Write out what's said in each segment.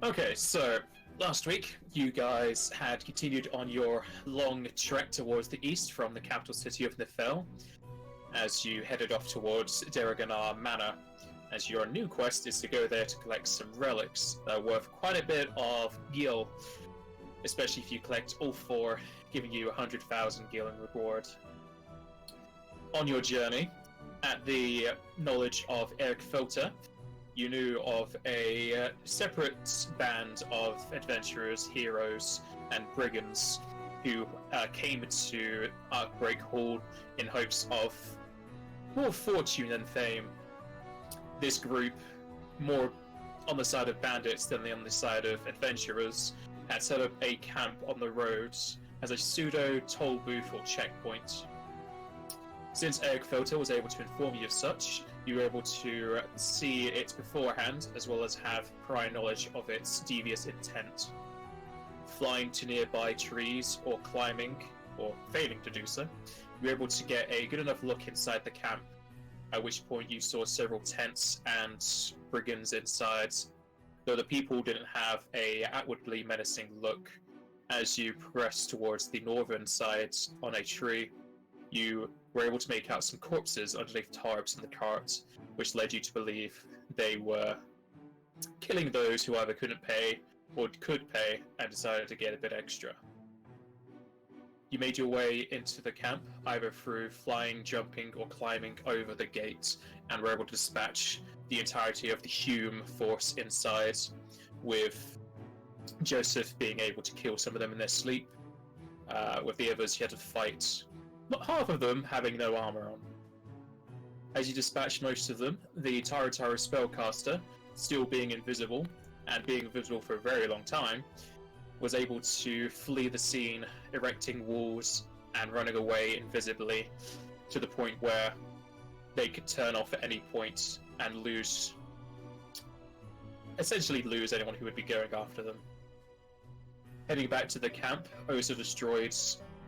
Okay, so last week you guys had continued on your long trek towards the east from the capital city of Nifel as you headed off towards Deregannar Manor, as your new quest is to go there to collect some relics that are worth quite a bit of gil, especially if you collect all four, giving you 100,000 gil in reward. On your journey, at the knowledge of Eric Filter, you knew of a separate band of adventurers, heroes, and brigands who came to Arcbreak Hall in hopes of more fortune than fame. This group, more on the side of bandits than on the side of adventurers, had set up a camp on the roads as a pseudo toll booth or checkpoint. Since Eric Filter was able to inform you of such, you were able to see it beforehand, as well as have prior knowledge of its devious intent. Flying to nearby trees, or climbing, or failing to do so, you were able to get a good enough look inside the camp, at which point you saw several tents and brigands inside, though the people didn't have a outwardly menacing look. As you progressed towards the northern side on a tree, you were able to make out some corpses underneath tarps in the cart, which led you to believe they were killing those who either couldn't pay or could pay and decided to get a bit extra. You made your way into the camp, either through flying, jumping, or climbing over the gate, and were able to dispatch the entirety of the Hume force inside, with Joseph being able to kill some of them in their sleep. With the others, you had to fight, not half of them having no armor on. As you dispatched most of them, the Taratara spellcaster, still being invisible, and being invisible for a very long time, was able to flee the scene, erecting walls and running away invisibly, to the point where they could turn off at any point and essentially lose anyone who would be going after them. Heading back to the camp, Osa destroyed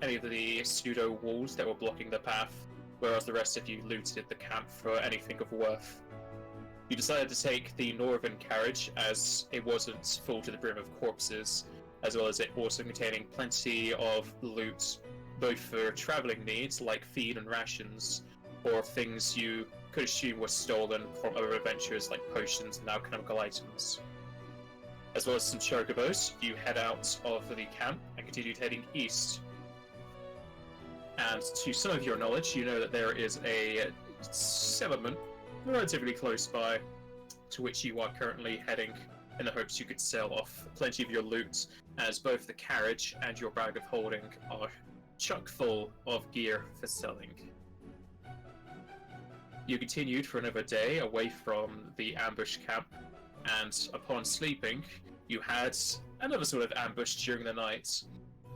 any of the pseudo walls that were blocking the path, whereas the rest of you looted the camp for anything of worth. You decided to take the northern carriage, as it wasn't full to the brim of corpses, as well as it also containing plenty of loot, both for travelling needs like feed and rations, or things you could assume were stolen from other adventures like potions and alchemical items. As well as some chocobos, you head out of the camp and continue heading east. And to some of your knowledge, you know that there is a settlement relatively close by, to which you are currently heading in the hopes you could sell off plenty of your loot, as both the carriage and your bag of holding are chock full of gear for selling. You continued for another day away from the ambush camp, and upon sleeping, you had another sort of ambush during the night,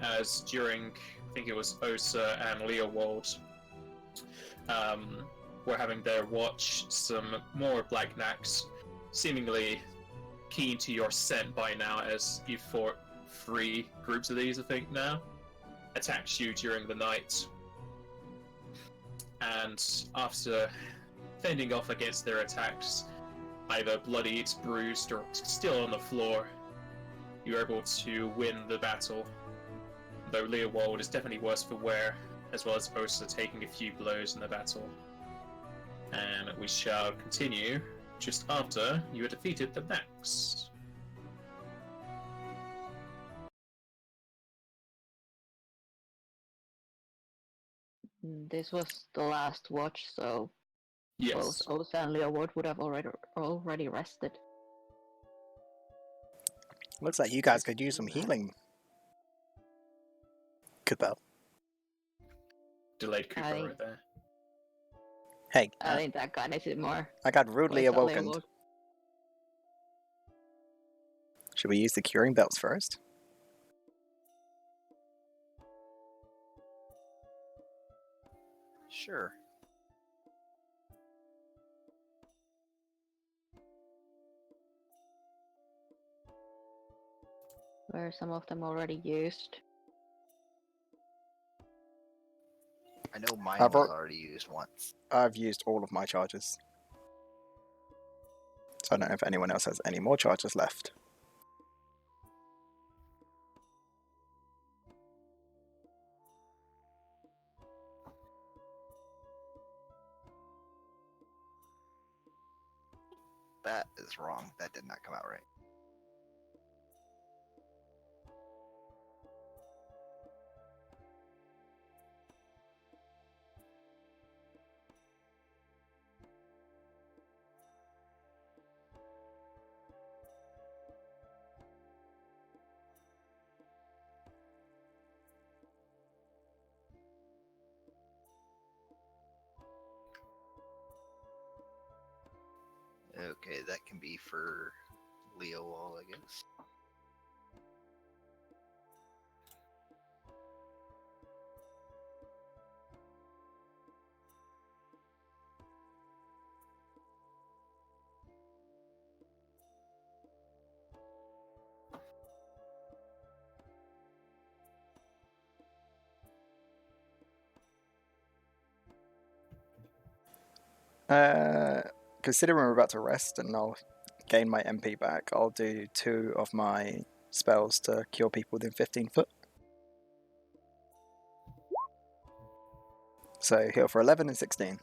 as during, I think it was Osa and Leowald, were having their watch, some more Black Knacks, seemingly keen to your scent by now, as you've fought 3 groups of these, I think, now, attacked you during the night. And after fending off against their attacks, either bloodied, bruised, or still on the floor, you were able to win the battle, though Leowald is definitely worse for wear, as well as Osa taking a few blows in the battle. And we shall continue just after you have defeated the Max. This was the last watch, so Yes. both Osa and Leoward would have already rested. Looks like you guys could use some healing. Cooper. Delayed Cooper right there. Hey, I think that guy needs it more. I got rudely Osa, awoken. Leoward. Should we use the curing belts first? Sure. Were some of them already used? I know mine I've was already used once. I've used all of my charges. So I don't know if anyone else has any more charges left. that is wrong. That did not come out right. Okay, that can be for Leo Wall, I guess. Considering we're about to rest and I'll gain my MP back, I'll do 2 of my spells to cure people within 15 foot. So heal for 11 and 16.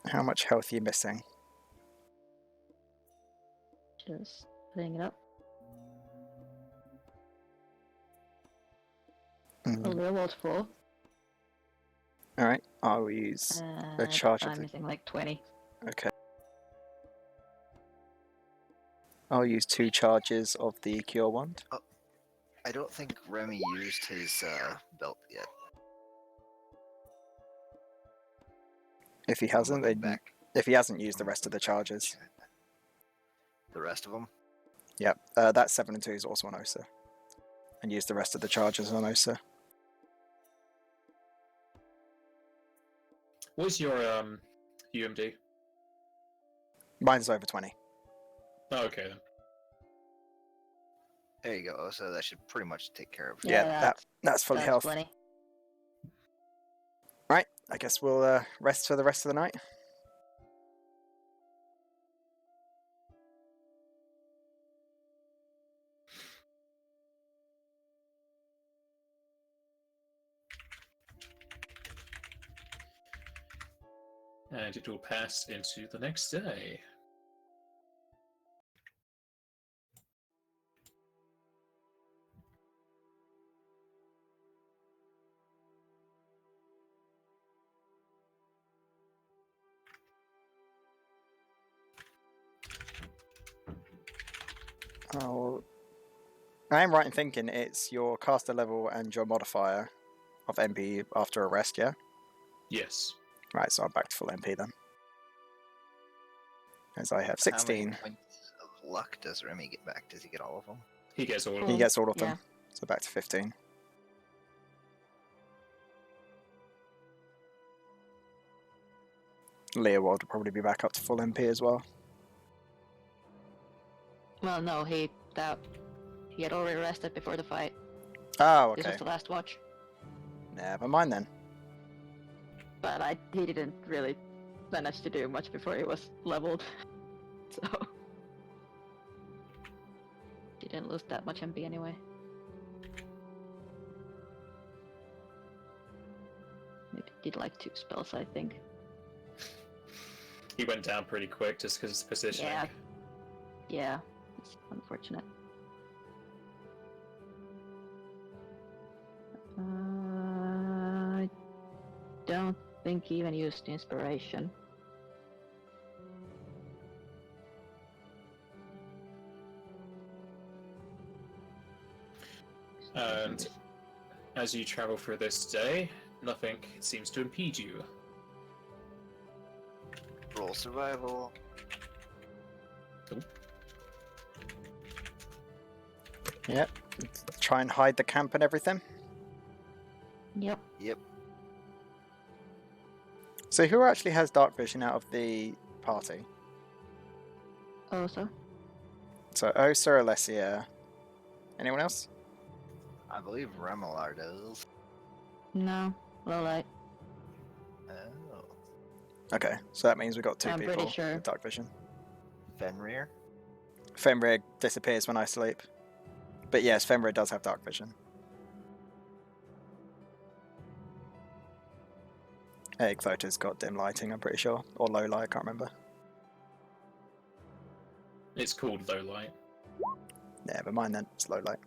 How much health are you missing? Just putting it up. A real world 4. Alright, I will use a charge of I'm the... missing like 20. Okay. I'll use 2 charges of the cure wand. I don't think Remy used his belt yet. If he I'm hasn't, looking then back. if he hasn't used the rest of the charges. The rest of them? Yep, that 7 and 2 is also on Osa. And use the rest of the charges on Osa. What's your UMD? Mine's over 20. Oh, okay then. There you go. So that should pretty much take care of it. Yeah, that's fully health. Plenty. Right, I guess we'll rest for the rest of the night. And it will pass into the next day. Oh, I am right in thinking it's your caster level and your modifier of MP after a rest, yeah? Yes. Right, so I'm back to full MP then. As I have How many 16. points of luck does Remy get back? Does he get all of them? He gets all of He them. gets all of them. Yeah. So back to 15. Leowald will probably be back up to full MP as well. Well, no, he had already rested before the fight. Oh, This okay. was the last watch. Never mind then. But he didn't really manage to do much before he was leveled. So didn't lose that much MP anyway. Maybe did like 2 spells, I think. He went down pretty quick just because of his positioning. Yeah. Yeah, it's unfortunate. I don't think he even used inspiration. And as you travel through this day, nothing seems to impede you. Roll survival. Yep. Try and hide the camp and everything. Yep. Yep. So who actually has dark vision out of the party? Also. So Osa, Alessia. Anyone else? I believe Remelar does. No. Low light. Oh. Okay, so that means we've got 2 I'm people pretty sure. with dark vision. Fenrir? Fenrir disappears when I sleep. But yes, Fenrir does have dark vision. Egg-Voter's got dim lighting, I'm pretty sure. Or low light, I can't remember. It's called low light. Never mind then, it's low light.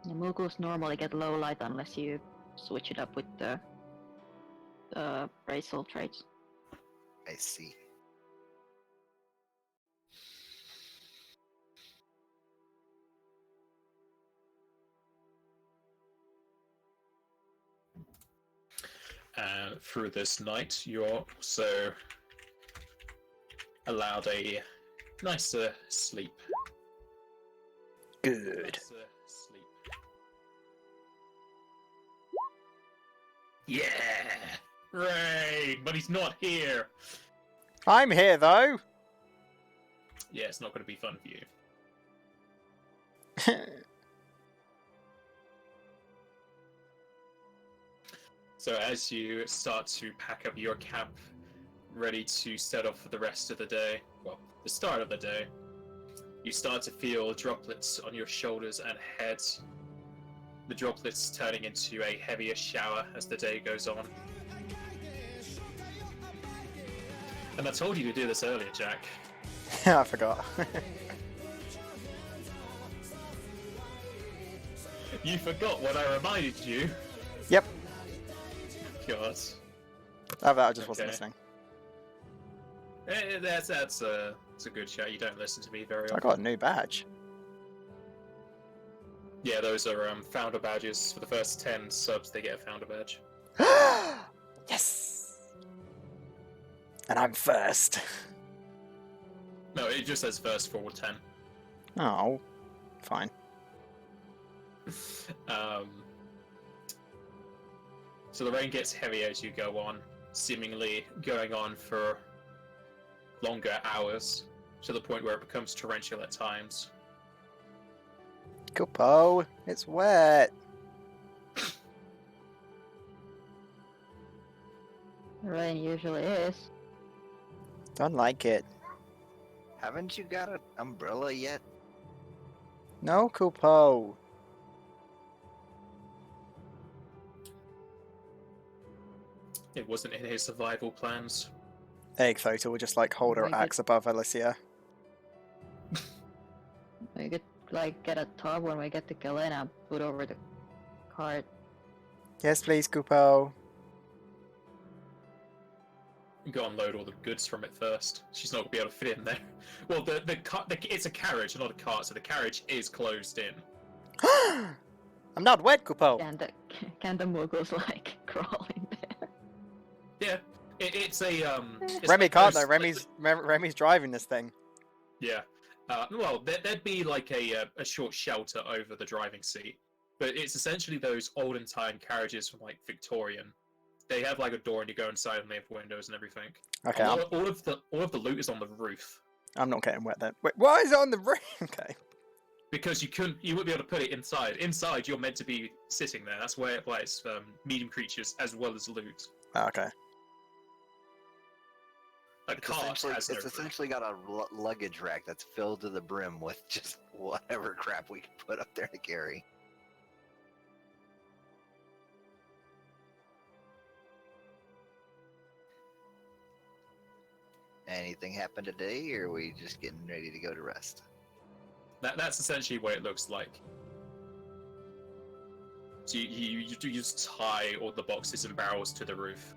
The Mughals normally get low light unless you switch it up with the racial traits. I see. Through this night, you're also allowed a nicer sleep. Good. Nicer sleep. Yeah! Rain! But he's not here! I'm here though! Yeah, it's not going to be fun for you. So as you start to pack up your camp, ready to set off for the rest of the day, well, the start of the day, you start to feel droplets on your shoulders and head. The droplets turning into a heavier shower as the day goes on. And I told you to do this earlier, Jack. I forgot. You forgot what I reminded you. Yep. God. I just wasn't Okay. listening. That's a good show. You don't listen to me very I often. got a new badge. Yeah, those are founder badges. For the first 10 subs, they get a founder badge. Yes! And I'm first. No, it just says first for all 10. Oh, fine. So the rain gets heavier as you go on, seemingly going on for longer hours, to the point where it becomes torrential at times. Kupo, it's wet. Rain usually is. Don't like it. Haven't you got an umbrella yet? No, Kupo. It wasn't in his survival plans. Egg-Voter will just like hold her Like it- axe above Alicia. We could like get a tub when we get to Galena, put over the cart. Yes, please, Kupo. Go unload all the goods from it first. She's not going to be able to fit in there. Well, it's a carriage, not a cart, so the carriage is closed in. I'm not wet, Kupo. Can the Mughals like crawl in there? Yeah, it's a it's Remy like can't those- though. Remy's driving this thing. Yeah. Well, there'd be like a short shelter over the driving seat, but it's essentially those olden time carriages from like Victorian. They have like a door and you go inside and they have windows and everything. Okay, All of the loot is on the roof I'm not getting wet then. Wait, why is it on the roof? Okay. because you wouldn't be able to put it inside. Inside, you're meant to be sitting there. That's where it plays medium creatures as well as loot. Okay. A cart has no It's roof. essentially got a luggage rack that's filled to the brim with just whatever crap we can put up there to carry. Anything happened today, or are we just getting ready to go to rest? That's essentially what it looks like. So you just tie all the boxes and barrels to the roof.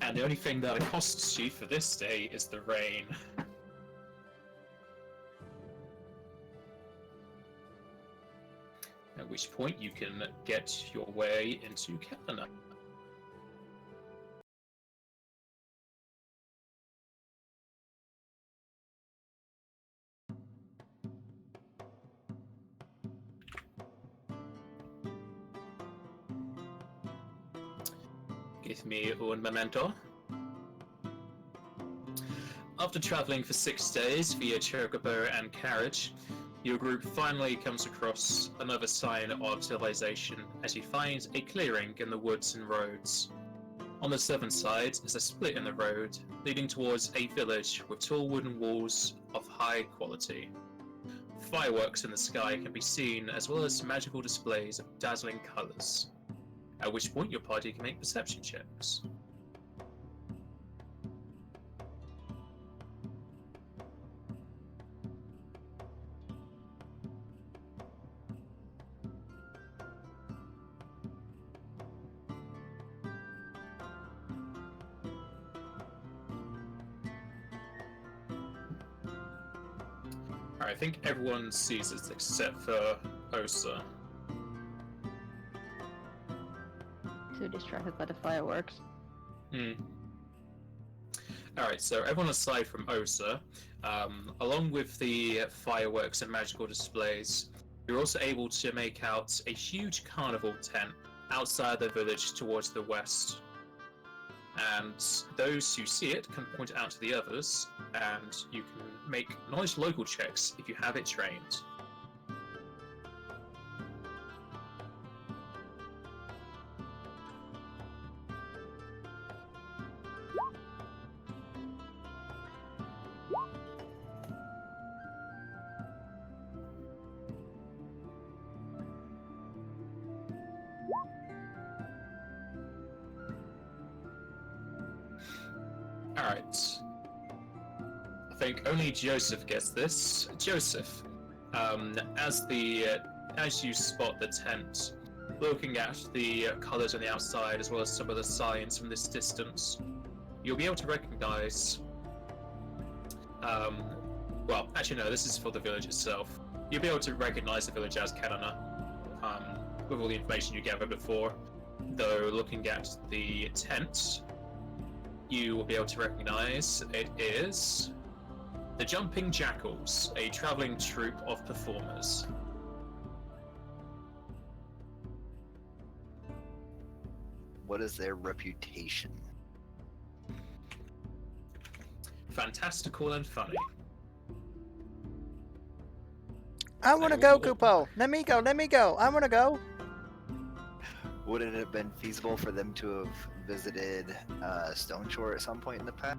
And the only thing that costs you for this day is the rain. At which point you can get your way into Kelena. Give me un momento. After travelling for 6 days via chocobo and carriage, your group finally comes across another sign of civilization as you find a clearing in the woods and roads. On the southern side is a split in the road leading towards a village with tall wooden walls of high quality. Fireworks in the sky can be seen, as well as magical displays of dazzling colours, at which point your party can make perception checks. I think everyone sees it except for Osa. Too distracted by the fireworks. Alright, so everyone aside from Osa, along with the fireworks and magical displays, you're also able to make out a huge carnival tent outside the village towards the west. And those who see it can point it out to the others, and you can make knowledge local checks if you have it trained. Alright. I think only Joseph gets this. Joseph, as you spot the tent, looking at the colours on the outside as well as some of the signs from this distance, you'll be able to recognise. Well, actually, no, this is for the village itself. You'll be able to recognise the village as Deregannar, with all the information you gathered before. Though, looking at the tent, you will be able to recognise it is the Jumping Jackals, a travelling troupe of performers. What is their reputation? Fantastical and funny. I want to go, Kupo. Let me go. Let me go. I want to go. Would it have been feasible for them to have visited Stone Shore at some point in the past?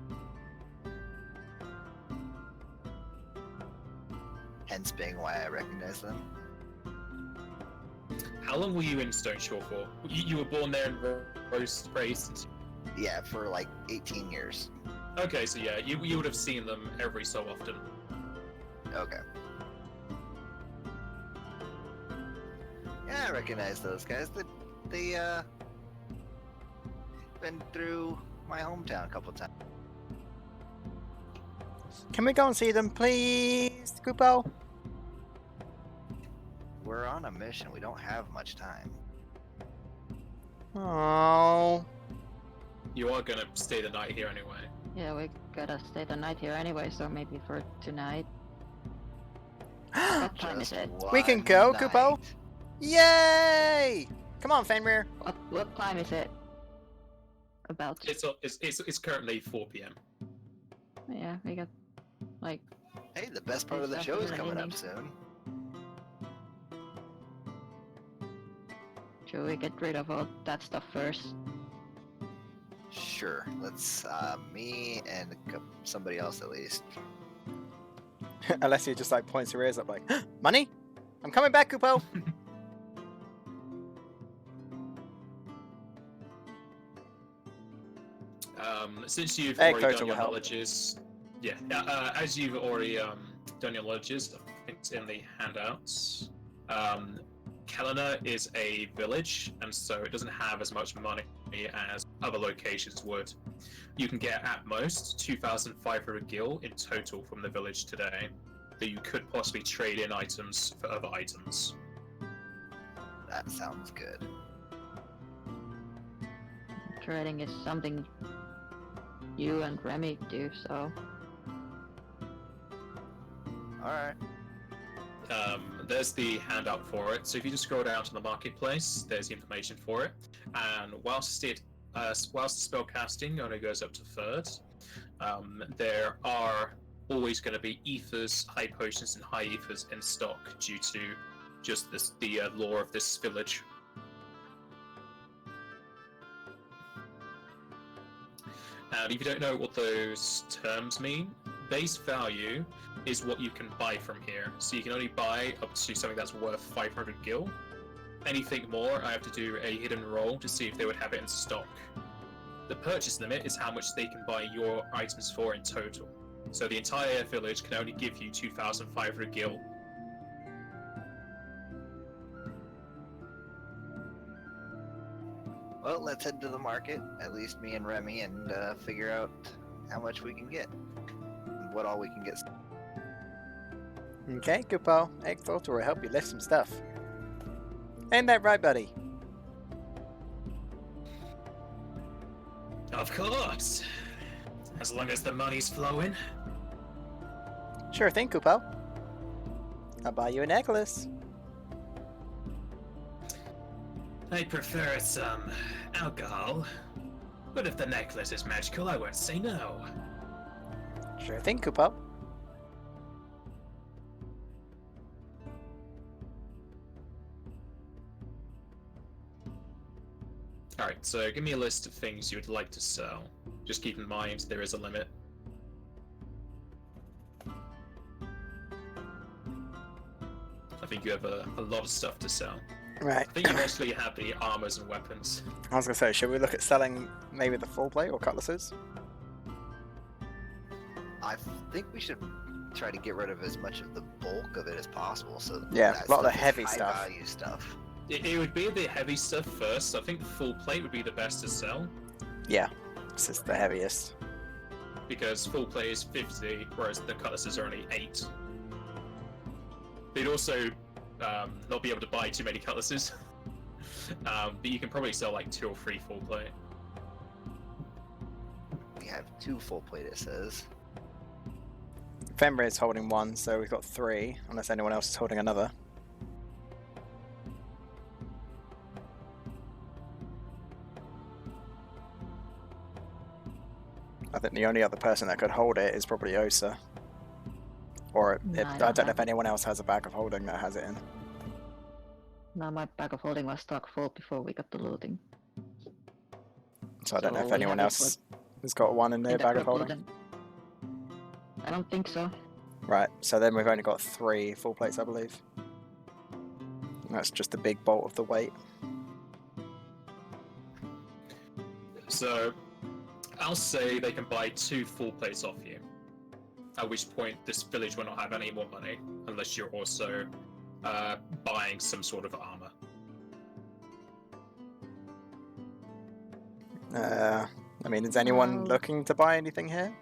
Hence being why I recognize them. How long were you in Stone Shore for? You were born there and raised? Yeah, for like 18 years. Okay, so yeah, you would have seen them every so often. Okay. Yeah, I recognize those guys. They been through my hometown a couple times. Can we go and see them, please, Kupo? We're on a mission. We don't have much time. Oh. You are gonna stay the night here anyway. Yeah, we gotta stay the night here anyway, so maybe for tonight. What time is it? We can go, Kupo. Yay! Come on, Fenrir. What time is it? About. It's currently 4 p.m. Yeah, we got like. Hey, the best part of the show is coming up soon. Should we get rid of all that stuff first? Sure. Let's me and somebody else at least. Alessia just like points her ears up like, money? I'm coming back, Kupo. Since you've Egg already photo done will your help. knowledges, as you've already done your knowledges, I think it's in the handouts. Deregannar is a village, and so it doesn't have as much money as other locations would. You can get at most 2,500 gil in total from the village today, that you could possibly trade in items for other items. That sounds good. Trading is something you and Remy do, so. Alright. There's the handout for it. So if you just scroll down to the marketplace, there's the information for it. And whilst spellcasting only goes up to third, there are always going to be ethers, high potions, and high ethers in stock due to just the lore of this village. And if you don't know what those terms mean, base value is what you can buy from here. So you can only buy up to something that's worth 500 gil. Anything more, I have to do a hidden roll to see if they would have it in stock. The purchase limit is how much they can buy your items for in total. So the entire village can only give you 2,500 gil. Well, let's head to the market, at least me and Remy, and figure out how much we can get. And what all we can get. Okay, good pal. Egg filter will help you lift some stuff. Ain't that right, buddy? Of course! As long as the money's flowing. Sure thing, Kupal. I'll buy you a necklace. I prefer some alcohol, but if the necklace is magical, I won't say no. Sure thing, Kupal. Alright, so give me a list of things you would like to sell. Just keep in mind there is a limit. I think you have a lot of stuff to sell. Right. I think you mostly have the armors and weapons. I was gonna say, should we look at selling maybe the full plate or cutlasses? I think we should try to get rid of as much of the bulk of it as possible. So Yeah, that a lot of the stuff is heavy high stuff. value stuff. It would be the heavy stuff first. I think full plate would be the best to sell, Yeah, this is the heaviest. because full plate is 50, whereas the cutlasses are only 8. They'd also not be able to buy too many cutlasses, but you can probably sell like 2 or 3 full plate. We have 2 full plate, it says. Fenrir is holding one, so we've got 3, unless anyone else is holding another. I think the only other person that could hold it is probably Osa. Or No, if, I I don't don't know have if anyone else has a bag of holding that has it in. No, my bag of holding was stock full before we got the looting. So I don't know So if we anyone have it else has got one in their In the bag of purple holding. then. I don't think so. Right, so then we've only got 3 full plates, I believe. And that's just the big bolt of the weight. So, I'll say they can buy 2 full plates off you. At which point, this village will not have any more money, unless you're also buying some sort of armor. I mean, is anyone No. looking to buy anything here?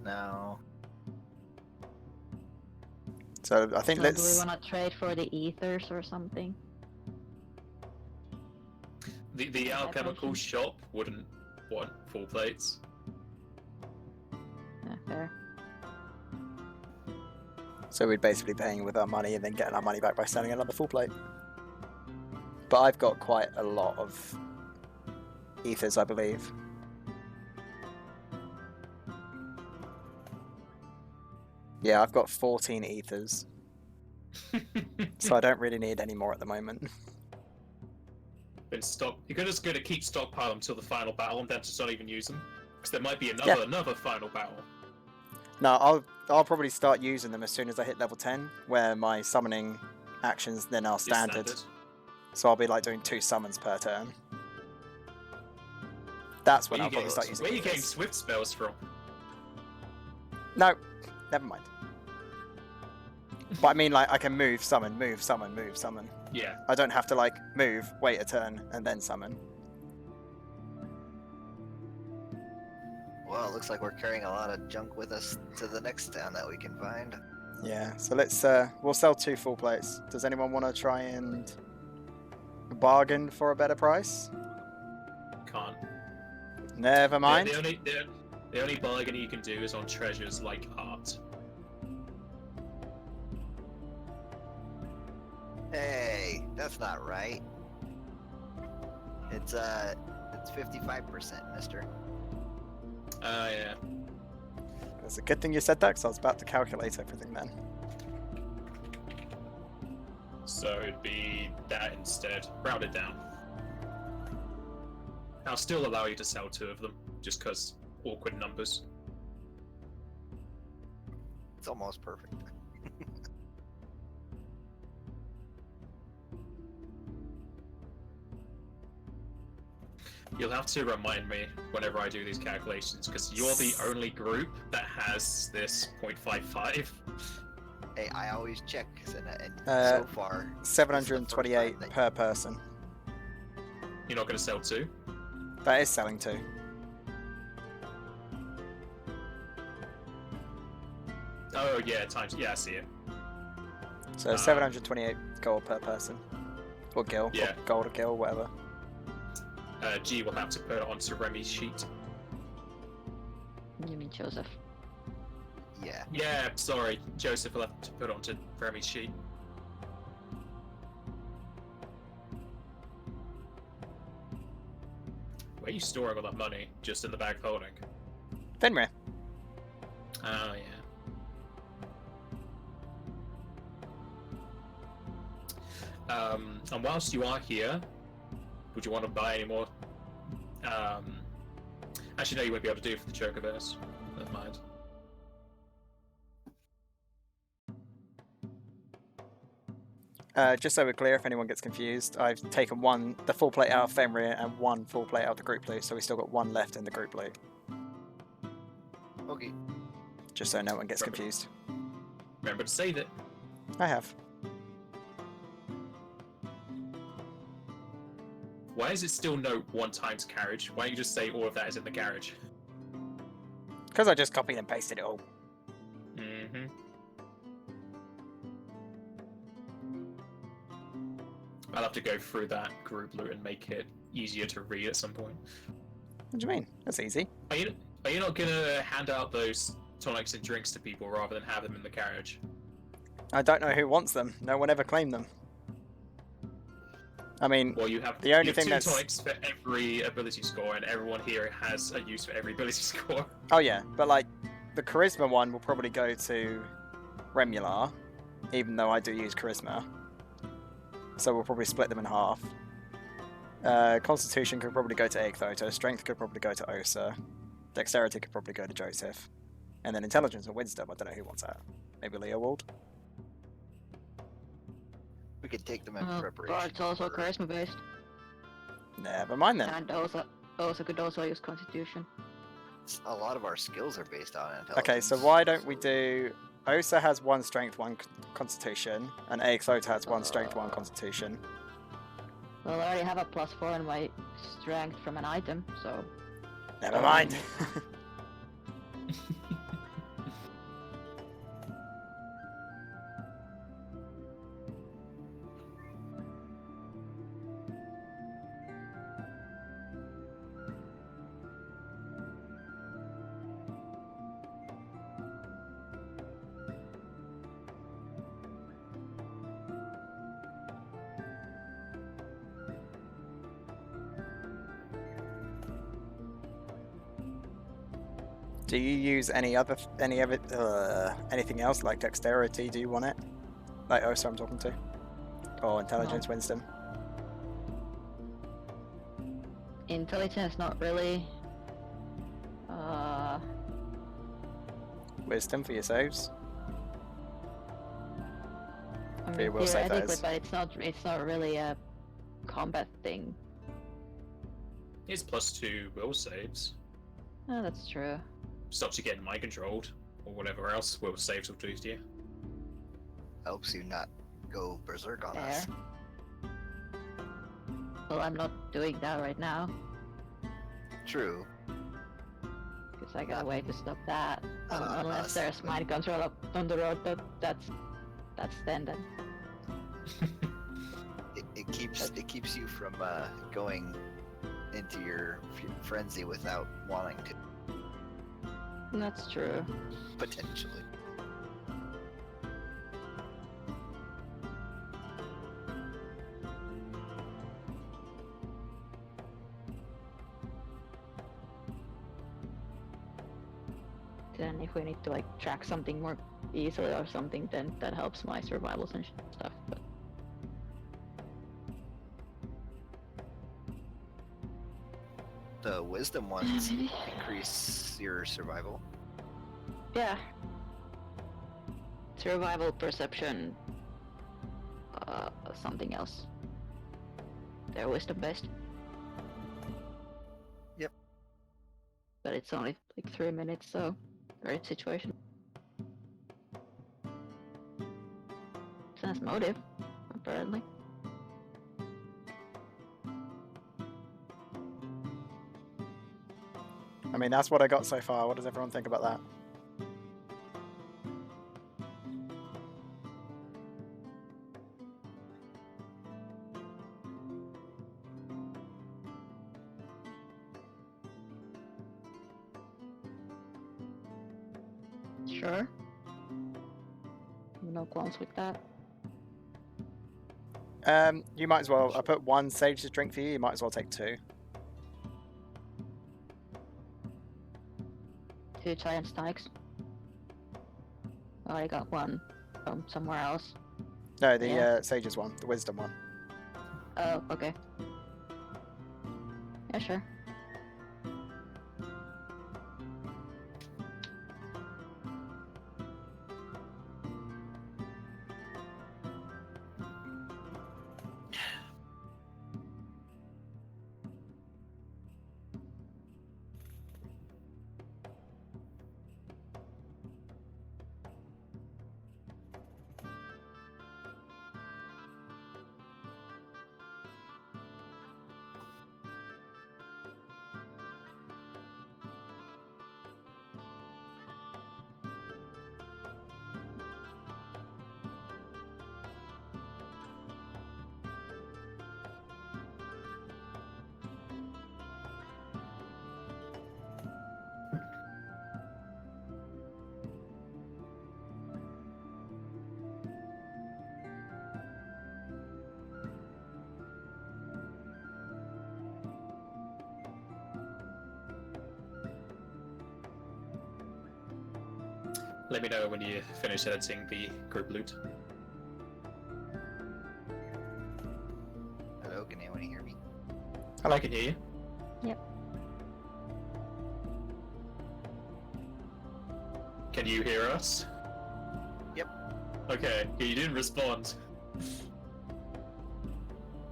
No. So I think So do we let's. want to trade for the ethers or something? The alchemical shop wouldn't want full plates. Yeah, fair. So we'd basically paying with our money and then getting our money back by selling another full plate. But I've got quite a lot of ethers, I believe. Yeah, I've got 14 ethers, so I don't really need any more at the moment. Been stock. You're just going to keep stockpile until the final battle, and then just not even use them, because there might be another final battle. No, I'll probably start using them as soon as I hit level 10, where my summoning actions then are Is standard. So I'll be like doing 2 summons per turn. That's when I'll probably start using Where are you getting ethers. swift spells from? No, never mind. But I mean, like, I can move, summon, move, summon, move, summon. Yeah. I don't have to, like, move, wait a turn, and then summon. Well, it looks like we're carrying a lot of junk with us to the next town that we can find. Yeah, so let's, we'll sell 2 full plates. Does anyone want to try and bargain for a better price? Can't. Never mind. The only bargain you can do is on treasures like art. Hey, that's not right. It's 55%, mister. Yeah. It's a good thing you said that, because I was about to calculate everything then. So it'd be that instead. Round it down. I'll still allow you to sell 2 of them, just because awkward numbers. It's almost perfect. You'll have to remind me whenever I do these calculations, because you're the only group that has this 0.55. Hey, I always check, and so far... this is the first 728 time that- per person. You're not going to sell 2? That is selling 2. Oh, yeah, times. Yeah, I see it. So 728 gold per person. Or gil. Yeah. Or gold or gil, whatever. G will have to put it onto Remy's sheet. You mean Joseph? Yeah. Yeah, sorry. Joseph will have to put it onto Remy's sheet. Where are you storing all that money? Just in the bag holding? Fenrir. Oh, yeah. And whilst you are here, would you want to buy any more? Actually, no, you won't be able to do it for the Chocoverse. Never mind. Just so we're clear, if anyone gets confused, I've taken the full plate out of Fenrir and 1 full plate out of the group loot, so we still got 1 left in the group loot. Okay. Just so no one gets confused. Remember to save it. I have. Why is it still note 1 times carriage? Why don't you just say all of that is in the carriage? Because I just copied and pasted it all. Mm-hmm. I'll have to go through that group loot and make it easier to read at some point. What do you mean? That's easy. Are you not gonna hand out those tonics and drinks to people rather than have them in the carriage? I don't know who wants them. No one ever claimed them. I mean, Well, you have the only you have thing 2 that's... tonics for every ability score, and everyone here has a use for every ability score. Oh yeah, but like, the charisma one will probably go to Remular, even though I do use charisma. So we'll probably split them in half. Constitution could probably go to Eikthoto, Strength could probably go to Osa, Dexterity could probably go to Joseph, and then Intelligence and Wisdom, I don't know who wants that. Maybe Leowold? We could take them in But preparation. it's also for- charisma based, Never mind then. and also could also use Constitution. A lot of our skills are based on intelligence. Okay, so why don't we do... Osa has 1 Strength, 1 Constitution, and Eikthoto has 1 Strength, 1 Constitution. Well, I already have a +4 in my strength from an item, so Never mind. Do you use anything else like dexterity? Do you want it? Like Osa I'm talking to? Or intelligence, wisdom? intelligence not really. Wisdom for your saves? I For mean, your will save, that theoretically, is. but it's not really a combat thing. It's +2 will saves. Oh, that's true. Stops you getting mind controlled, or whatever else will saves will do to you. Helps you not go berserk on There. us. Well, I'm not doing that right now, True. because I got a way to stop that. Unless Unless there's mind control up on the road, but that's then. It keeps you from going into your frenzy without wanting to, That's true. potentially. then if we need to like track something more easily or something, then that helps my survivals and stuff. But The wisdom ones increase your survival. yeah, survival, perception, something else. They're wisdom based. Yep. But it's only like 3 minutes, so very situation. Sense motive, apparently. I mean, that's what I got so far. What does everyone think about that? Sure. No qualms with that. You might as well. I put 1 sage's drink for you. You might as well take 2. 2 giant spikes. Oh, I got 1 from somewhere else. No, the Yeah. sage's one, the wisdom one. Oh, okay. Yeah, sure. Let me know when you finish editing the group loot. Hello, can anyone hear me? Hello. I can hear you. Yep. Can you hear us? Yep. Okay, you didn't respond.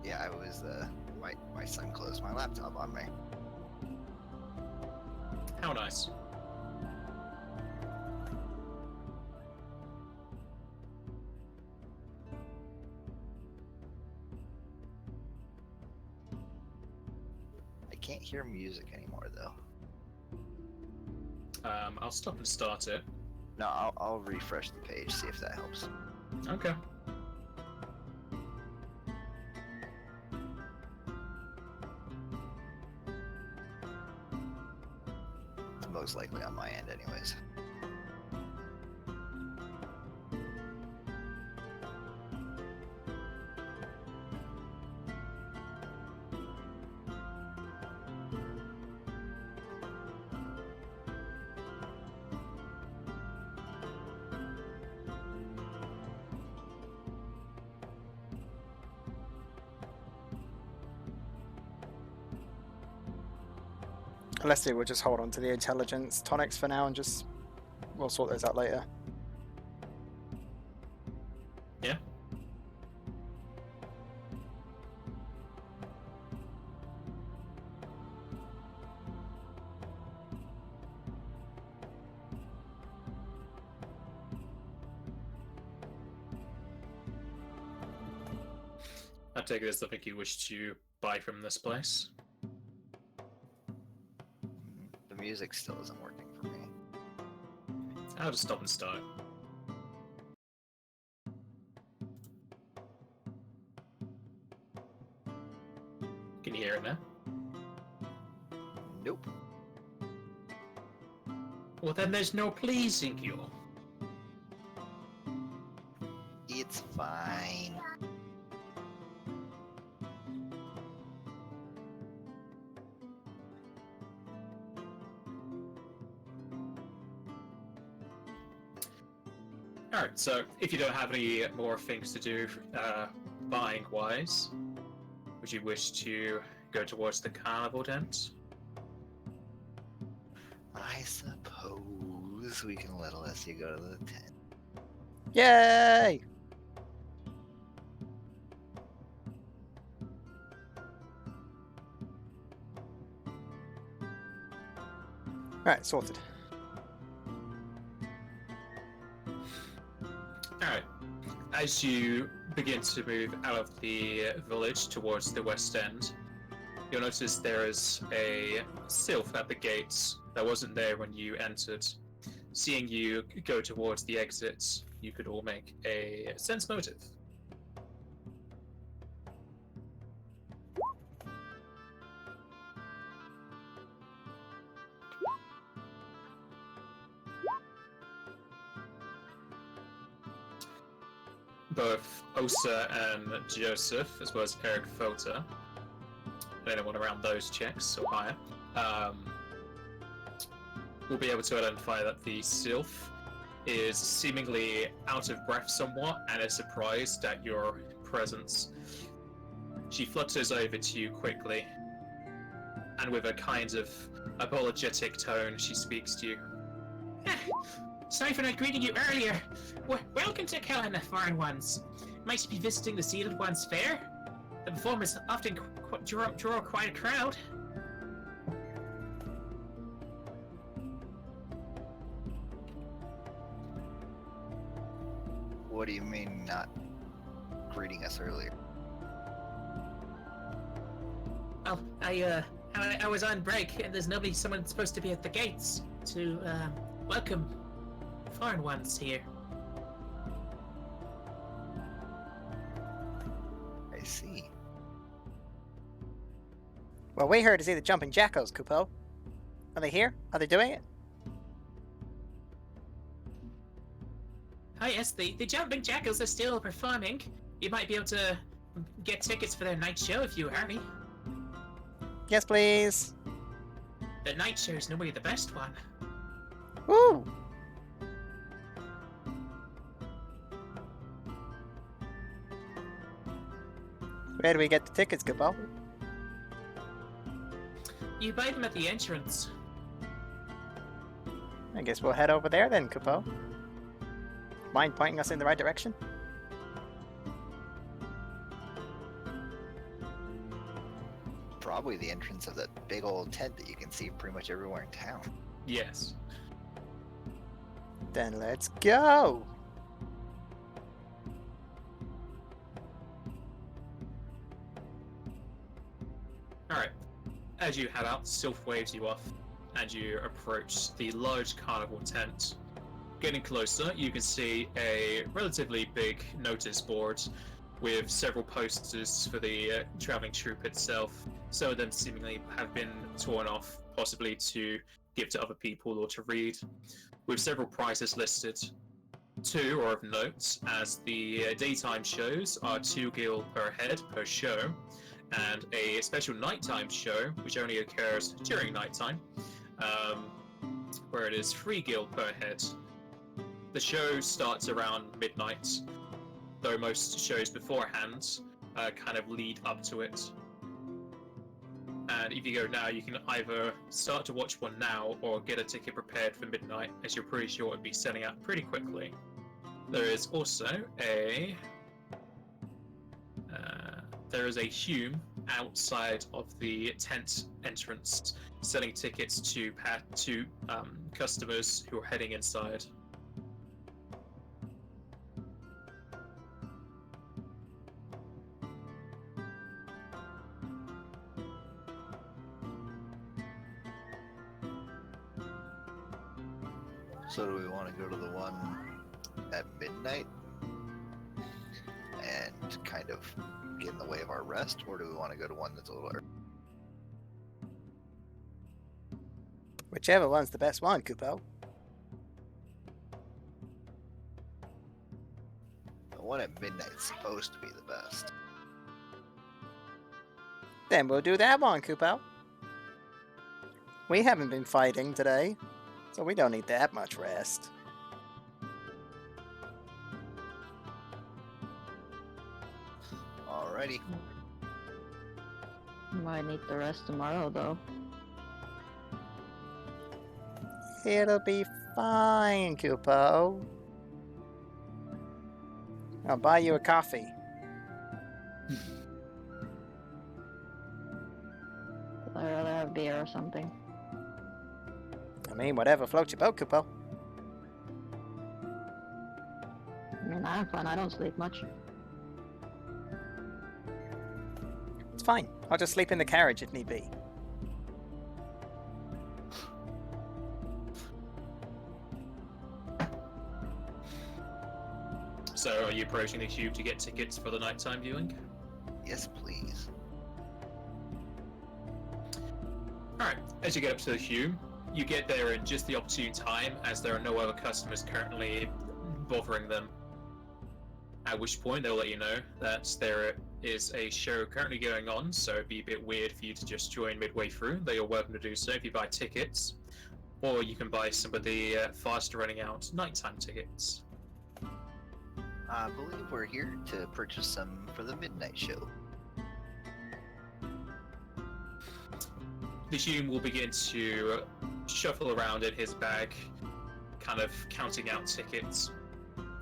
Yeah, I was. My son closed my laptop on me. How nice. I can't hear music anymore though. I'll stop and start it. No, I'll refresh the page, see if that helps. Okay. It's most likely on my end, anyways. Let's do. We'll just hold on to the intelligence tonics for now, and just we'll sort those out later. Yeah. I take it as something you wish to buy from this place. The music still isn't working for me. I'll just stop and start. Can you hear it now? Nope. Well, then there's no pleasing you. It's fine. Alright, so if you don't have any more things to do buying-wise, would you wish to go towards the carnival tent? I suppose we can let Alessia go to the tent. Yay! Alright, sorted. Alright. As you begin to move out of the village towards the west end, you'll notice there is a sylph at the gates that wasn't there when you entered. Seeing you go towards the exit, you could all make a sense motive. Both Osa and Joseph, as well as Eric Fota, and anyone around those checks or higher, will be able to identify that the sylph is seemingly out of breath somewhat and is surprised at your presence. She flutters over to you quickly, and with a kind of apologetic tone, she speaks to you. Sorry for not greeting you earlier. Welcome to Kellan, Foreign Ones. Might you be visiting the Sealed Ones Fair? The performers often draw quite a crowd. What do you mean not greeting us earlier? Oh, I was on break, and there's someone supposed to be at the gates to welcome foreign ones here. I see. Well, we're here to see the jumping jackals, Kupo. Are they here? Are they doing it? Oh yes, the Jumping Jackals are still performing. You might be able to get tickets for their night show if you hurry. Yes, please. The night show is normally the best one. Woo! Where do we get the tickets, Kupo? You buy them at the entrance. I guess we'll head over there then, Kupo. Mind pointing us in the right direction? Probably the entrance of that big old tent that you can see pretty much everywhere in town. Yes. Then let's go! Alright. As you head out, Sylph waves you off, and you approach the large carnival tent. Getting closer, you can see a relatively big notice board with several posters for the traveling troupe itself. Some of them seemingly have been torn off, possibly to give to other people or to read, with several prices listed. Two are of note, as the daytime shows are 2 gil per head per show, and a special nighttime show, which only occurs during nighttime, where it is 3 gil per head. The show starts around midnight, though most shows beforehand kind of lead up to it. And if you go now, you can either start to watch one now or get a ticket prepared for midnight, as you're pretty sure it would be selling out pretty quickly. There is also a Hume outside of the tent entrance selling tickets to customers who are heading inside. So do we want to go to the one at midnight and kind of get in the way of our rest, or do we want to go to one that's a little early? Whichever one's the best one, Kupo. The one at midnight's supposed to be the best. Then we'll do that one, Kupo. We haven't been fighting today, so we don't need that much rest. Alrighty. Might need the rest tomorrow, though. It'll be fine, Kupo. I'll buy you a coffee. I'd rather have beer or something. I mean, whatever floats your boat, Kupo. I mean, I have fun. I don't sleep much. It's fine. I'll just sleep in the carriage if need be. So, are you approaching the queue to get tickets for the nighttime viewing? Yes, please. Alright, as you get up to the queue, you get there in just the opportune time, as there are no other customers currently bothering them. At which point they'll let you know that there is a show currently going on, so it'd be a bit weird for you to just join midway through, though you're welcome to do so if you buy tickets. Or you can buy some of the faster running out nighttime tickets. I believe we're here to purchase some for the midnight show. The Hume will begin to shuffle around in his bag, kind of counting out tickets.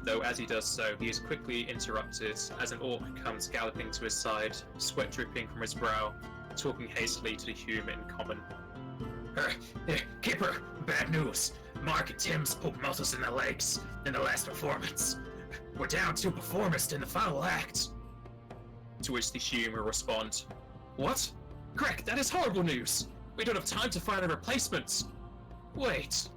Though as he does so, he is quickly interrupted as an orc comes galloping to his side, sweat dripping from his brow, talking hastily to the Hume in common. Kipper, bad news. Mark and Tim's poked Malthus in the legs in the last performance. We're down 2 performers in the final act. To which the Hume will respond, "What? Greg, that is horrible news. We don't have time to find a replacement. Wait.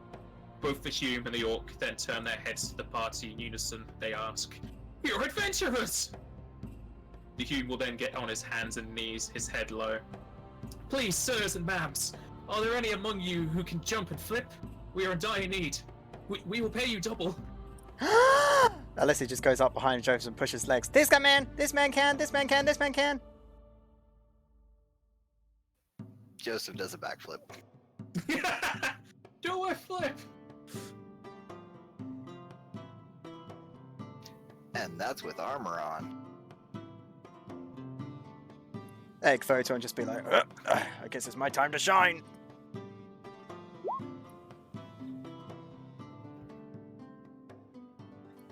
Both the Hume and the Orc then turn their heads to the party in unison. They ask, You're adventurers! The Hume will then get on his hands and knees, his head low. Please, sirs and ma'ams, are there any among you who can jump and flip? We are in dire need. We will pay you double. Unless he just goes up behind Joseph and pushes legs. This man can, this man can, this man can. Joseph does a backflip. Do I flip? And that's with armor on. Egg photo and just be like, I guess it's my time to shine.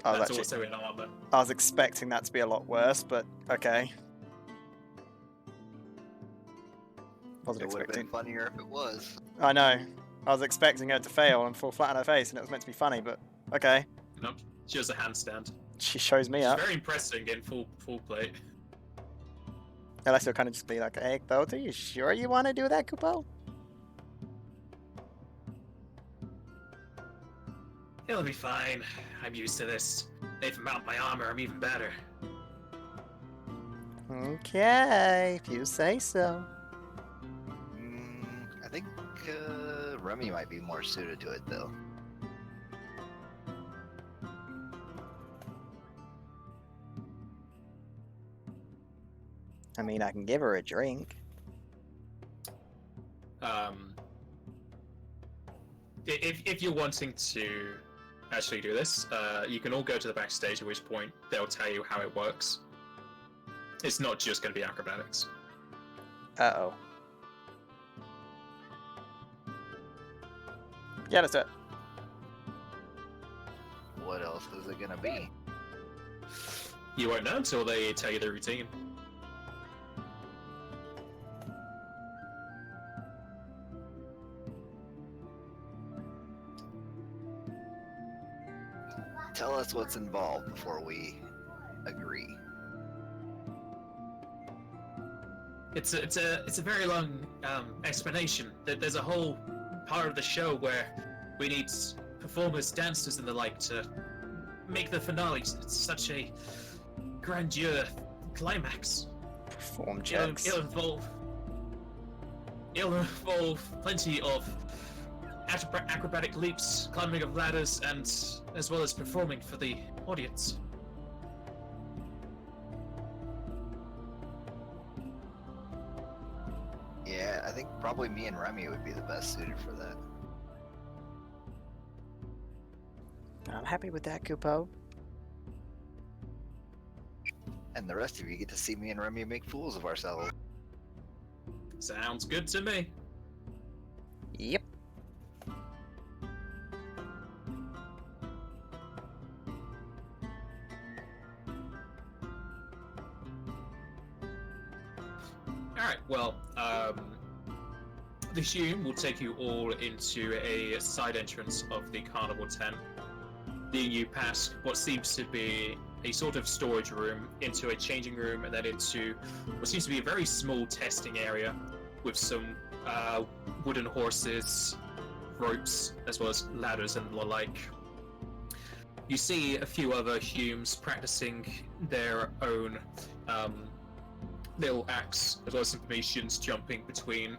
That's also in armor. I was expecting that to be a lot worse, but okay. Wasn't It would have been expecting. funnier if it was. I know. I was expecting her to fail and fall flat on her face, and it was meant to be funny, but okay. Nope. She has a handstand. She shows me She's up. very impressive in full plate. Unless you'll kind of just be like, hey, Photo, you sure you want to do that, Kupo? It'll be fine. I'm used to this. If I mount my armor, I'm even better. Okay, if you say so. I think Remy might be more suited to it, though. I mean, I can give her a drink. If you're wanting to actually do this, you can all go to the backstage, at which point they'll tell you how it works. It's not just going to be acrobatics. Uh-oh. Yeah, let's do it. What else is it gonna be? You won't know until they tell you the routine. Tell us what's involved before we agree. It's a very long explanation. There's a whole part of the show where we need performers, dancers, and the like to make the finale such a grandeur climax. Perform jokes. It'll involve plenty of acrobatic leaps, climbing of ladders, and as well as performing for the audience. Yeah, I think probably me and Remy would be the best suited for that. I'm happy with that, Kupo. And And the rest of you get to see me and Remy make fools of ourselves. Sounds good to me. Yep. Alright, well, the Hume will take you all into a side entrance of the carnival tent, leading you past what seems to be a sort of storage room, into a changing room, and then into what seems to be a very small testing area with some wooden horses, ropes, as well as ladders and the like. You see a few other Humes practicing their own little acts, as well as some Phoenicians jumping between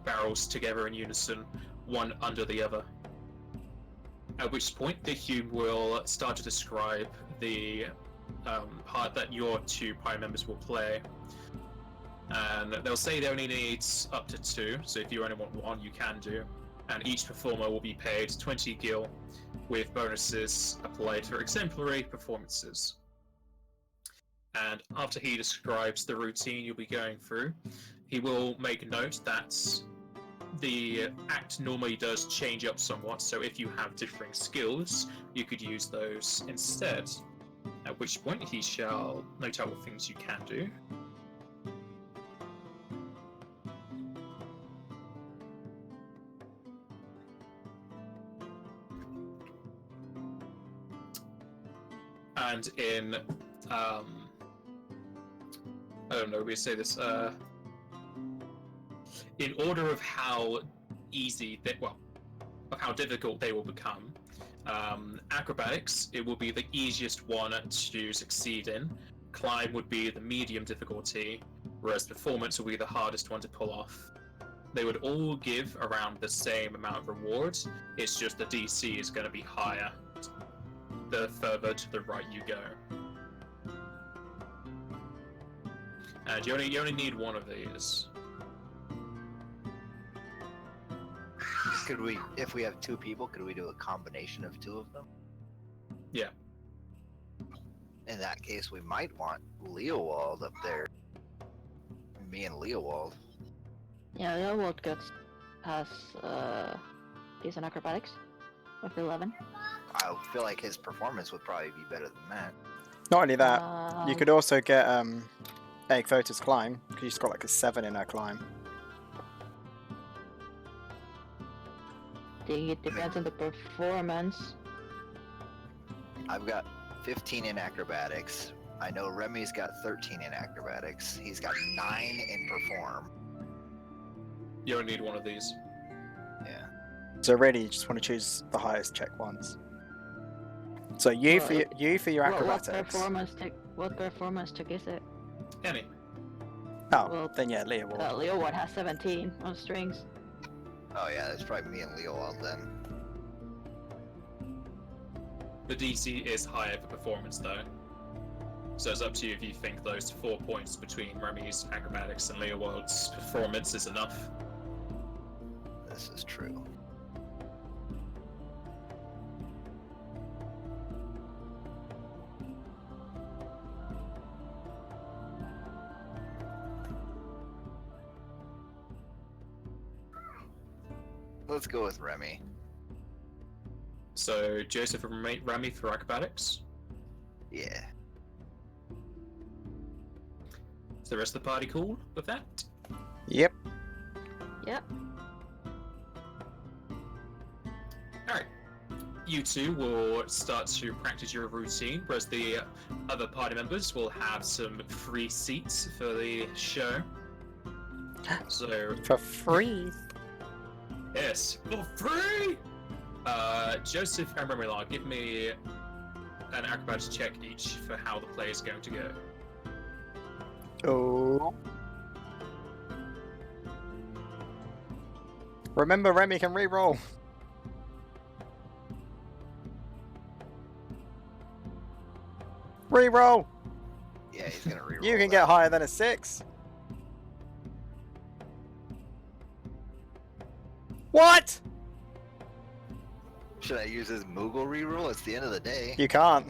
barrels together in unison, one under the other. At which point, the Hume will start to describe the part that your two party members will play. And they'll say they only need up to 2, so if you only want 1, you can do. And each performer will be paid 20 gil, with bonuses applied for exemplary performances. And after he describes the routine you'll be going through, he will make note that the act normally does change up somewhat, so if you have differing skills, you could use those instead. At which point he shall note out what things you can do. And in, I don't know, we say this, in order of how easy, of how difficult they will become. Acrobatics, it will be the easiest one to succeed in. Climb would be the medium difficulty, whereas performance will be the hardest one to pull off. They would all give around the same amount of rewards, it's just the DC is going to be higher the further to the right you go. And you only need one of these. Could we, if we have 2 people, could we do a combination of 2 of them? Yeah. In that case, we might want Leowald up there. Me and Leowald. Yeah, Leowald has decent acrobatics with 11. I feel like his performance would probably be better than that. Not only that, you could also get Egg Photo's climb, because she's got like a 7 in her climb. I think it depends on the performance. I've got 15 in acrobatics. I know Remy's got 13 in acrobatics. He's got 9 in perform. You only need one of these. Yeah. So really, you just want to choose the highest check ones. So you for your acrobatics. What performance check is it? Any. Oh, Well, then yeah, Leah will. Leoward has 17 on strings. Oh yeah, that's probably me and Leowald then. The DC is higher for performance though. So it's up to you if you think those 4 points between Remy's acrobatics and Leowald's performance is enough. This is true. Let's go with Remy. So Joseph and Remy for acrobatics. Yeah. Is the rest of the party cool with that? Yep. Yep. Alright. You two will start to practice your routine, whereas the other party members will have some free seats for the show. So, For free. yes, for free! Joseph and Remilon, give me an acrobatics check each for how the play is going to go. Oh. Remember, Remy can re-roll. Re-roll. Yeah, he's gonna reroll. You can that. get higher than a 6. What? Should I use his Moogle reroll? It's the end of the day. You can't.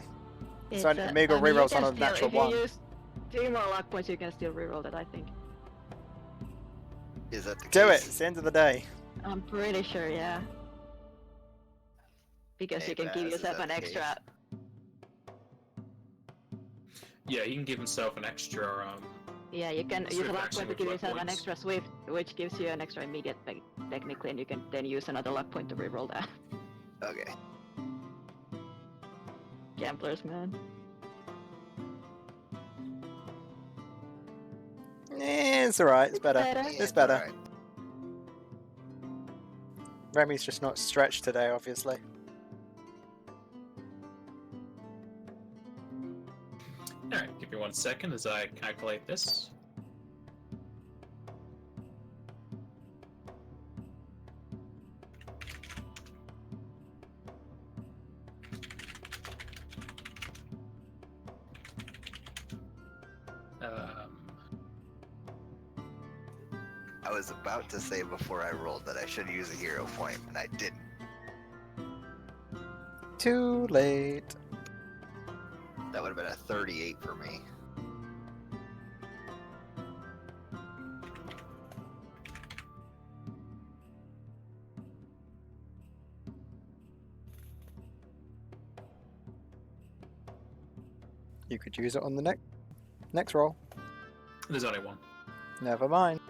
It's So Meagle rerolls you on can a still- natural if you 1. use 2 more luck points, you can still reroll that, I think. Is that the Do it. case? It's the end of the day. I'm pretty sure, yeah. Because Hey, you can Baz, give is yourself that an the extra. case? Yeah, he can give himself an extra. Yeah, you can use Swift a luck action point to with give luck yourself an points. extra swift, which gives you an extra immediate technically, and you can then use another luck point to reroll that. Okay. Gamblers, man. It's alright. It's better. Better. Yeah, It's better. alright. Remy's just not stretched today, obviously. Alright, give me 1 second as I calculate this. I was about to say before I rolled that I should use a hero point, and I didn't. Too late. That would have been a 38 for me. You could use it on the next roll. There's only one. Never mind.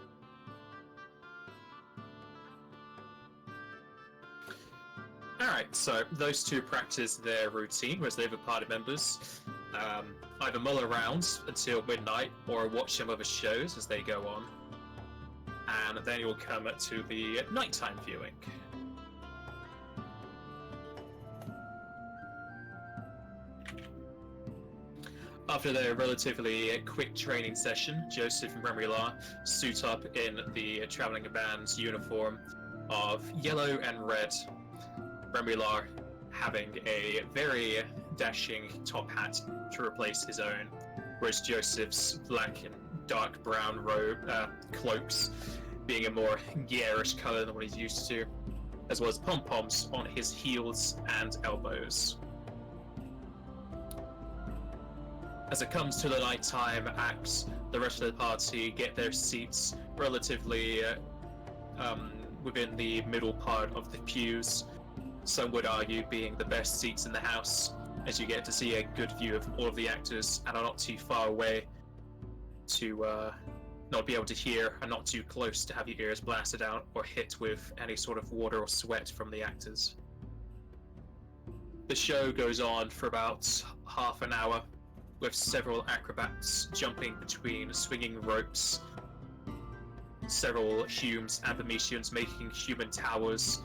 Alright, so those two practice their routine, whereas the other party members either mull around until midnight or watch some other shows as they go on. And then you'll come to the nighttime viewing. After their relatively quick training session, Joseph and Remula suit up in the traveling band's uniform of yellow and red. Remula having a very dashing top hat to replace his own, whereas Joseph's black and dark brown robe cloaks being a more garish colour than what he's used to, as well as pom-poms on his heels and elbows. As it comes to the nighttime act, the rest of the party get their seats relatively within the middle part of the pews. Some would argue being the best seats in the house, as you get to see a good view of all of the actors and are not too far away to not be able to hear and not too close to have your ears blasted out or hit with any sort of water or sweat from the actors. The show goes on for about half an hour, with several acrobats jumping between swinging ropes, several Humes and Prometheans making human towers,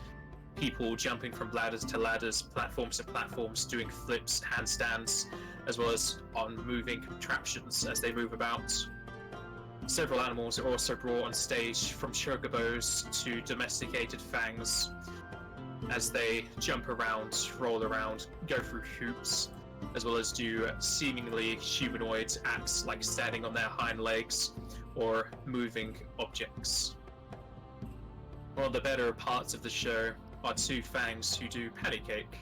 people jumping from ladders to ladders, platforms to platforms, doing flips, handstands, as well as on moving contraptions as they move about. Several animals are also brought on stage, from chocobos to domesticated fangs, as they jump around, roll around, go through hoops, as well as do seemingly humanoid acts like standing on their hind legs or moving objects. One of the better parts of the show are two fangs who do patty cake.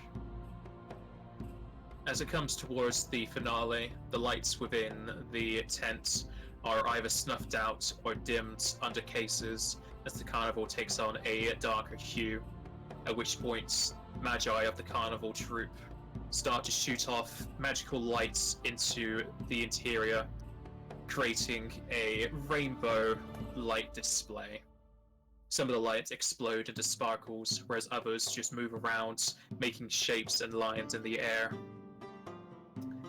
As it comes towards the finale, the lights within the tent are either snuffed out or dimmed under cases as the carnival takes on a darker hue, at which point Magi of the carnival troupe start to shoot off magical lights into the interior, creating a rainbow light display. Some of the lights explode into sparkles, whereas others just move around, making shapes and lines in the air.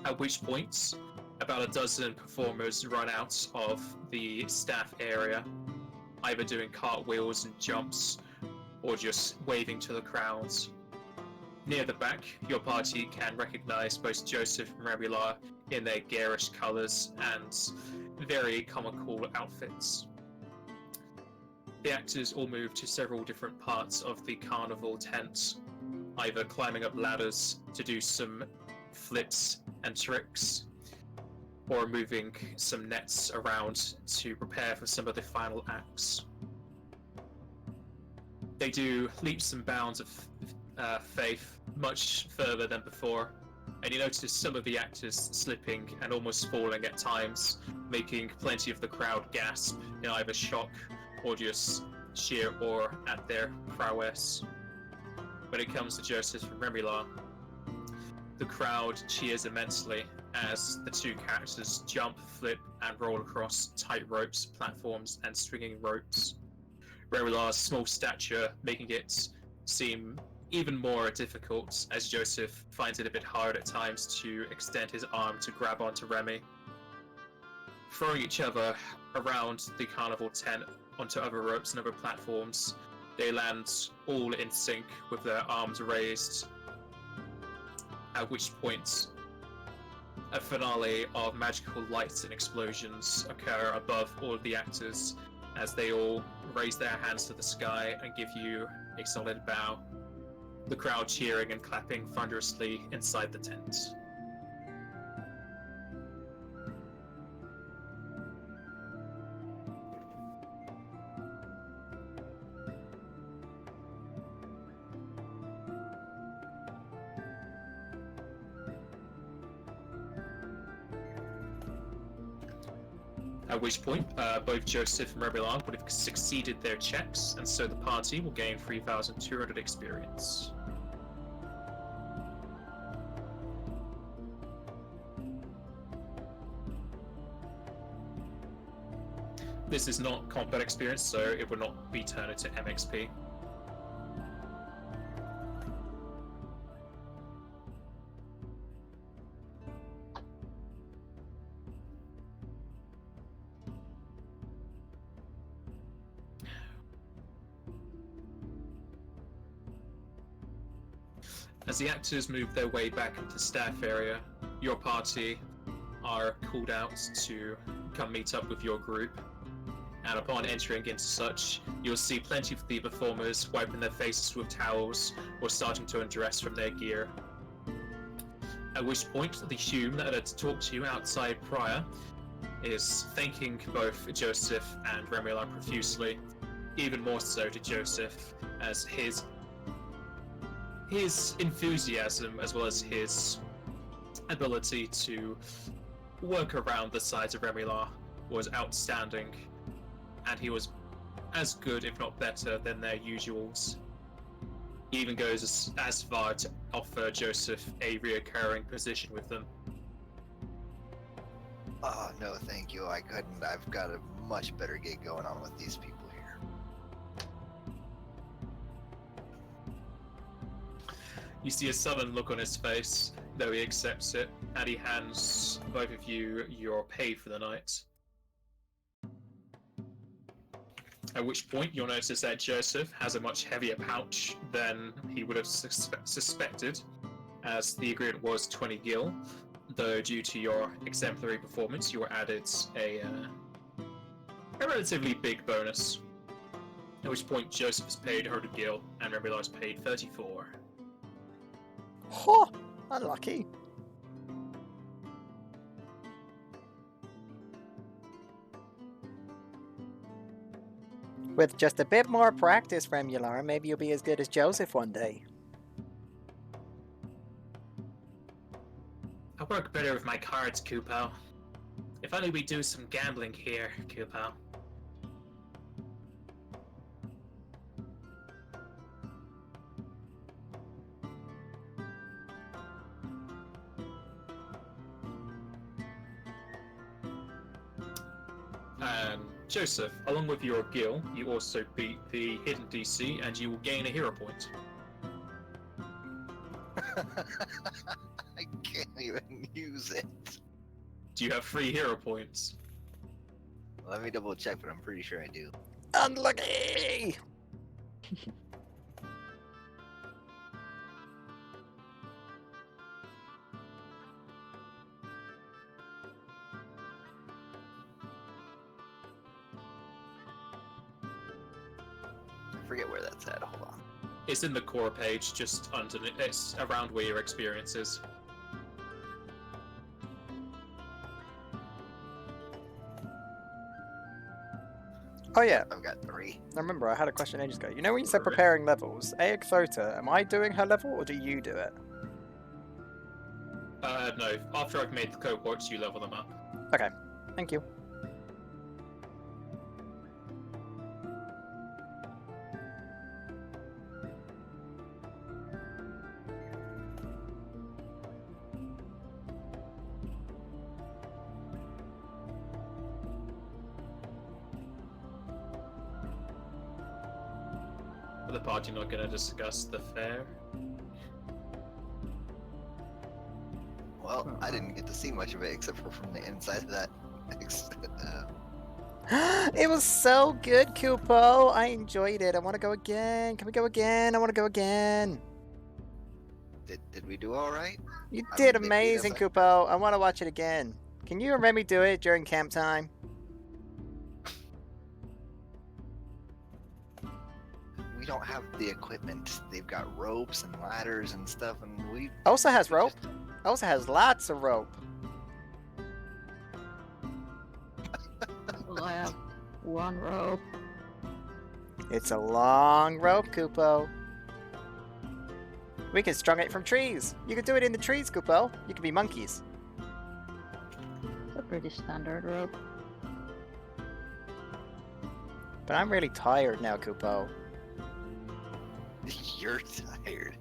At which point, about a dozen performers run out of the staff area, either doing cartwheels and jumps, or just waving to the crowds. Near the back, your party can recognize both Joseph and Remula in their garish colours and very comical outfits. The actors all move to several different parts of the carnival tent, either climbing up ladders to do some flips and tricks, or moving some nets around to prepare for some of the final acts. They do leaps and bounds of faith much further than before, and you notice some of the actors slipping and almost falling at times, making plenty of the crowd gasp in either shock or just sheer awe at their prowess. When it comes to Joseph and Remula, the crowd cheers immensely as the two characters jump, flip, and roll across tight ropes, platforms, and swinging ropes. Remula's small stature making it seem even more difficult, as Joseph finds it a bit hard at times to extend his arm to grab onto Remy. Throwing each other around the carnival tent onto other ropes and other platforms, they land all in sync with their arms raised, at which point a finale of magical lights and explosions occur above all of the actors as they all raise their hands to the sky and give you a solid bow, the crowd cheering and clapping thunderously inside the tent. At which point, both Joseph and Remula would have succeeded their checks, and so the party will gain 3,200 experience. This is not combat experience, so it will not be turned into MXP. As the actors move their way back into the staff area, your party are called out to come meet up with your group. And upon entering into such, you'll see plenty of the performers wiping their faces with towels or starting to undress from their gear. At which point, the Hume that had talked to you outside prior is thanking both Joseph and Remula profusely, even more so to Joseph, as his enthusiasm as well as his ability to work around the size of Remula was outstanding, and he was as good, if not better, than their usuals. He even goes as far to offer Joseph a reoccurring position with them. Oh, no, thank you. I couldn't. I've got a much better gig going on with these people here. You see a sullen look on his face, though he accepts it, and he hands both of you your pay for the night. At which point, you'll notice that Joseph has a much heavier pouch than he would have suspected, as the agreement was 20 gil, though due to your exemplary performance, you were added a relatively big bonus. At which point, Joseph is paid 100 gil, and Remula is paid 34. Huh! Unlucky. With just a bit more practice, Remula, maybe you'll be as good as Joseph one day. I work better with my cards, Kupo. If only we do some gambling here, Kupo. Joseph, along with your gil, you also beat the hidden DC, and you will gain a hero point. I can't even use it. Do you have 3 hero points? Let me double check, but I'm pretty sure I do. Unlucky! I forget where that's at. Hold on. It's in the core page, just underneath. It's around where your experience is. Oh yeah, I've got 3. I remember I had a question ages ago. You know when you said preparing levels, Aexota, am I doing her level or do you do it? No. After I've made the cohorts, you level them up. Okay, thank you. Are the party not going to discuss the fair? Well, I didn't get to see much of it except for from the inside of that. It was so good, Kupo. I enjoyed it. I want to go again. Can we go again? I want to go again. Did we do all right? You I did mean, they beat amazing, us. Kupo. I want to watch it again. Can you and Remy do it during camp time? We don't have the equipment. They've got ropes and ladders and stuff, and we. Elsa has we rope. just- Elsa has lots of rope. Well, I have one rope. It's a long rope, Kupo. We can strung it from trees. You could do it in the trees, Kupo. You could be monkeys. It's a pretty standard rope. But I'm really tired now, Kupo. You're tired.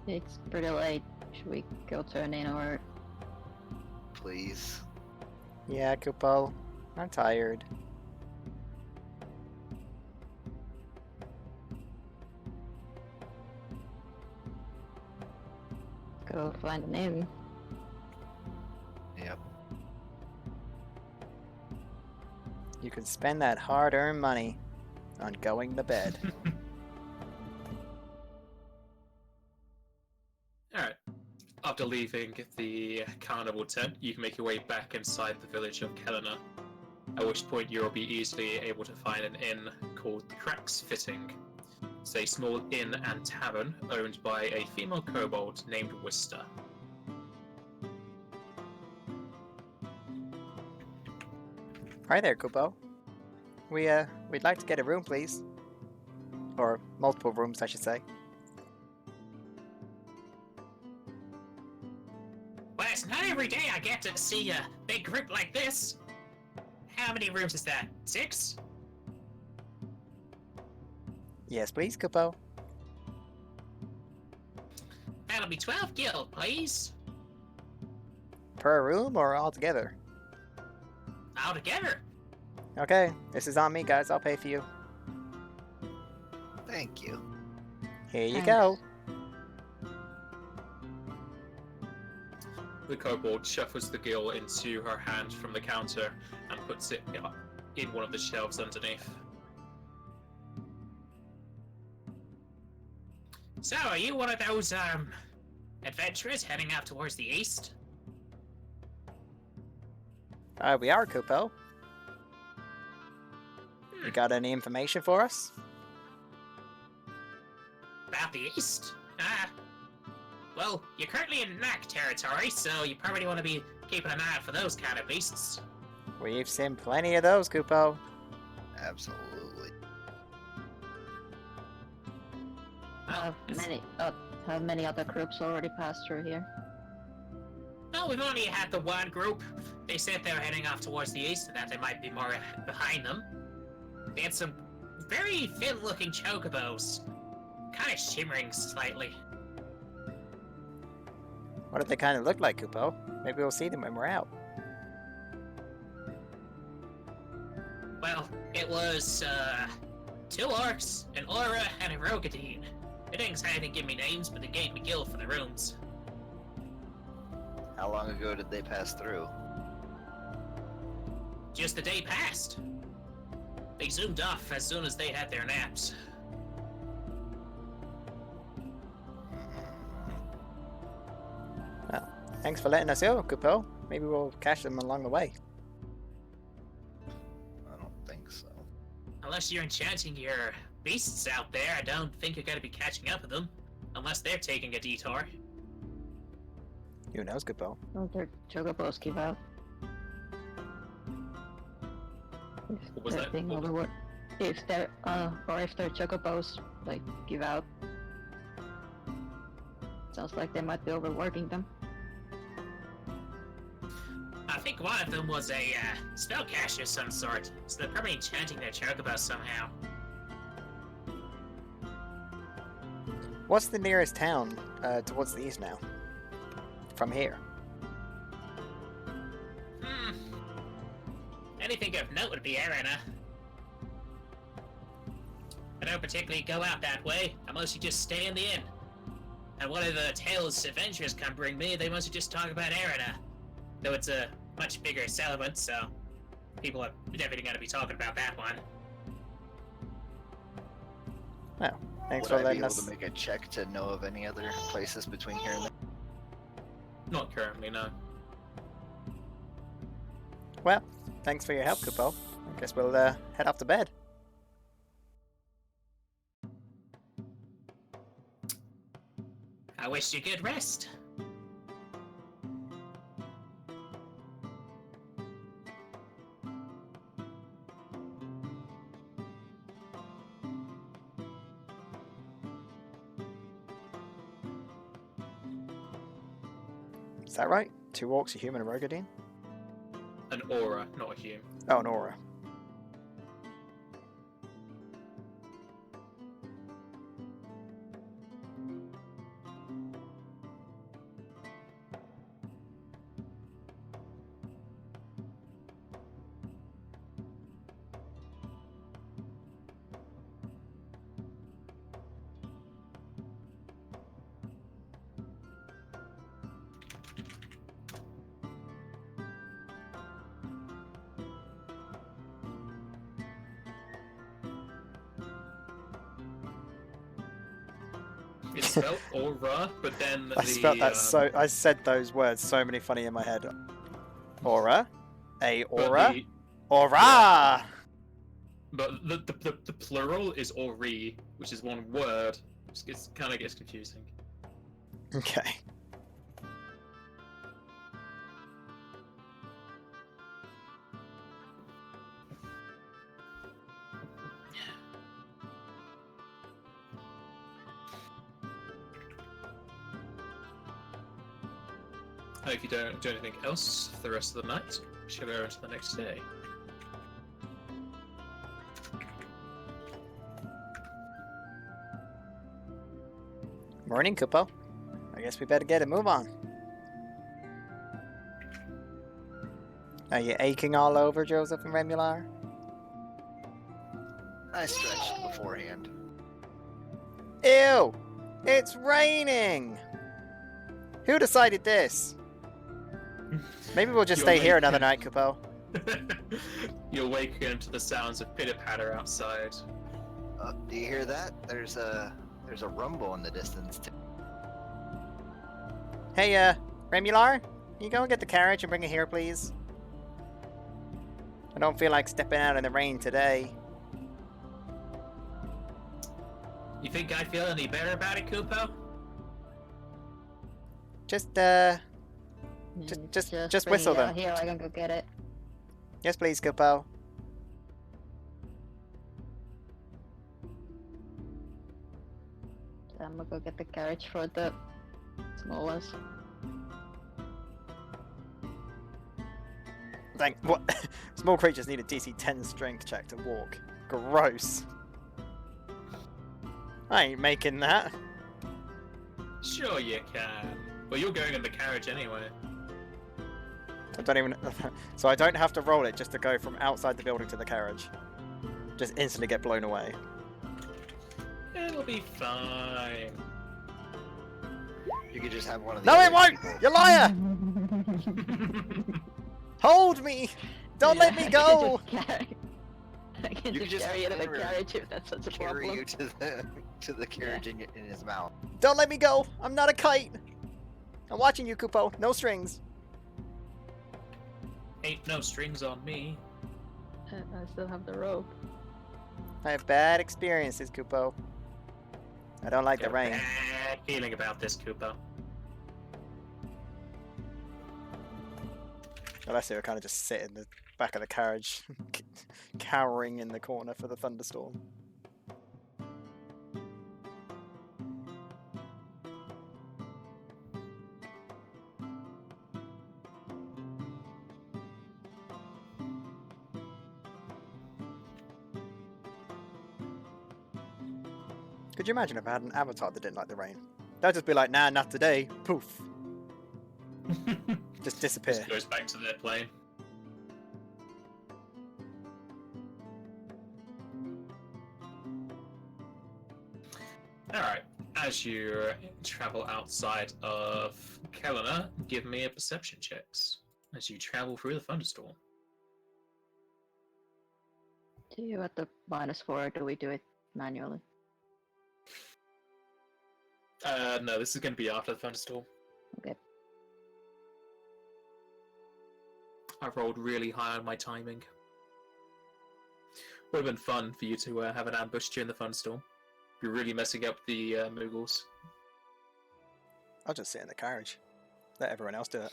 It's pretty late. Should we go turn in or... Please. Yeah, Kupo. I'm tired. go find an inn? Yep. You can spend that hard-earned money on going to bed. Alright. After leaving the carnival tent, you can make your way back inside the village of Kelena, at which point you'll be easily able to find an inn called the Cracks Fitting. It's a small inn and tavern owned by a female kobold named Wister. Hi there, Kupo. We'd like to get a room, please. Or multiple rooms, I should say. Well, it's not every day I get to see a big group like this. How many rooms is that? 6? Yes, please, Kupo. That'll be 12 gil, please. Per room or all together? All together. Okay, this is on me, guys. I'll pay for you. Thank you. Here you Thanks. go. The kobold shuffles the gil into her hand from the counter and puts it in one of the shelves underneath. So, are you one of those, adventurers heading out towards the east? We are, Kupo. You got any information for us? About the east? Well, you're currently in Knack territory, so you probably want to be keeping an eye out for those kind of beasts. We've seen plenty of those, Kupo. Absolutely. Have many other groups already passed through here? Well, we've only had the one group. They said they were heading off towards the east and that there might be more behind them. They had some very thin-looking chocobos, kind of shimmering slightly. What do they kind of look like, Kupo? Maybe we'll see them when we're out. Well, it was, 2 orcs, an aura, and a rogadine. They didn't exactly give me names, but they gave me gil for the rooms. How long ago did they pass through? Just the day passed. They zoomed off as soon as they had their naps. Well, thanks for letting us know, Kupo. Maybe we'll catch them along the way. I don't think so. Unless you're enchanting your beasts out there, I don't think you're gonna be catching up with them. Unless they're taking a detour. Who knows, Kupo? Don't their chocobos give out? What was They're that? being overworked. If they're, or if their chocobos, like, give out. Sounds like they might be overworking them. I think one of them was a spellcaster of some sort, so they're probably enchanting their chocobo somehow. What's the nearest town towards the east now? From here. Anything of note would be Arena. I don't particularly go out that way. I mostly just stay in the inn. And one of the tales adventurers come bring me, they mostly just talk about Arena. Though it's a much bigger settlement, so people are definitely going to be talking about that one. Well, thanks Would for I be letting able us. to make a check to know of any other places between here and there? Not currently, no. Well, thanks for your help, Kupo. I guess we'll head off to bed. I wish you good rest. Is that right? 2 orcs, a human, and a Rogadine? An aura, not a human. Oh, an aura. It's spelled aura, but then I spelled that I said those words so many funny in my head. Aura, a but aura, the- aura. But the plural is ori, which is one word. It kind of gets confusing. Okay. If you don't do anything else for the rest of the night, we shall go into the next day. Morning, Kupo. I guess we better get a move on. Are you aching all over, Joseph and Remular? I stretched beforehand. Ew! It's raining! Who decided this? Maybe we'll just You'll stay here wake another up. night, Kupo. You'll wake again to the sounds of pitter-patter outside. Do you hear that? There's a rumble in the distance. Hey, Remular? Can you go and get the carriage and bring it here, please? I don't feel like stepping out in the rain today. You think I feel any better about it, Kupo? Just Mm, just bring whistle it out them. here, I can go get it. Yes, please, Kupo. I'm gonna go get the carriage for the small ones. Thank what? Small creatures need a DC 10 strength check to walk. Gross. I ain't making that. Sure you can. Well, you're going in the carriage anyway. I don't even. So I don't have to roll it just to go from outside the building to the carriage. Just instantly get blown away. It'll be fine. You could just have one of the No, other it won't! people- You liar! Hold me! Don't let me go! I can You just could just carry it in the carry- carriage if that's such a carry problem. you to the carriage in his mouth. Don't let me go! I'm not a kite! I'm watching you, Kupo. No strings. Ain't no strings on me. I still have the rope. I have bad experiences, Kupo. I don't like Got the a rain. bad feeling about this, Kupo. Well, I see her kind of just sit in the back of the carriage, cowering in the corner for the thunderstorm. Could you imagine if I had an avatar that didn't like the rain? That'd just be like, nah, not today. Poof. Just disappear. Just goes back to their plane. Alright, as you travel outside of Kelena, give me a perception checks as you travel through the thunderstorm. Do you at the -4 or do we do it manually? No, this is going to be after the thunderstorm. Okay. I rolled really high on my timing. Would have been fun for you to have an ambush during the thunderstorm. You're really messing up the Moogles. I'll just sit in the carriage. Let everyone else do it.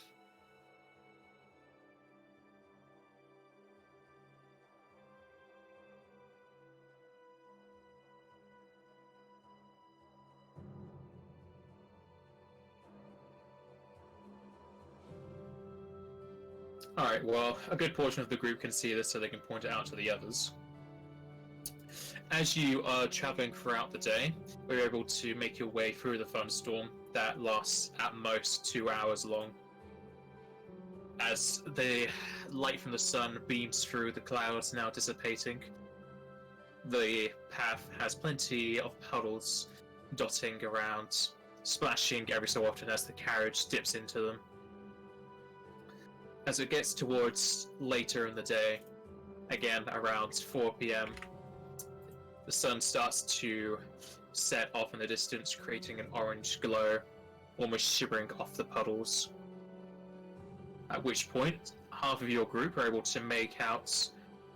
Alright, well, a good portion of the group can see this so they can point it out to the others. As you are traveling throughout the day, you're able to make your way through the thunderstorm that lasts at most 2 hours long. As the light from the sun beams through the clouds now dissipating, the path has plenty of puddles dotting around, splashing every so often as the carriage dips into them. As it gets towards later in the day, again around 4 p.m., the sun starts to set off in the distance, creating an orange glow, almost shimmering off the puddles. At which point, half of your group are able to make out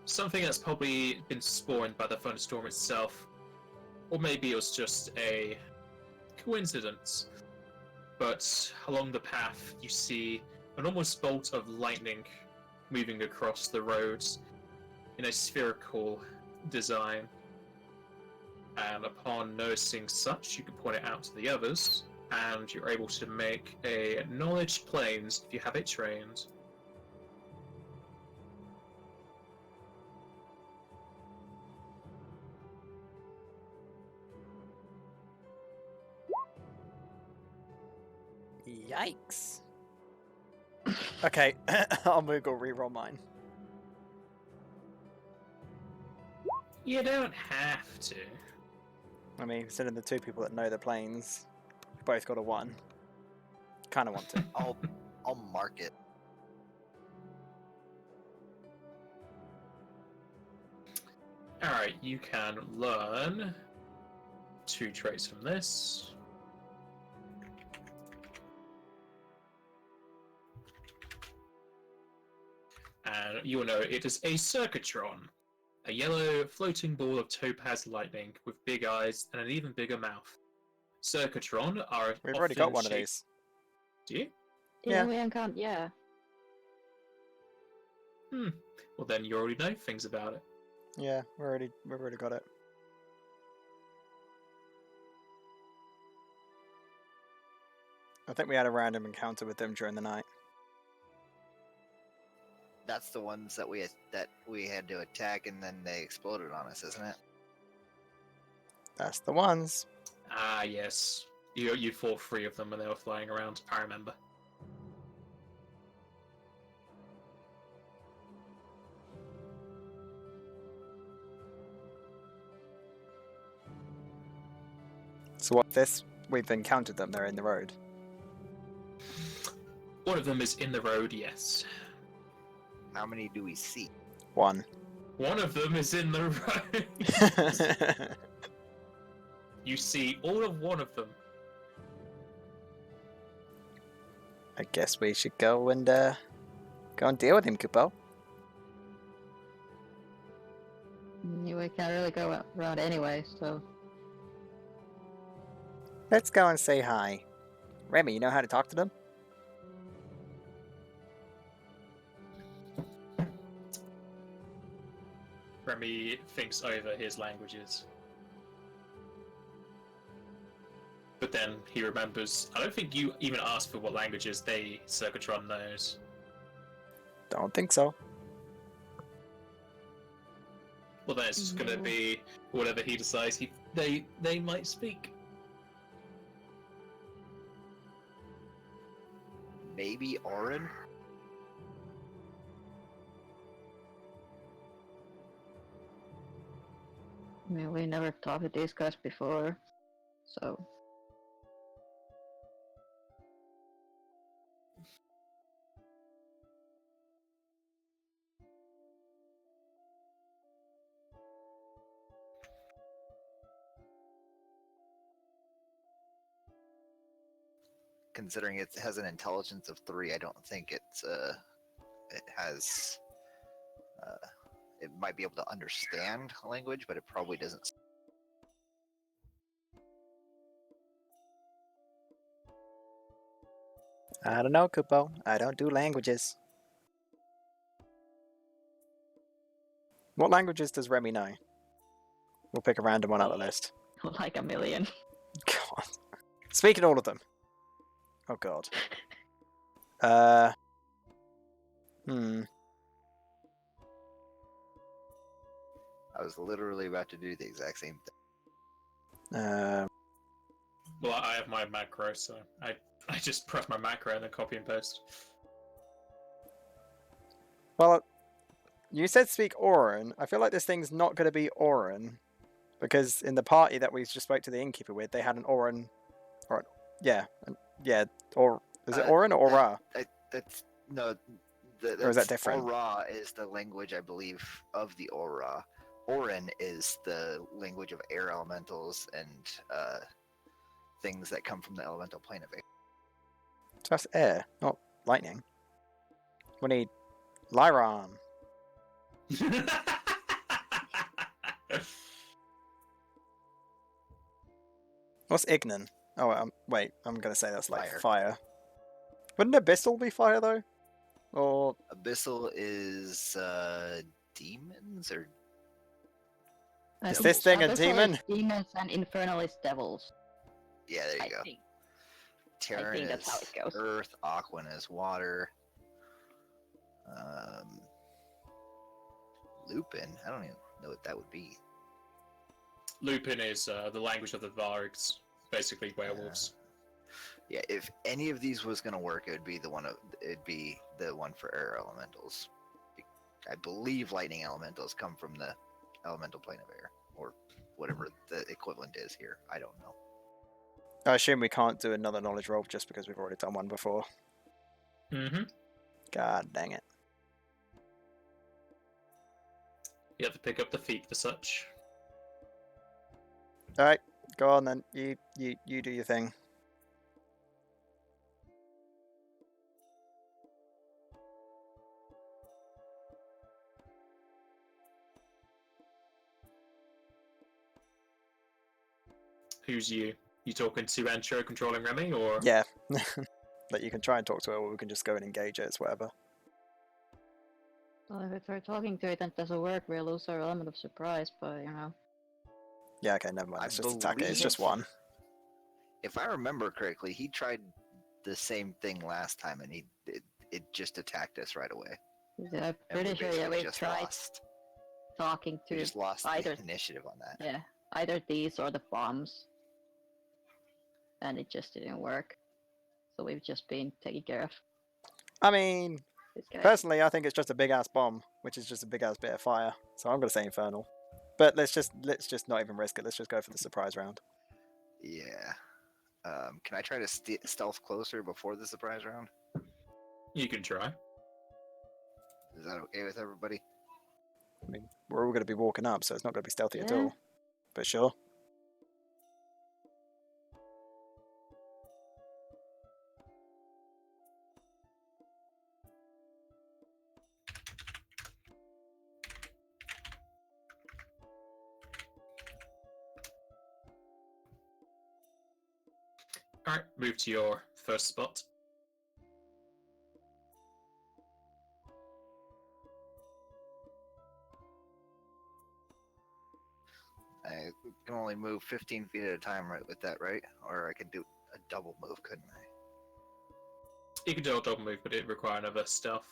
something that's probably been spawned by the thunderstorm itself, or maybe it was just a coincidence. But along the path, you see an almost bolt of lightning moving across the roads in a spherical design. And upon noticing such, you can point it out to the others, and you're able to make a knowledge planes if you have it trained. Yikes. Okay, I'll Moogle reroll mine. You don't have to. I mean, considering the two people that know the planes both got a 1. Kind of want to. I'll mark it. Alright, you can learn 2 traits from this. And you will know it is a Circuitron, a yellow floating ball of topaz lightning with big eyes and an even bigger mouth. Circuitron are We've already got often one of shaped- these. Do you? Yeah. We encountered, yeah. Well then you already know things about it. Yeah, we've already got it. I think we had a random encounter with them during the night. That's the ones that we had to attack, and then they exploded on us, isn't it? That's the ones. Ah yes. You fought 3 of them when they were flying around, I remember. So what this? We've encountered them, they're in the road. One of them is in the road, yes. How many do we see? 1. One of them is in the road. You see all of one of them. I guess we should go and deal with him, Kupo. We can't really go around anyway, so... Let's go and say hi. Remy, you know how to talk to them? Remy thinks over his languages. But then he remembers, I don't think you even asked for what languages they Circuitron knows. Don't think so. Well, that's just going to be whatever he decides they might speak. Maybe Orin? I mean, we never talked to these guys before, so. Considering it has an intelligence of 3, I don't think it has. It might be able to understand language, but it probably doesn't. I don't know, Kupo. I don't do languages. What languages does Remy know? We'll pick a random one out of the list. Like a million. God. Speaking all of them. Oh god. I was literally about to do the exact same thing. Well, I have my macro, so I just press my macro and then copy and paste. Well, you said speak Auran. I feel like this thing's not going to be Auran, because in the party that we just spoke to the innkeeper with, they had an Auran, or or is it Auran or Aura? That's no. Or is that different? Aura is the language, I believe, of the Aura. Orin is the language of air elementals and things that come from the elemental plane of air. So that's air, not lightning. We need Lyron. What's Ignan? Oh, wait, I'm going to say that's like fire. Wouldn't Abyssal be fire, though? Or Abyssal is demons or is this thing a demon? Demons and infernal is devils. Yeah, there you go. Think. Terran is that's how it goes. earth, Aquan is water. Lupin, I don't even know what that would be. Lupin is the language of the Vargs, basically werewolves. Yeah, if any of these was gonna work, it'd be the one for air elementals. I believe lightning elementals come from the elemental plane of air, or whatever the equivalent is here. I don't know. I assume we can't do another knowledge roll just because we've already done one before. Mm-hmm. God dang it. You have to pick up the feat for such. Alright, go on then. You do your thing. Who's you? You talking to Ancho controlling Remy, or? Yeah. That you can try and talk to her, or we can just go and engage it. It's whatever. Well, if we're talking to it and it doesn't work, we'll lose our element of surprise, but you know. Yeah, okay, never mind. Let's just attack it. It's believe- just one. If I remember correctly, he tried the same thing last time, and it just attacked us right away. Yeah, I'm And pretty sure basically we've just tried lost. talking We to just lost either the initiative on that. yeah, either these or the bombs. And it just didn't work. So we've just been taking care of I mean, this guy. personally, I think it's just a big ass bomb, which is just a big ass bit of fire. So I'm gonna say infernal. But let's just not even risk it. Let's just go for the surprise round. Yeah. Can I try to stealth closer before the surprise round? You can try. Is that okay with everybody? I mean, we're all gonna be walking up, so it's not gonna be stealthy at Yeah. all. But sure. Alright, move to your first spot. I can only move 15 feet at a time right with that, right? Or I could do a double move, couldn't I? You can do a double move, but it require another stealth.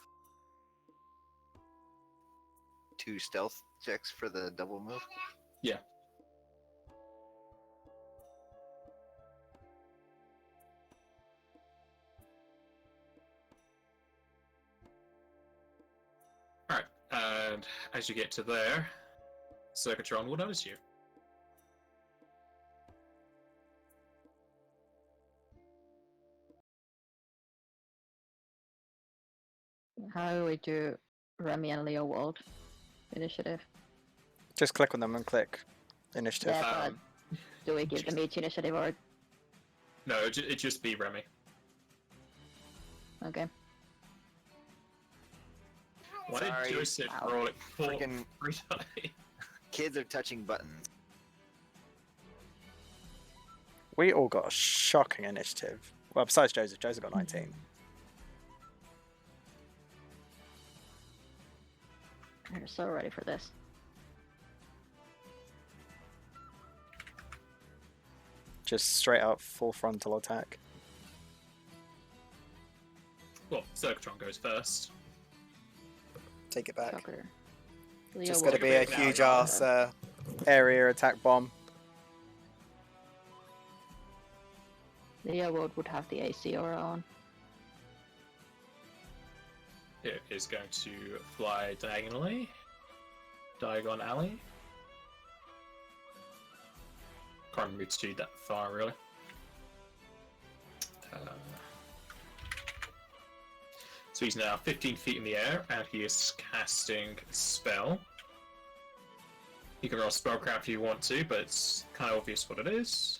2 stealth checks for the double move? Yeah. Alright, and as you get to there, Circuitron will notice you. How do we do Remy and Leo Wald initiative? Just click on them and click initiative. Yeah, but Um, do we give them each initiative or No, it'd just be Remy. okay? Why Sorry. did Joseph Wow. roll it Freaking 3 times? kids are touching buttons. We all got a shocking initiative. Well, besides Joseph. Joseph got 19. We're so ready for this. Just straight up full frontal attack. Well, Circuitron goes first. Take it back. Shocker. Leo Just Wald gonna be a Look at it now, huge y'all. ass area attack bomb. Leo Wald would have the AC aura on. It is going to fly diagonally. Diagon Alley. Can't remember to do that far, really. So he's now 15 feet in the air, and he is casting a spell. You can roll spellcraft if you want to, but it's kind of obvious what it is.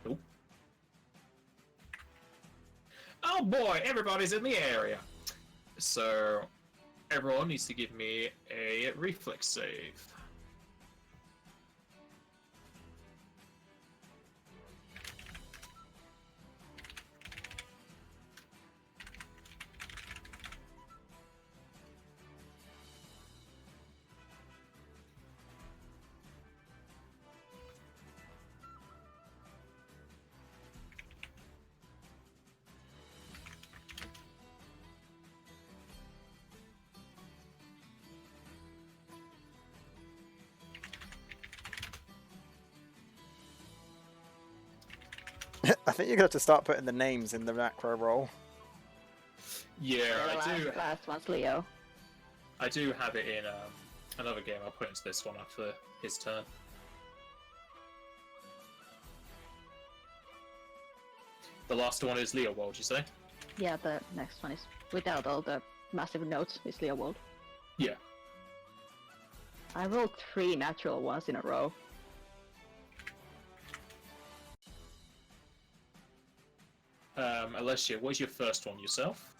Nope. Oh boy, everybody's in the area. So everyone needs to give me a reflex save. I think you're gonna have to start putting the names in the macro roll. Yeah, The last one's Leo. I do have it in another game. I'll put into this one after his turn. The last one is Leo World, you say? Yeah, the next one is without all the massive notes. Is Leo Wald. Yeah. I rolled 3 natural ones in a row. Alessia, what's your first one yourself?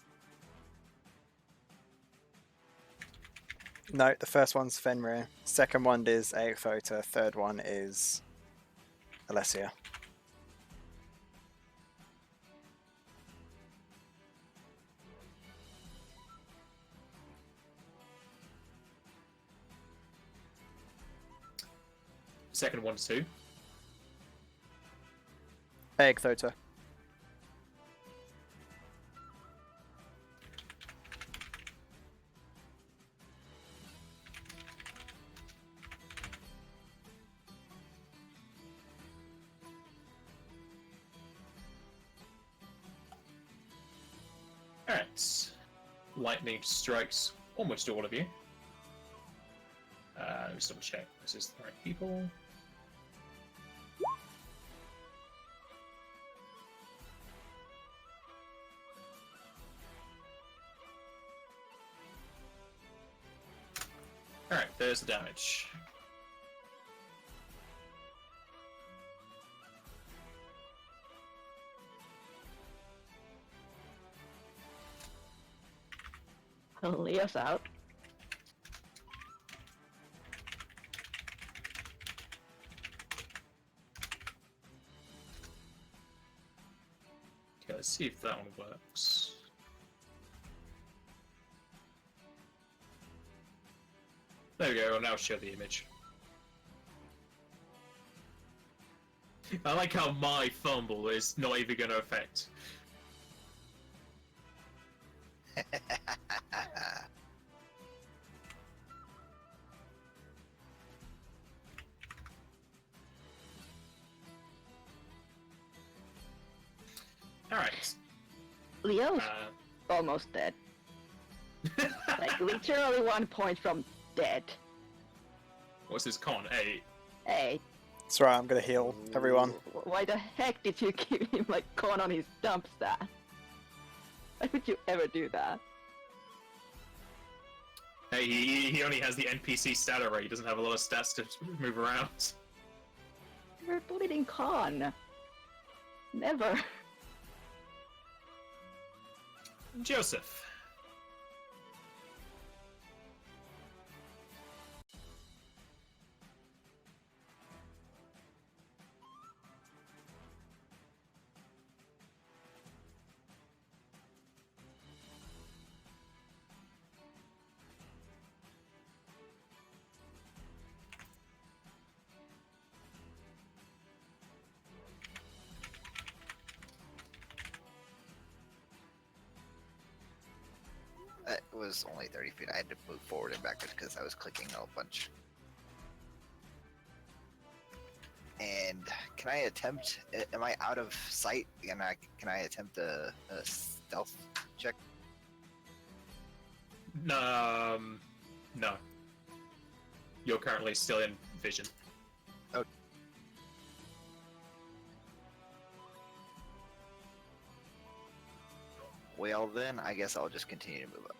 No, the first one's Fenrir. Second one is Aethota. Third one is Alessia. Second one's who? Aethota. Alright. Lightning strikes almost all of you. Let me just double check. This is the right people. Alright, there's the damage. Leo's out. Okay, let's see if that one works. There we go, I'll now show the image. I like how my fumble is not even going to affect. Leo's almost dead. Like, literally 1 point from dead. What's his con? 8. Hey, That's right, I'm gonna heal everyone. why the heck did you give him, like, con on his dump stat? Why would you ever do that? Hey, he only has the NPC stat array. He doesn't have a lot of stats to move around. Never put it in con. Never. Joseph. It was only 30 feet. I had to move forward and backwards because I was clicking a bunch. And can I attempt? Am I out of sight? Can I attempt a stealth check? No. You're currently still in vision. Okay. Well, then I guess I'll just continue to move up.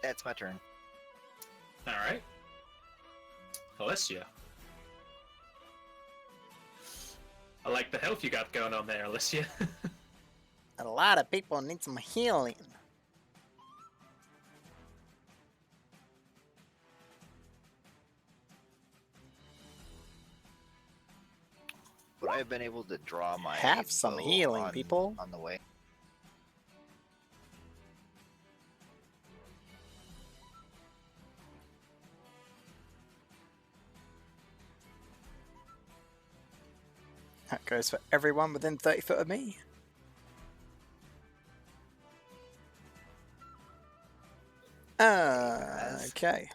That's my turn. Alright. Alessia. I like the health you got going on there, Alessia. A lot of people need some healing. Would I have been able to draw my Have some bow healing, people. on the way? That goes for everyone within 30 foot of me. Okay.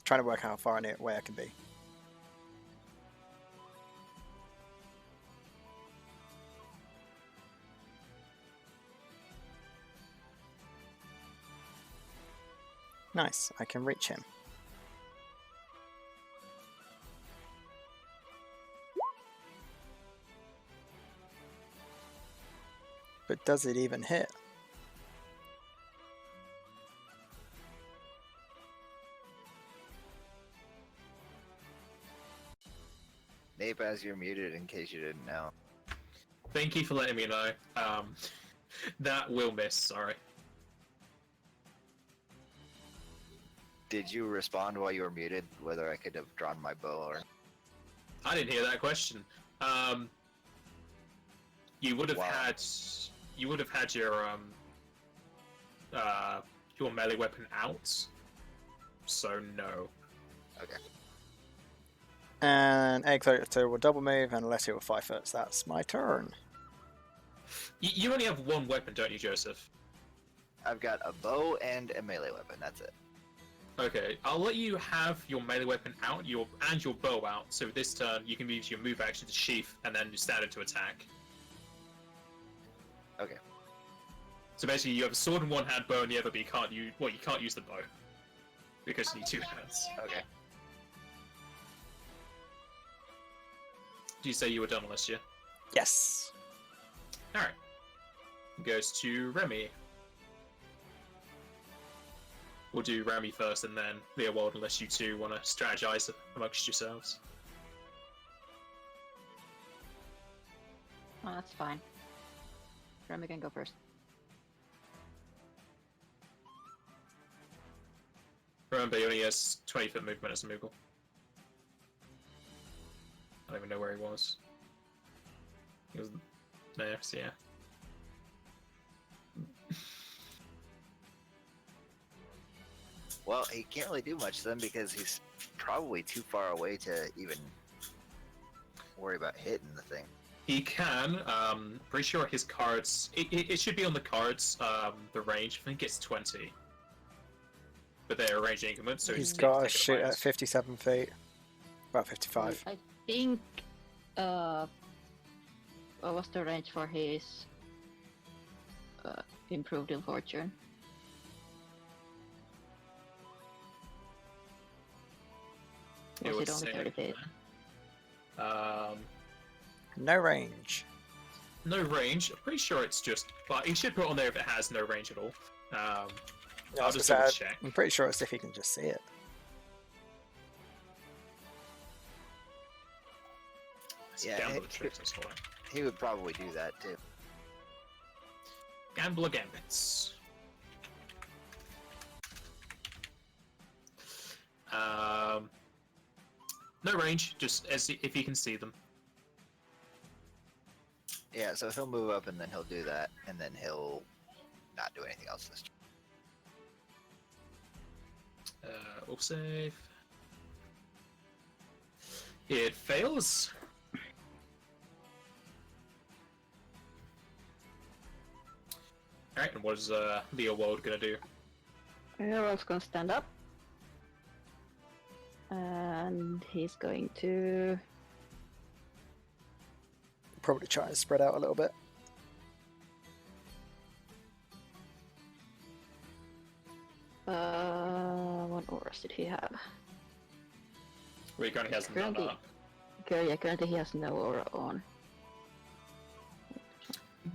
Trying to work out how far away I can be. Nice, I can reach him. But does it even hit? Nape, as you're muted in case you didn't know. Thank you for letting me know. That will miss, sorry. Did you respond while you were muted, whether I could have drawn my bow or... I didn't hear that question. You would have Wow. had your melee weapon out. So no. Okay. And Egg32 will double move, and Alessia will 5 foot. So that's my turn. You only have one weapon, don't you, Joseph? I've got a bow and a melee weapon, that's it. Okay, I'll let you have your melee weapon out, your bow out. So this turn, you can use your move action to sheath, and then you stand it to attack. Okay. So basically, you have a sword in one hand, bow in the other, but you can't use the bow because you need 2 hands. Okay. Do you say you were done, Alessia? Yes. All right. Goes to Remy. We'll do Remy first, and then Leopold, unless you two want to strategize amongst yourselves. Oh, that's fine. Remy can go first. Remember, he only has 20-foot movement as a Moogle. I don't even know where he was. He was there, so yeah. Well, he can't really do much then because he's probably too far away to even worry about hitting the thing. He can. Pretty sure his cards. It should be on the cards. The range. I think it's 20. But they're ranged increments, so He's just got to take a shoot at minus. 57 feet. About 55. I think. What was the range for his improved ill fortune? Was it only 30 feet? No range. No range. I'm pretty sure it's just. But he should put on there if it has no range at all. Yeah, I'll just double check. I'm pretty sure it's if you can just see it. Yeah, gamble the tricks, that's why. He would probably do that too. Gambler gambits. No range, just as if you can see them. Yeah, so he'll move up and then he'll do that, and then he'll not do anything else this turn. Will save. It fails. Alright, and what is Leo World gonna do? Harold's gonna stand up. And he's going to. Probably try and spread out a little bit. What auras did he have? Well, he currently has none Currently- up. Okay, yeah, currently he has no aura on.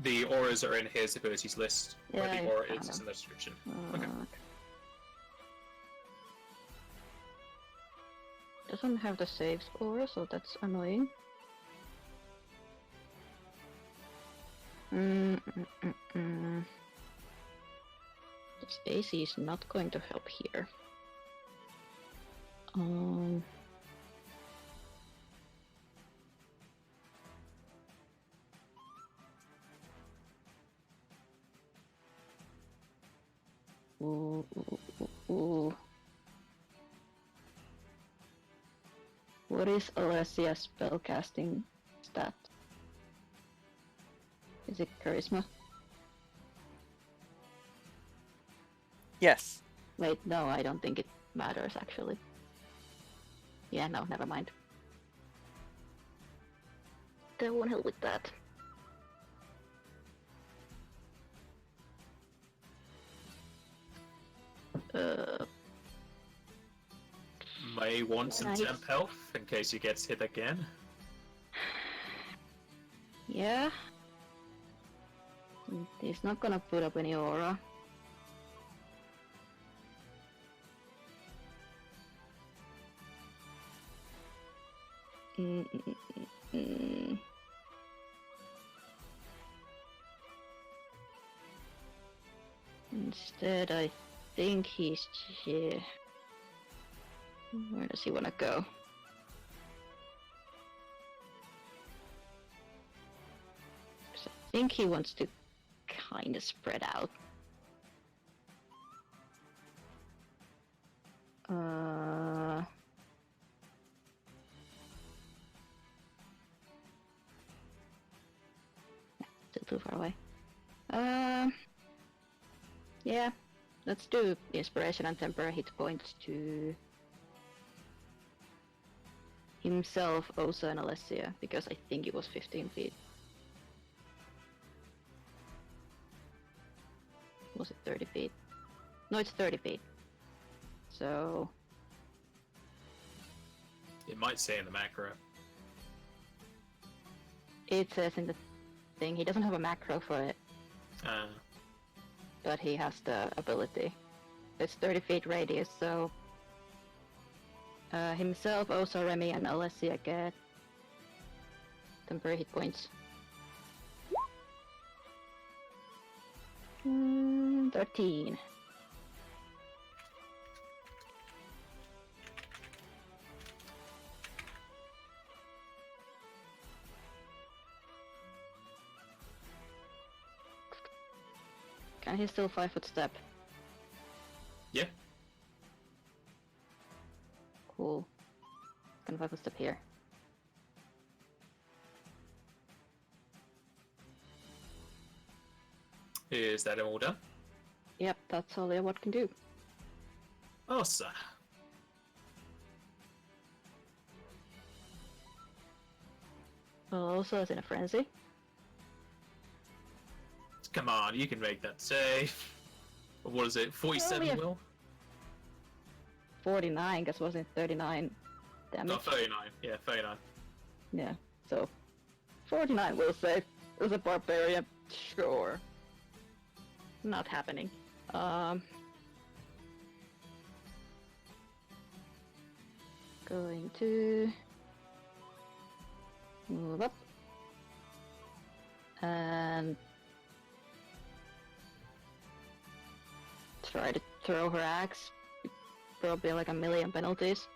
The auras are in his abilities list, where Yeah, the I aura found is them. in the description. Okay. Doesn't have the saves aura, so that's annoying. This AC is not going to help here. Ooh. What is Alessia's spellcasting stat? Is it charisma? Yes. Wait, no, I don't think it matters actually. Yeah, no, never mind. That won't help with that. May want some Nice. temp health in case he gets hit again. Yeah. He's not gonna put up any aura. Instead, I think he's here. Where does he wanna go? I think he wants to kind of spread out. Still too far away. Yeah, let's do inspiration and temporary hit points to himself, Osa, and Alessia, because I think it was 15 feet. Was it 30 feet? No, it's 30 feet. So... It might say in the macro. it says in the thing, he doesn't have a macro for it, but he has the ability. It's 30 feet radius, so... himself, Osa, Remy, and Alessia get temporary hit points. 13. Can he still 5-foot step? Yeah. Cool. second weapons appear. Is that all done? Yep, that's all Leeward can do. Oh, sir. Also, is in a frenzy. Come on, you can make that save. What is it? 47 yeah. will? 49, guess wasn't 39 damage. Oh, 39. Yeah, 39. Yeah, so 49 will save. It was a barbarian, sure. Not happening. Going to move up and try to throw her axe. Probably like a million penalties.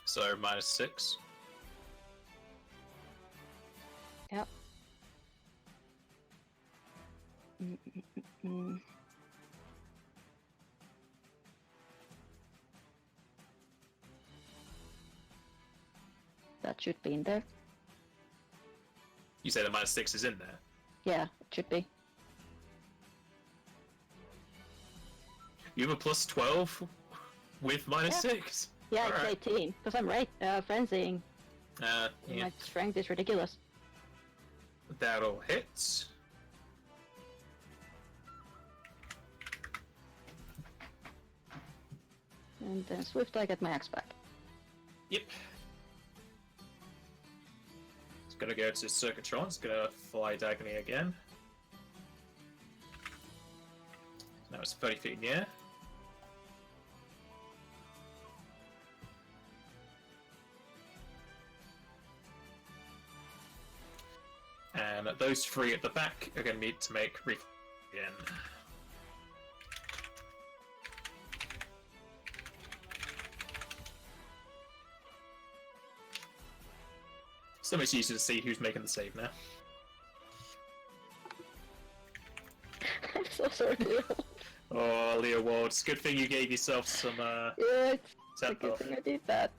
So, -6. Yep. Mm. That should be in there. You say the -6 is in there? Yeah, it should be. You have a +12 with -6? Yeah, Alright. it's 18. Because I'm right. Frenzying. Yeah. My strength is ridiculous. That'll hit. And then swift I get my axe back. Yep. It's gonna go to Circuitron. It's gonna fly diagonally again. Now it's 30 feet in the air. And those three at the back are going to need to make reflex again. So much easier to see who's making the save now. I'm so sorry. Oh, Leo Ward, it's a good thing you gave yourself some Yeah, it's a temp good off. thing I did that.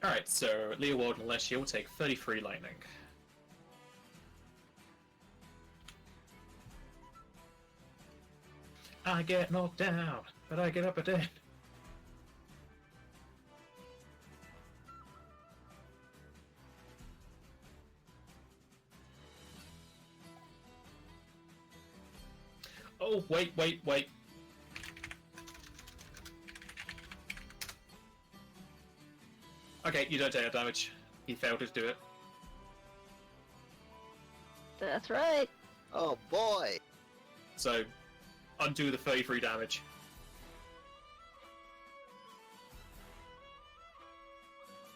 Alright, so Leo Ward and Leshy will take 33 lightning. I get knocked down, but I get up again. Oh, wait. Okay, you don't take damage. He failed to do it. That's right. Oh boy! So, undo the 33 damage.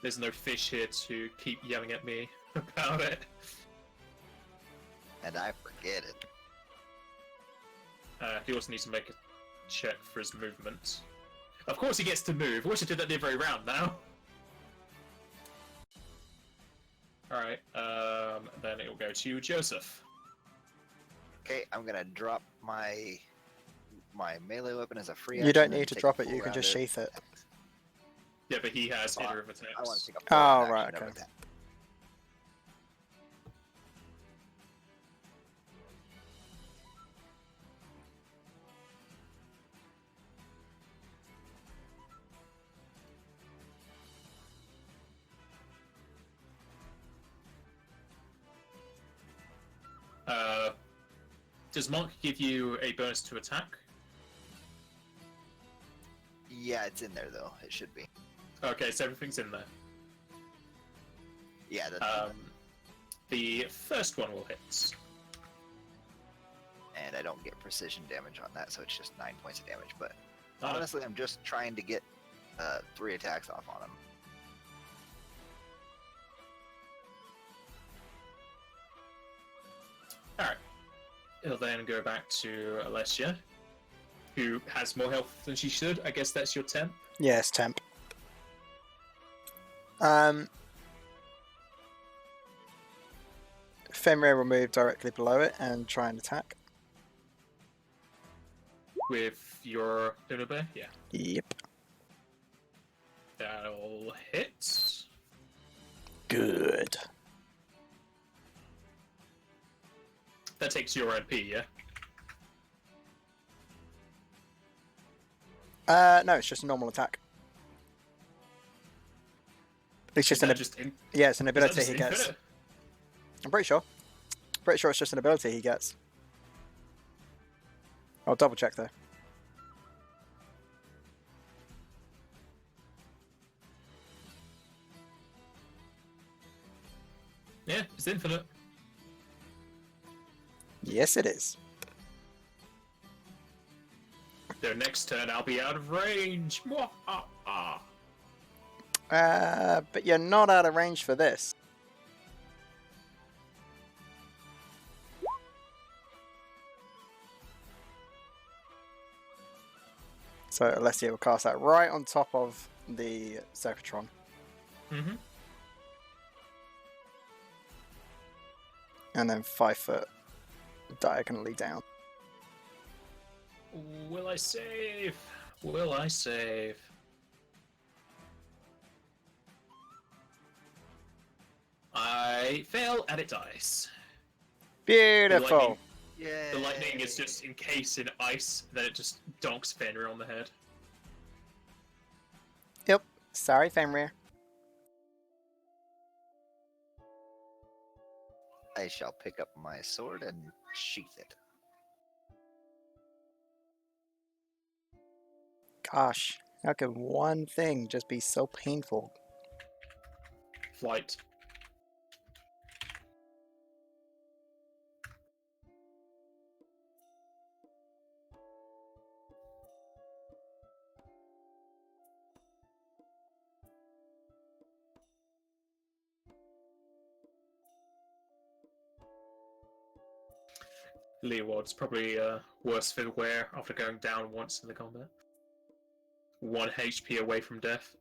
There's no fish here to keep yelling at me about it. And I forget it. He also needs to make a check for his movement. Of course he gets to move. I wish I did that the other way round now. Alright, then it will go to Joseph. Okay, I'm gonna drop my melee weapon as a free You action. don't and need to take drop a it, full you can round just of sheath it. attacks. Yeah, but he has Oh, iterative I want attacks. to take a full Oh, round right, action of okay. attack. Does Monk give you a bonus to attack? Yeah, it's in there though. It should be. Okay, so everything's in there. Yeah, that's The first one will hit. and I don't get precision damage on that, so it's just 9 points of damage. But Ah. honestly, I'm just trying to get 3 attacks off on him. Alright. it'll then go back to Alessia, who has more health than she should. I guess that's your temp. Yes, temp. Fenrir will move directly below it and try and attack. With your Lunar Bear? Yeah. Yep. That'll hit. Good. That takes your NP, yeah? No, it's just a normal attack. It's just Is an that just in- yeah, it's an is that ability just he gets. infinite? I'm pretty sure. Pretty sure it's just an ability he gets. I'll double check though. Yeah, it's infinite. Yes, it is. Their next turn, I'll be out of range. Mwah-ah-ah. But you're not out of range for this. So Alessia will cast that right on top of the Zekatron. Mm-hmm. And then 5 foot diagonally down. Will I save? Will I save? I fail and it dies. Beautiful. Yeah. The lightning is just encased in ice, then it just donks Fenrir on the head. Yep. Sorry, Fenrir. I shall pick up my sword and sheath it. Gosh, how could one thing just be so painful? Flight. Leeward's probably worse for wear after going down once in the combat. 1 HP away from death.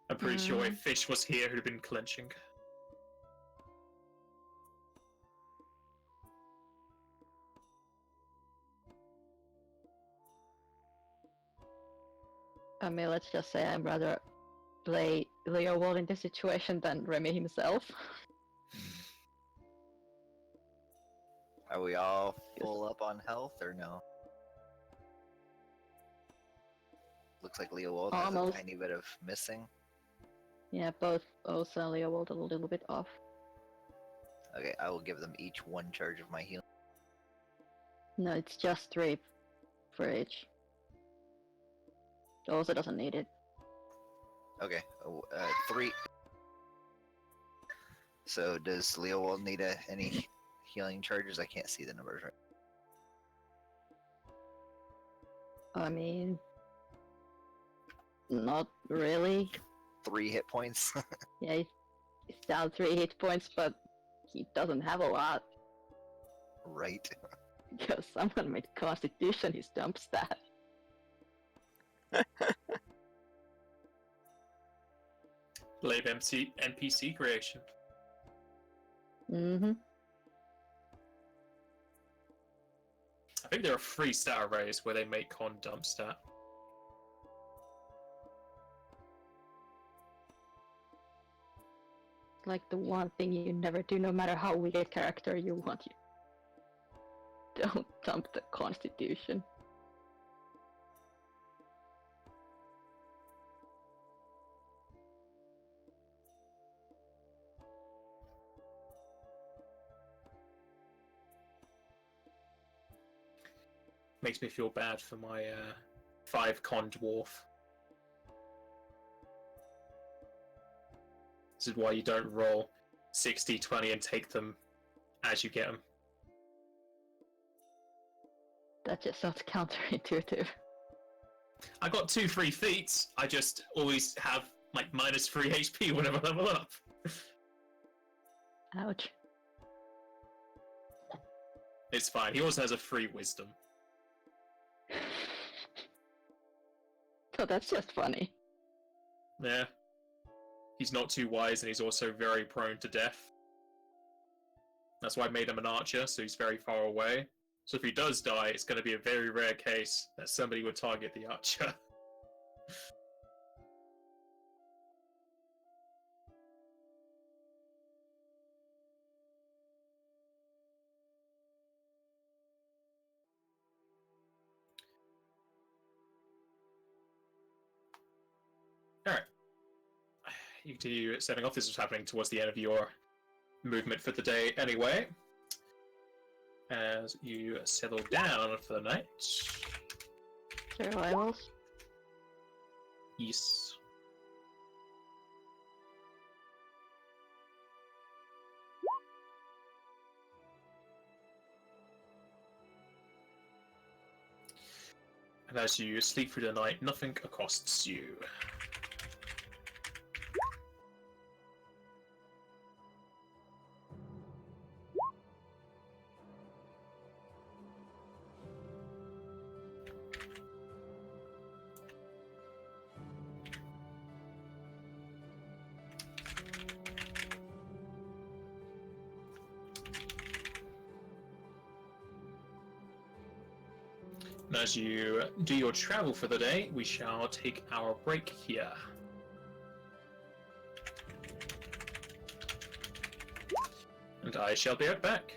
I'm pretty sure if Fish was here, he'd have been clenching. I mean, let's just say I'd rather play Leo Wall in this situation than Remy himself. Are we all full up on health or no? Looks like Leo Wald has a Almost. tiny bit of missing. Yeah, both Osa and Leo Wall are a little bit off. Okay, I will give them each 1 charge of my healing. No, it's just 3 for each. Osa doesn't need it. Okay, 3. So does Leo Wald need any healing charges? I can't see the numbers right. I mean, not really. 3 hit points. Yeah, he's down 3 hit points, but he doesn't have a lot. Right. Because someone made Constitution his dump stat. Lame NPC creation. Mm-hmm. I think there are 3 stat arrays where they make con dump stat. Like the one thing you never do, no matter how weak a character you want. You don't dump the Constitution. Makes me feel bad for my 5 con dwarf. This is why you don't roll 60-20 and take them as you get them. That just sounds counterintuitive. I got 2 free feats. I just always have like -3 HP whenever I level up. Ouch. It's fine. He also has a free wisdom. So that's just funny. Yeah. He's not too wise, and he's also very prone to death. That's why I made him an archer, so he's very far away. So if he does die, it's going to be a very rare case that somebody would target the archer. Alright. You continue setting off. This was happening towards the end of your movement for the day anyway. As you settle down for the night. Survivals. Yes. And as you sleep through the night, nothing accosts you. And as you do your travel for the day, we shall take our break here. And I shall be right back.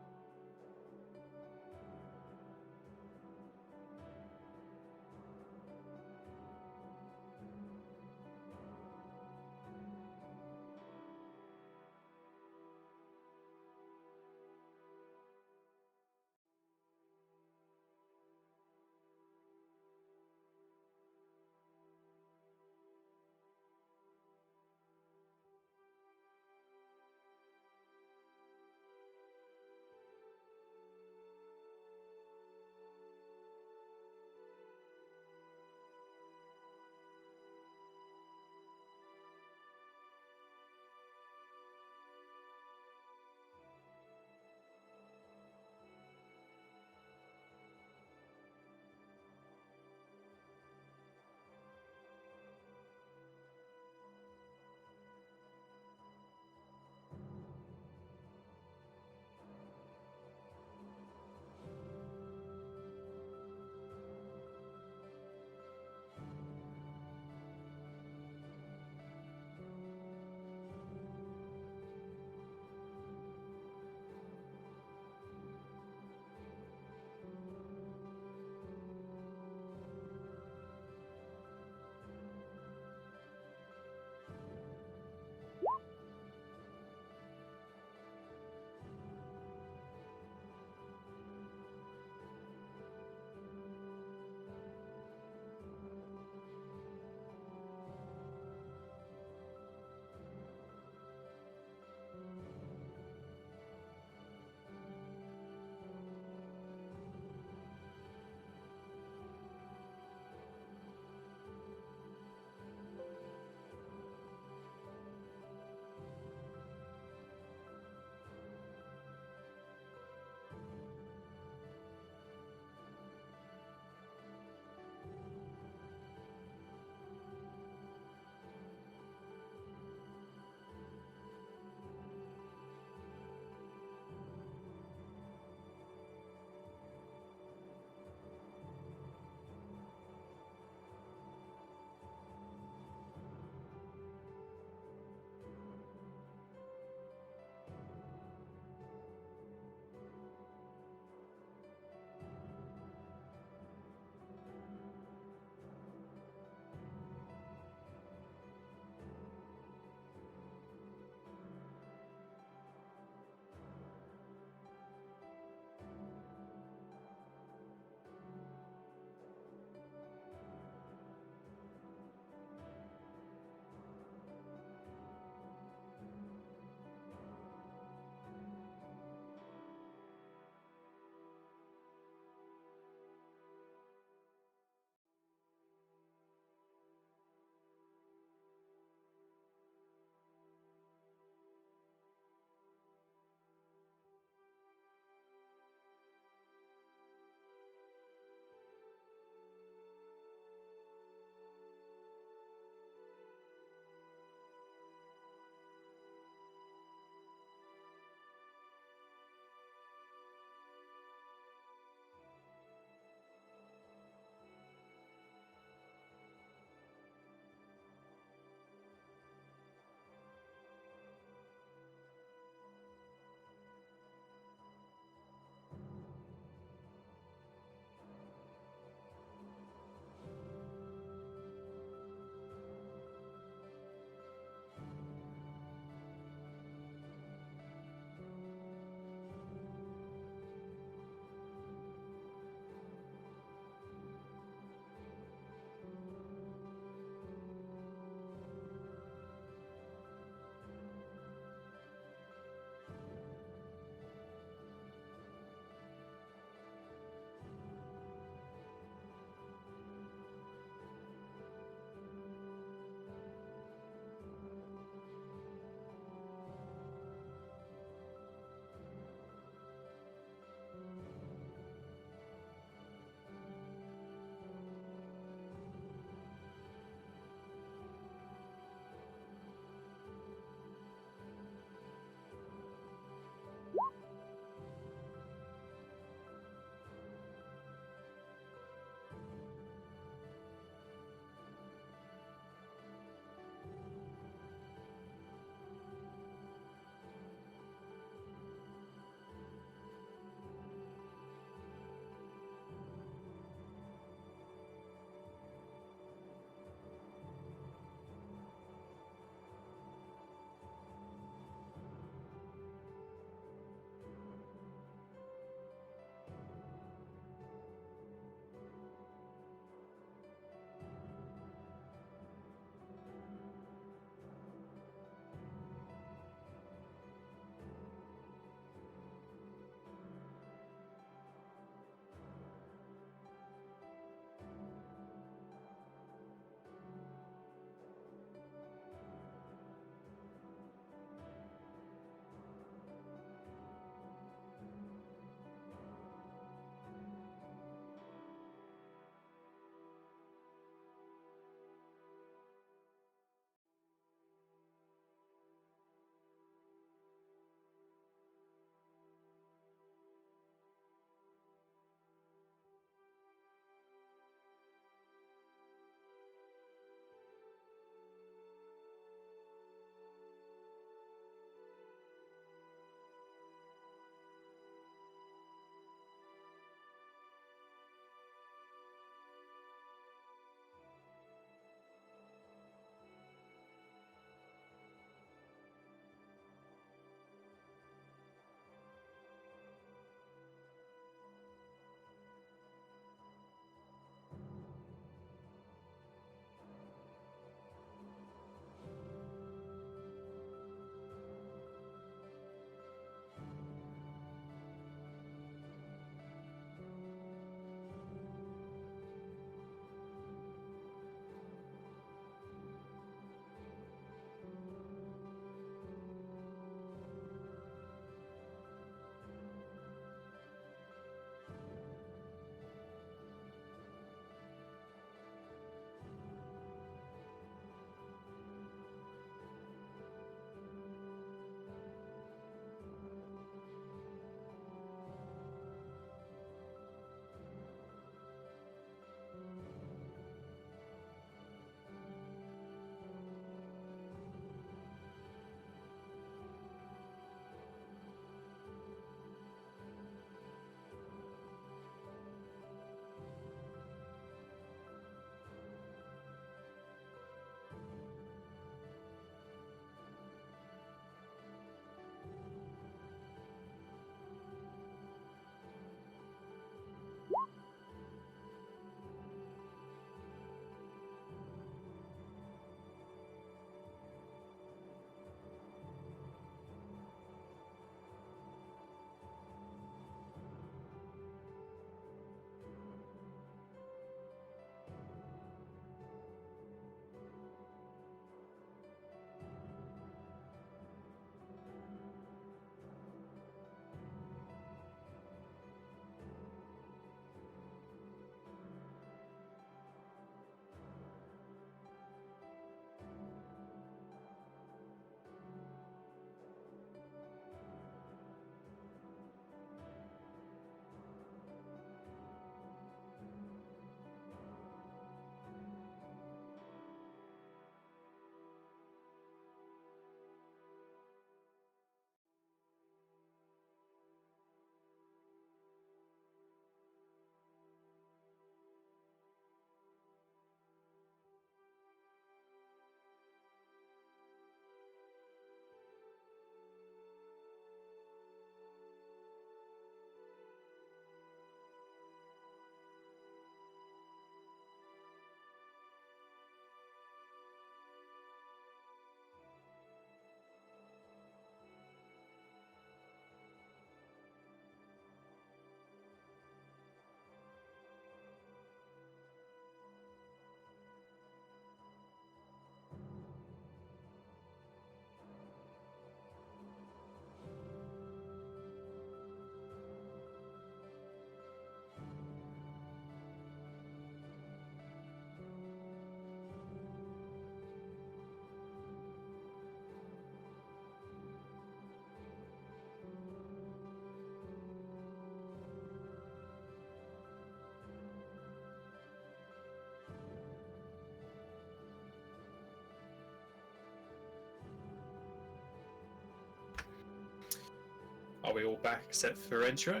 Are we all back except for intro?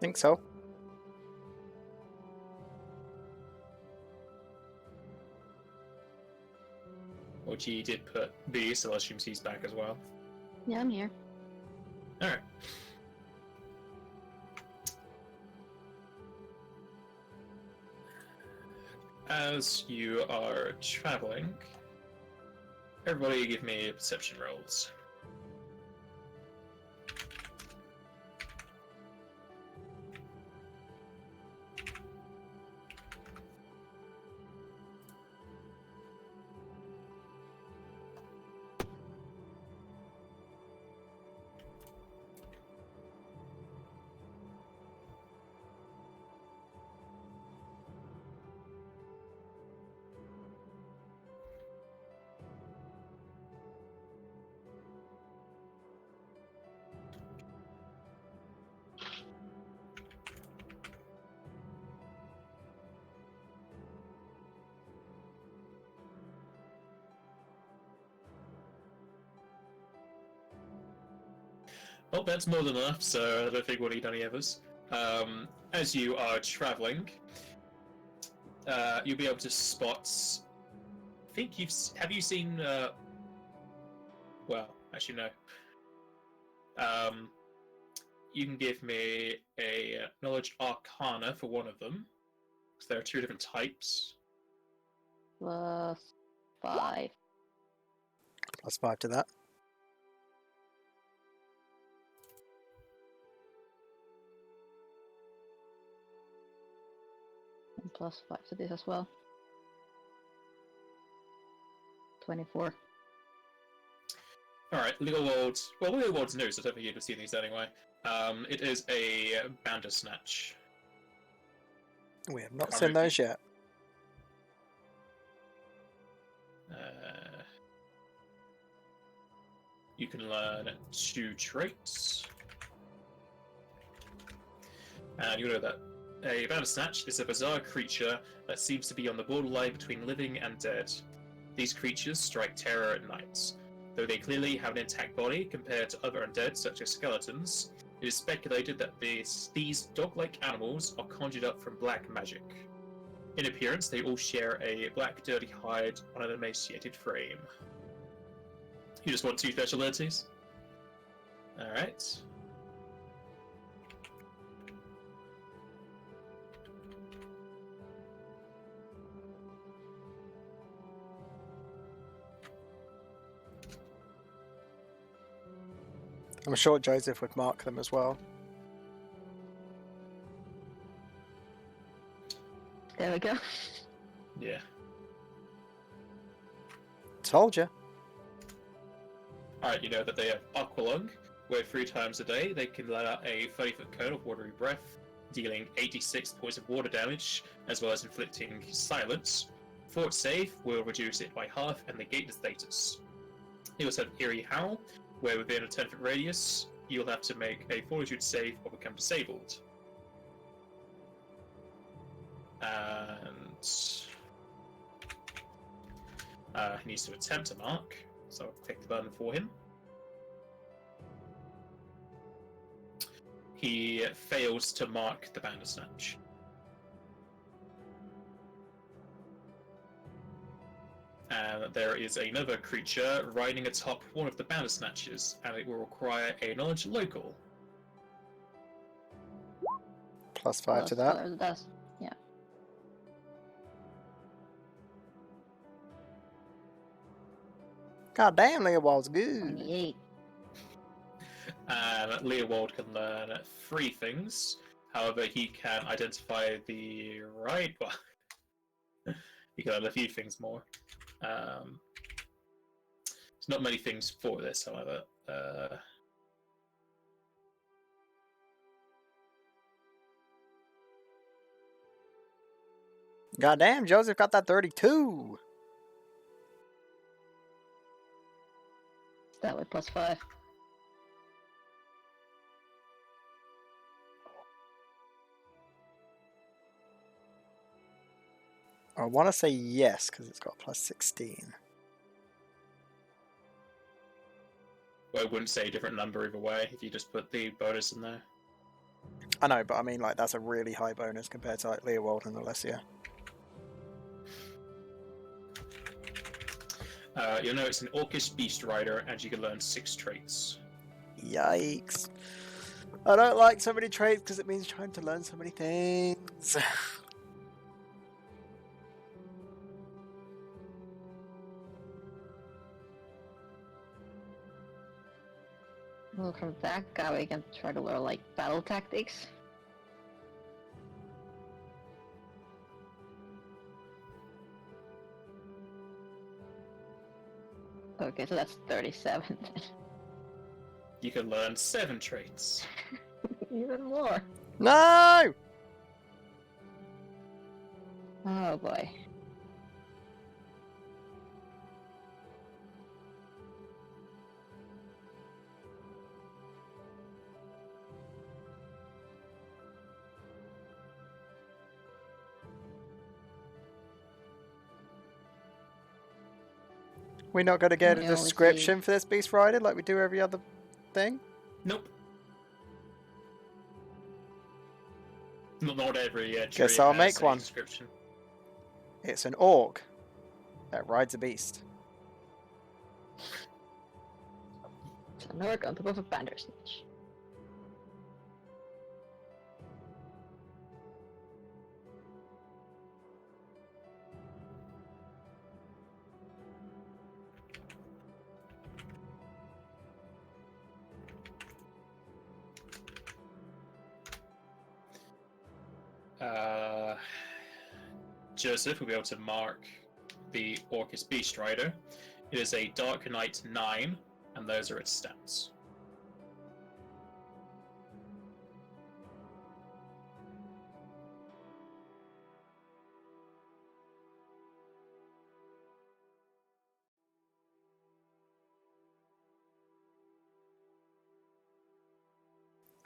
Think so. Or G did put B, so I assume he's back as well. Yeah, I'm here. Alright. As you are traveling, everybody give me perception rolls. Well, that's more than enough, so I don't think we'll need any others. As you are traveling, you'll be able to spot. I think have you seen? Well, actually no. You can give me a knowledge arcana for one of them, because there are two different types. +5. +5 to that. And +5 to this as well. 24. Alright, Legal World. Well, Legal World's new, so I don't think you'd have seen these anyway. It is a Bandersnatch. We have not Can't seen remember. those yet. You can learn 2 traits. And you know that a Bandersnatch is a bizarre creature that seems to be on the borderline between living and dead. These creatures strike terror at night. Though they clearly have an intact body compared to other undead, such as skeletons, it is speculated that these dog-like animals are conjured up from black magic. In appearance, they all share a black, dirty hide on an emaciated frame. You just want 2 special abilities? Alright. I'm sure Joseph would mark them as well. There we go. Yeah. Told you. Alright, you know that they have Aqualung, where 3 times a day they can let out a 30-foot cone of watery breath, dealing 86 points of water damage, as well as inflicting silence. Fort Save will reduce it by half and negate the status. He also have Eerie Howl, where within a 10-foot radius, you'll have to make a fortitude save or become disabled. And he needs to attempt to mark, so I'll take the burden for him. He fails to mark the Bandersnatch. And there is another creature riding atop one of the Bandersnatches, and it will require a knowledge local. +5 to that. +5, that's, yeah. God damn, Leopold's good. 28. Leopold can learn 3 things. However, he can identify the right one. He can learn a few things more. There's not many things for this, however. God damn, Joseph got that 32. That way +5. I want to say yes, because it's got +16. Well, it wouldn't say a different number either way if you just put the bonus in there. I know, but I mean, like, that's a really high bonus compared to, like, Leowold and Alessia. You'll know it's an Orcish Beast Rider, and you can learn 6 traits. Yikes. I don't like so many traits because it means trying to learn so many things. Well, from that guy, we can try to learn like battle tactics. Okay, so that's 37 then. You can learn 7 traits. Even more. No! Oh boy. We're not going to get a We only description for this Beast Rider like we do every other thing? Nope. Not every tree Guess I'll has make a one. description. It's an orc that rides a beast. It's an orc on top of a Bandersnatch. Joseph will be able to mark the Orcish Beast Rider. It is a Dark Knight 9, and those are its stats.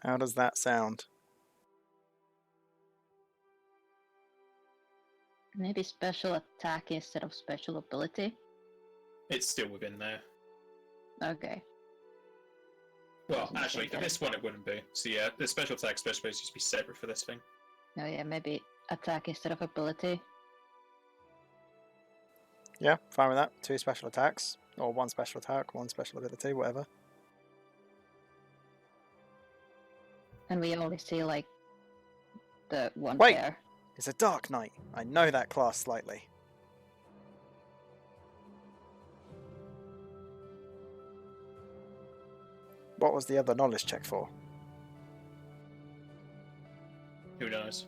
How does that sound? Maybe special attack instead of special ability. It's still within there. Okay. Well, Doesn't actually, think for I- this one it wouldn't be. So yeah, the special attack special base used to be separate for this thing. Oh yeah, maybe attack instead of ability. Yeah, fine with that. 2 special attacks. Or 1 special attack, 1 special ability, whatever. And we only see like the one Wait! pair. It's a Dark Knight. I know that class slightly. What was the other knowledge check for? Who knows?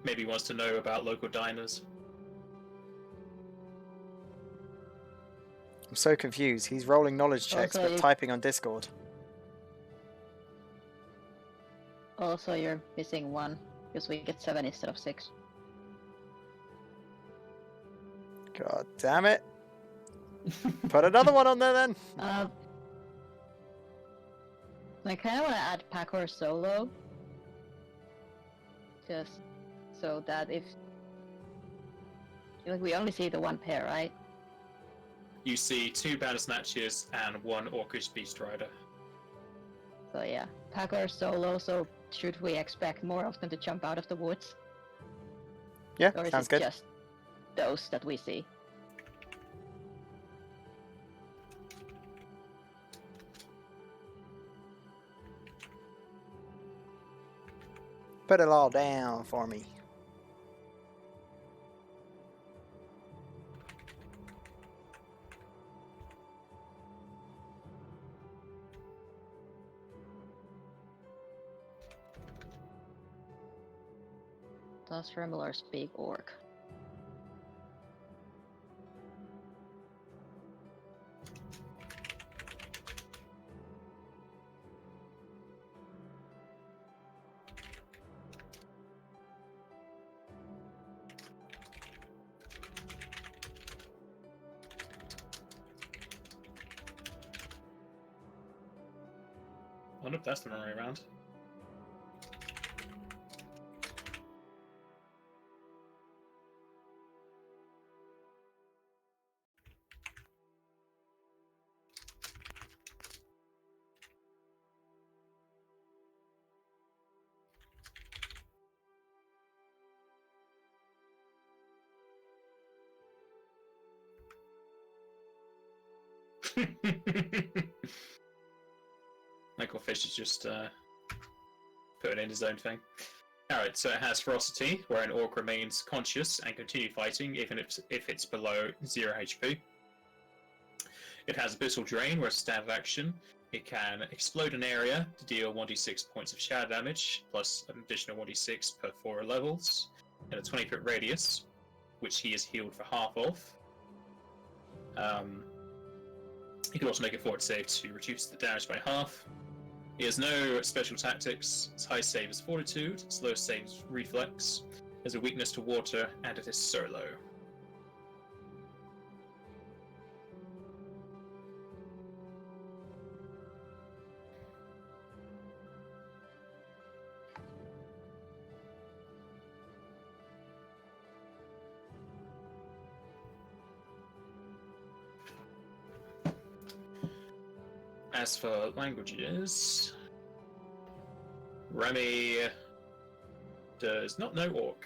Maybe he wants to know about local diners. I'm so confused. He's rolling knowledge checks Also, but you- typing on Discord. Also, you're missing 1 because we get 7 instead of 6. God damn it. Put another one on there then. I kind of want to add Packor solo, just so that if like we only see the one pair, right? You see 2 Bandersnatches and 1 Orcish Beast Rider. So yeah, Packor solo. So should we expect more of them to jump out of the woods, Yeah, or is sounds it good. just those that we see? Put it all down for me. Does Remillard speak Orc? I wonder if that's the wrong way around. Michael Fish is just putting in his own thing. Alright, so it has Ferocity, where an orc remains conscious and continue fighting even if it's below 0 HP. It has Abyssal Drain, where it's standard action. It can explode an area to deal 1d6 points of shadow damage, plus an additional 1d6 per 4 levels, in a 20-foot radius, which he is healed for half of. He can also make a forward save to reduce the damage by half. He has no special tactics. His high save is Fortitude, his low save is Reflex, has a weakness to water, and it is solo. As for languages, Remy does not know Orc.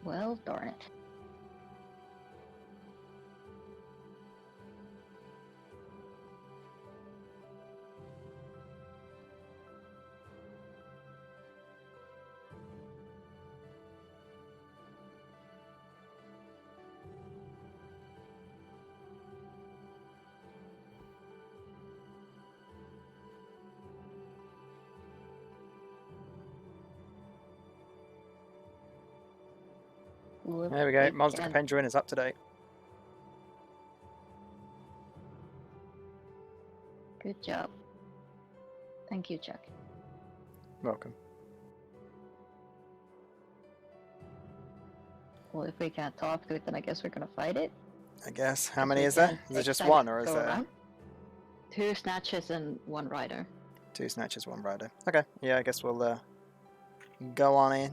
Well, darn it. Whoop, There we go. it Monster can- Compendium is up to date. Good job. Thank you, Chuck. Welcome. Well, if we can't talk to it, then I guess we're gonna fight it. I guess. How If many we is there? can't Is it just decide one, to or is go there around. 2 snatches and 1 rider. 2 snatches, 1 rider? Okay. Yeah, I guess we'll go on in.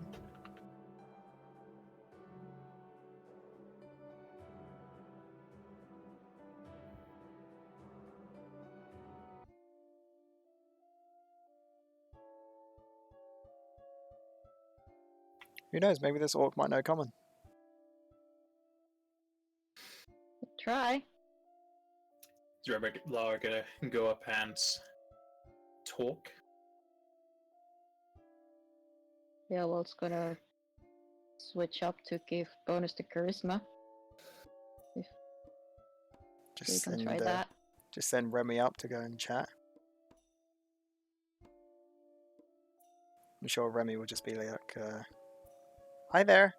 Who knows? Maybe this orc might know common. Try. Is Lara gonna go up and talk? Yeah, well, it's gonna switch up to give bonus to charisma. If we Just can send, try that. just send Remy up to go and chat. I'm sure Remy will just be like, "Hi there.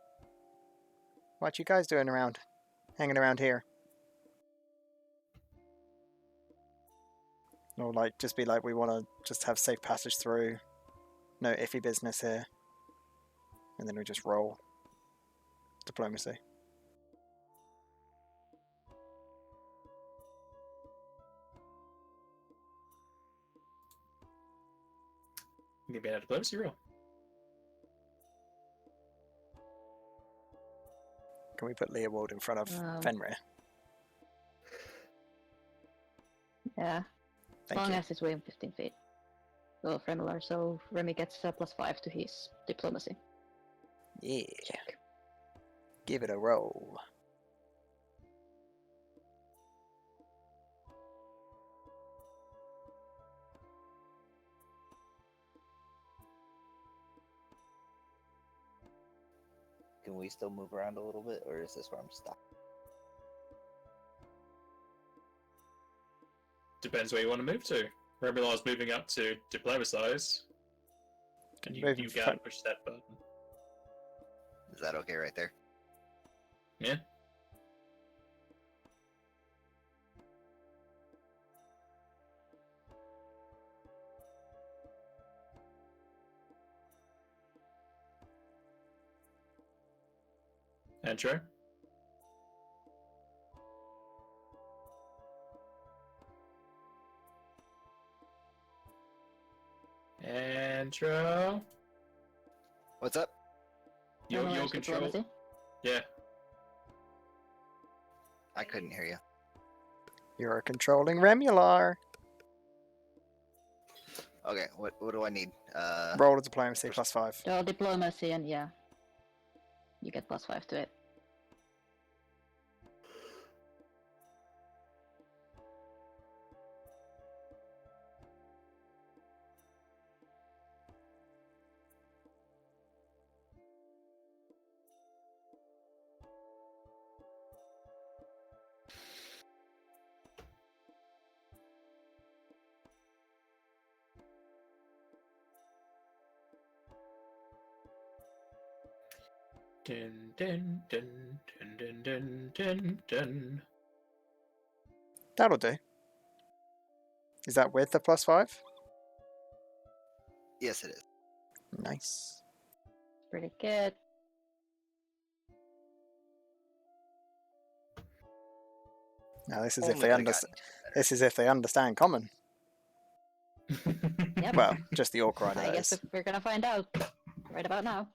What you guys doing around? Hanging around here?" Or like, just be like, "We want to just have safe passage through. No iffy business here." And then we just roll diplomacy. Maybe a diplomacy roll. Can we put Leopold in front of Fenrir? Yeah. As Thank long you. as it's within 15 feet. So Fremler, so Remy gets +5 to his diplomacy Yeah. check. Give it a roll. Can we still move around a little bit, or is this where I'm stuck? Depends where you want to move to. Remillar's moving up to diplomatize. And you Moving can push that button. Is that okay right there? Yeah. Intro. Intro. What's up? Your Fremler's control. diplomacy. Yeah. I couldn't hear you. You're controlling Remular. Okay, what do I need? Roll a diplomacy +5. So diplomacy and yeah. You get +5 to it. Dun dun dun dun dun dun dun dun. That'll do. Is that with the +5? Yes, it is. Nice. Pretty good. Now this is Only if they could've understand. gotten better. This is if they understand common. Yep. Well, just the orc rider. I that guess is. we're gonna find out right about now.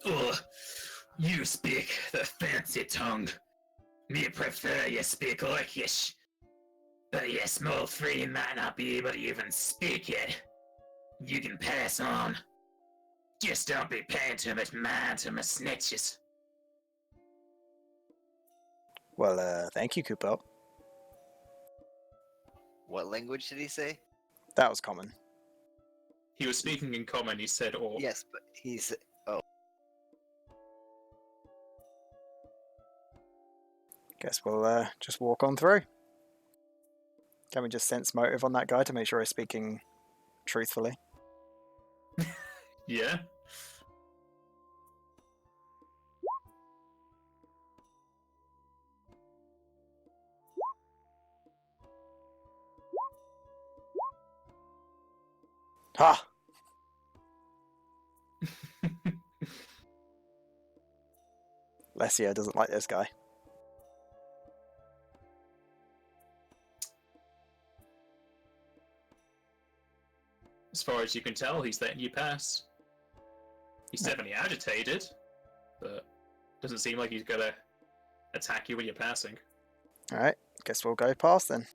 Ugh, you speak the fancy tongue. Me prefer you speak Orcish. But your small free might not be able to even speak it. You can pass on. Just don't be paying too much mind to my snitches. Well, thank you, Kupo. What language did he say? That was common. He was speaking in common, he said orc. Yes, but he's. Guess we'll just walk on through. Can we just sense motive on that guy to make sure he's speaking truthfully? Yeah? Ha! Lesio doesn't like this guy. As far as you can tell, he's letting you pass. He's definitely agitated, but doesn't seem like he's gonna attack you when you're passing. Alright, guess we'll go past then.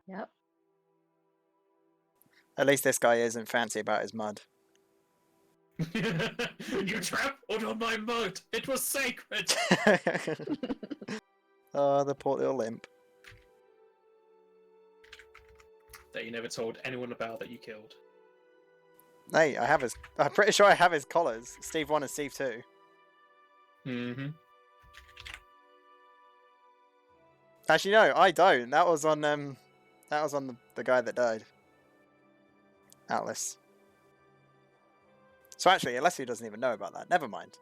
Yep. At least this guy isn't fancy about his mud. You trampled on my mud! It was sacred! Oh, the poor little imp. That you never told anyone about that you killed. Hey, I have his. I'm pretty sure I have his collars. Steve 1 and Steve 2. Mm-hmm. Actually, no, I don't. That was on the guy that died. Atlas. So actually, Alessio doesn't even know about that. Never mind.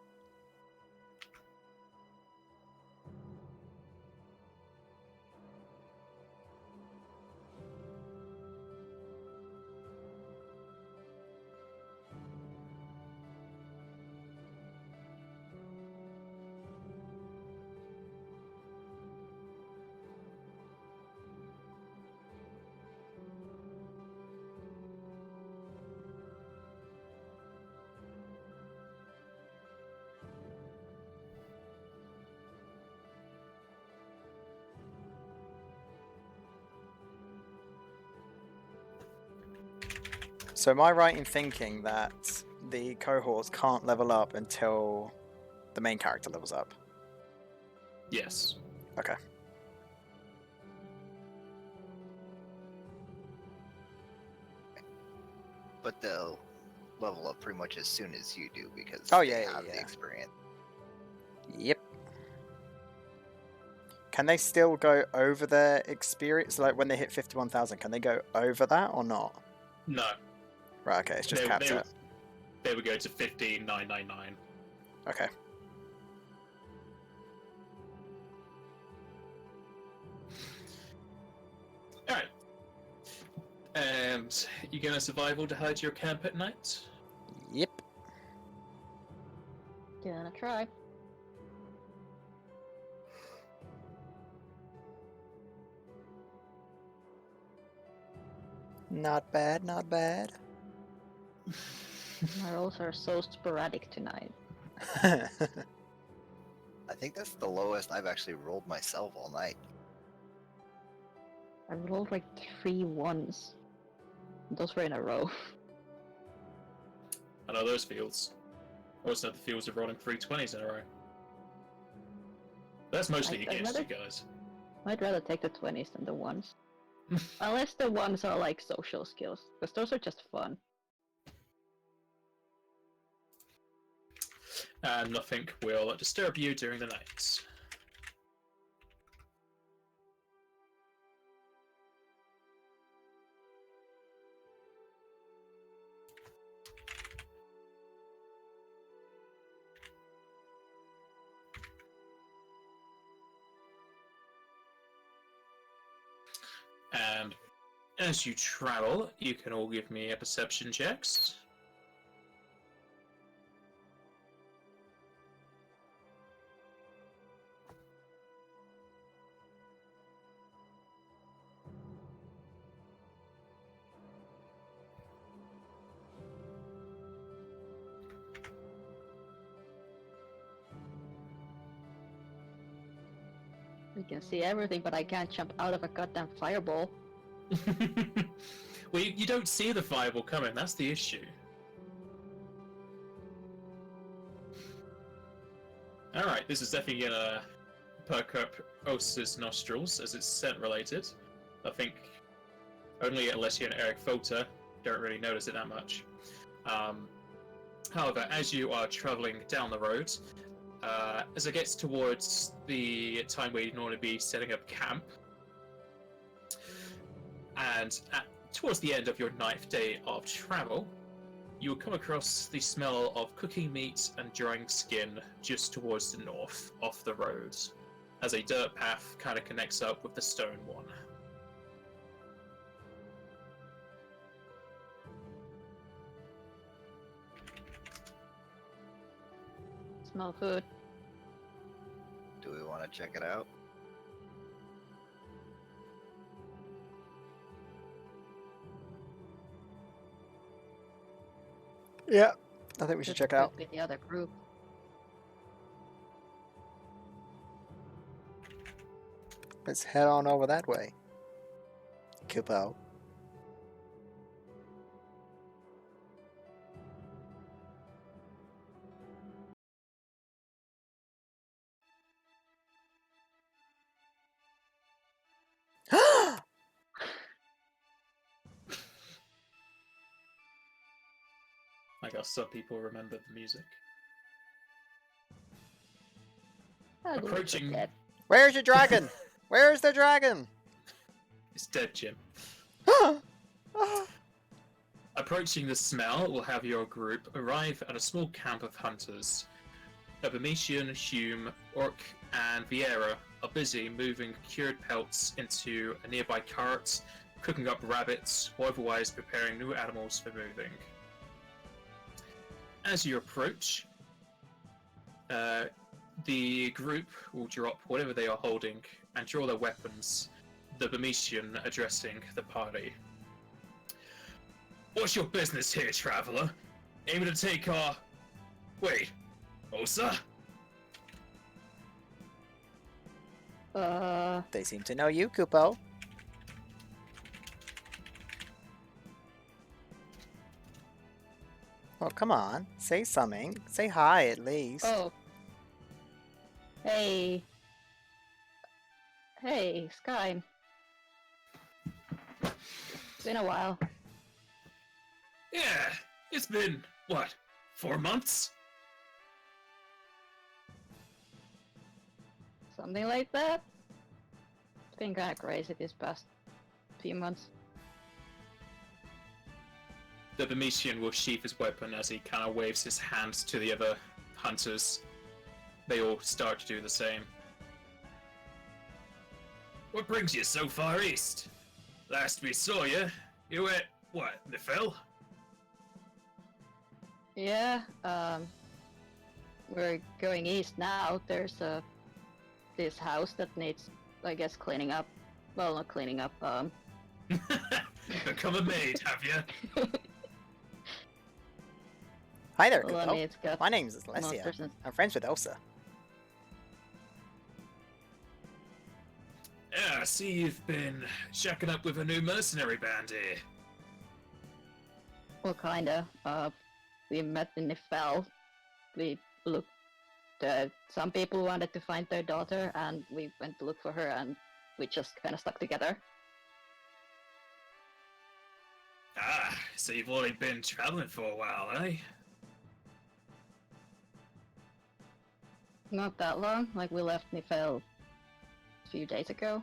So am I right in thinking that the cohorts can't level up until the main character levels up? Yes. Okay. But they'll level up pretty much as soon as you do because Oh, they yeah, have yeah. the experience. Yep. Can they still go over their experience? Like when they hit 51,000, can they go over that or not? No. Right, okay, it's just capped at. They would go to 15,999. Okay. Alright. And you gonna survival to hide your camp at night? Yep. Gonna try. Not bad, not bad. My rolls are so sporadic tonight. I think that's the lowest I've actually rolled myself all night. I rolled like 3 ones. Those were in a row. I know those feels. Also, the feels of rolling 3 20s in a row. That's mostly I'd against you rather- guys. I'd rather take the 20s than the ones. Unless the ones are like social skills, because those are just fun. And nothing will disturb you during the night. And as you travel, you can all give me a perception checks. We can see everything, but I can't jump out of a goddamn fireball. Well, you don't see the fireball coming, that's the issue. Alright, this is definitely gonna perk up Osa's nostrils, as it's scent related. I think only unless you're an Eric Folter, don't really notice it that much. However, as you are travelling down the road, as it gets towards the time where you'd normally be setting up camp, and towards the end of your 9th day of travel, you will come across the smell of cooking meat and drying skin just towards the north off the road, as a dirt path kind of connects up with the stone one. Smell food. Do we want to check it out? Yeah, I think we should Could- check could out. be the other group. Let's head on over that way. Kupo. I guess some people remember the music. I'll go with Approaching- that. Where's your dragon? Where's the dragon? It's dead, Jim. Approaching the smell will have your group arrive at a small camp of hunters. Abomitian, Hume, Orc, and Vieira are busy moving cured pelts into a nearby cart, cooking up rabbits, or otherwise preparing new animals for moving. As you approach, the group will drop whatever they are holding and draw their weapons, the Abomitian addressing the party. What's your business here, traveler? Aiming to take our... Wait, Osa? They seem to know you, Kupo. Oh, come on. Say something. Say hi, at least. Oh. Hey. Hey, Sky. It's been a while. Yeah, it's been, what, 4 months? Something like that. It's been kinda crazy this past few months. The Abomitian will sheath his weapon as he kind of waves his hands to the other hunters. They all start to do the same. What brings you so far east? Last we saw you, you were at, what, Nifel? Yeah, we're going east now. There's this house that needs, I guess, cleaning up. Well, not cleaning up, A become a maid, have you? Hi there, Well, I Kupo. mean, it's got My name's Alessia. monsters and I'm friends with Elsa. Yeah, I see you've been checking up with a new mercenary band here. well, kinda. We met in the fell. We looked. Some people wanted to find their daughter, and we went to look for her, and we just kind of stuck together. Ah, so you've only been traveling for a while, eh? Not that long. Like we left Nifel a few days ago.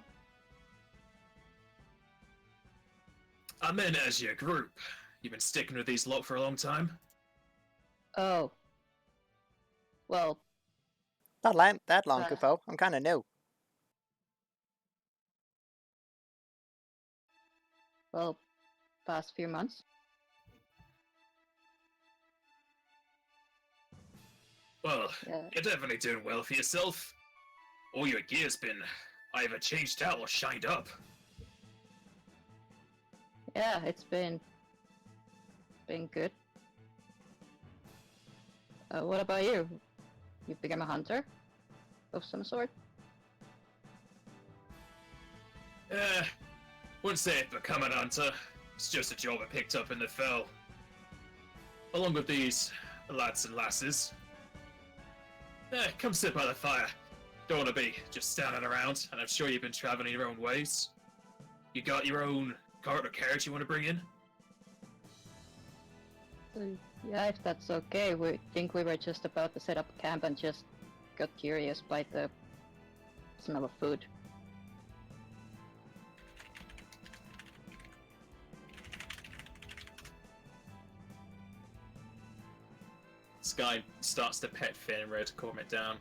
I meant as your group. You've been sticking with these lot for a long time? Oh. Well, Not that long, Kupo. I'm kind of new. past few months. Well, Yeah. you're definitely doing well for yourself. All your gear's been either changed out or shined up. Yeah, it's been good. What about you? You become a hunter of some sort? Wouldn't say it become an hunter. It's just a job I picked up in the fell. Along with these lads and lasses. Come sit by the fire. Don't want to be just standing around, and I'm sure you've been traveling your own ways. You got your own cart or carriage you want to bring in? Yeah, if that's okay. We think we were just about to set up camp and just got curious by the smell of food. Sky starts to pet Fenrir to calm it down.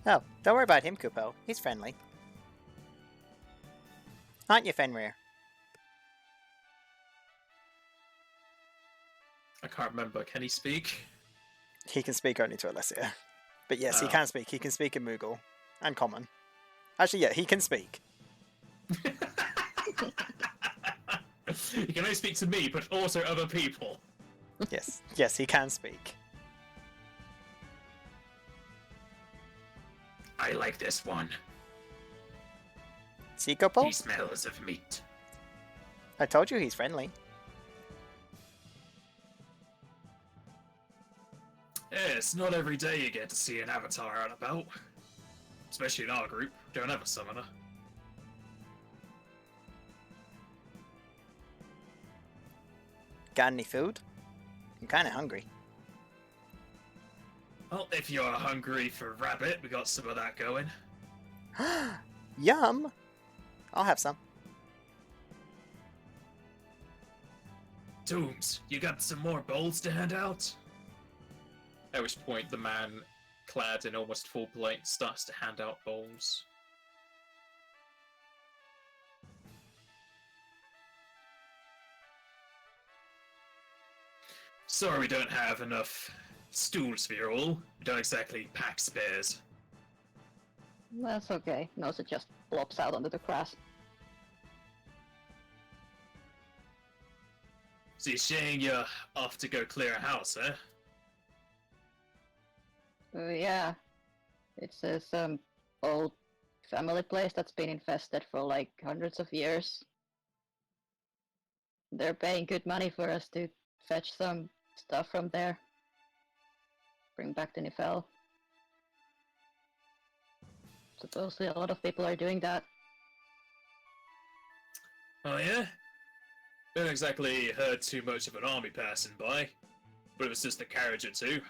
Oh, don't worry about him, Kupo. He's friendly. Aren't you, Fenrir? I can't remember. Can he speak? He can speak only to Alessia. But yes, he Oh. can speak. He can speak in Moogle. And Common. Actually, yeah, he can speak. He can only speak to me, but also other people. Yes, yes, he can speak. I like this one. See, Kupo? He smells of meat. I told you he's friendly. Yeah, it's not every day you get to see an avatar out and about. Especially in our group. Don't have a summoner. Got any food? I'm kind of hungry. Well, if you're hungry for rabbit, we got some of that going. Yum! I'll have some. Dooms, you got some more bowls to hand out? At which point, the man, clad in almost full plate, starts to hand out bowls. Sorry we don't have enough stools for you all. We don't exactly pack spares. That's okay. Nose just flops out onto the grass. So you're saying you're off to go clear a house, eh? Yeah, it's some old family place that's been infested for like hundreds of years. They're paying good money for us to fetch some stuff from there. Bring back to Nifel. Supposedly a lot of people are doing that. Oh yeah? Don't exactly heard too much of an army passing by. But if it's just a carriage or two,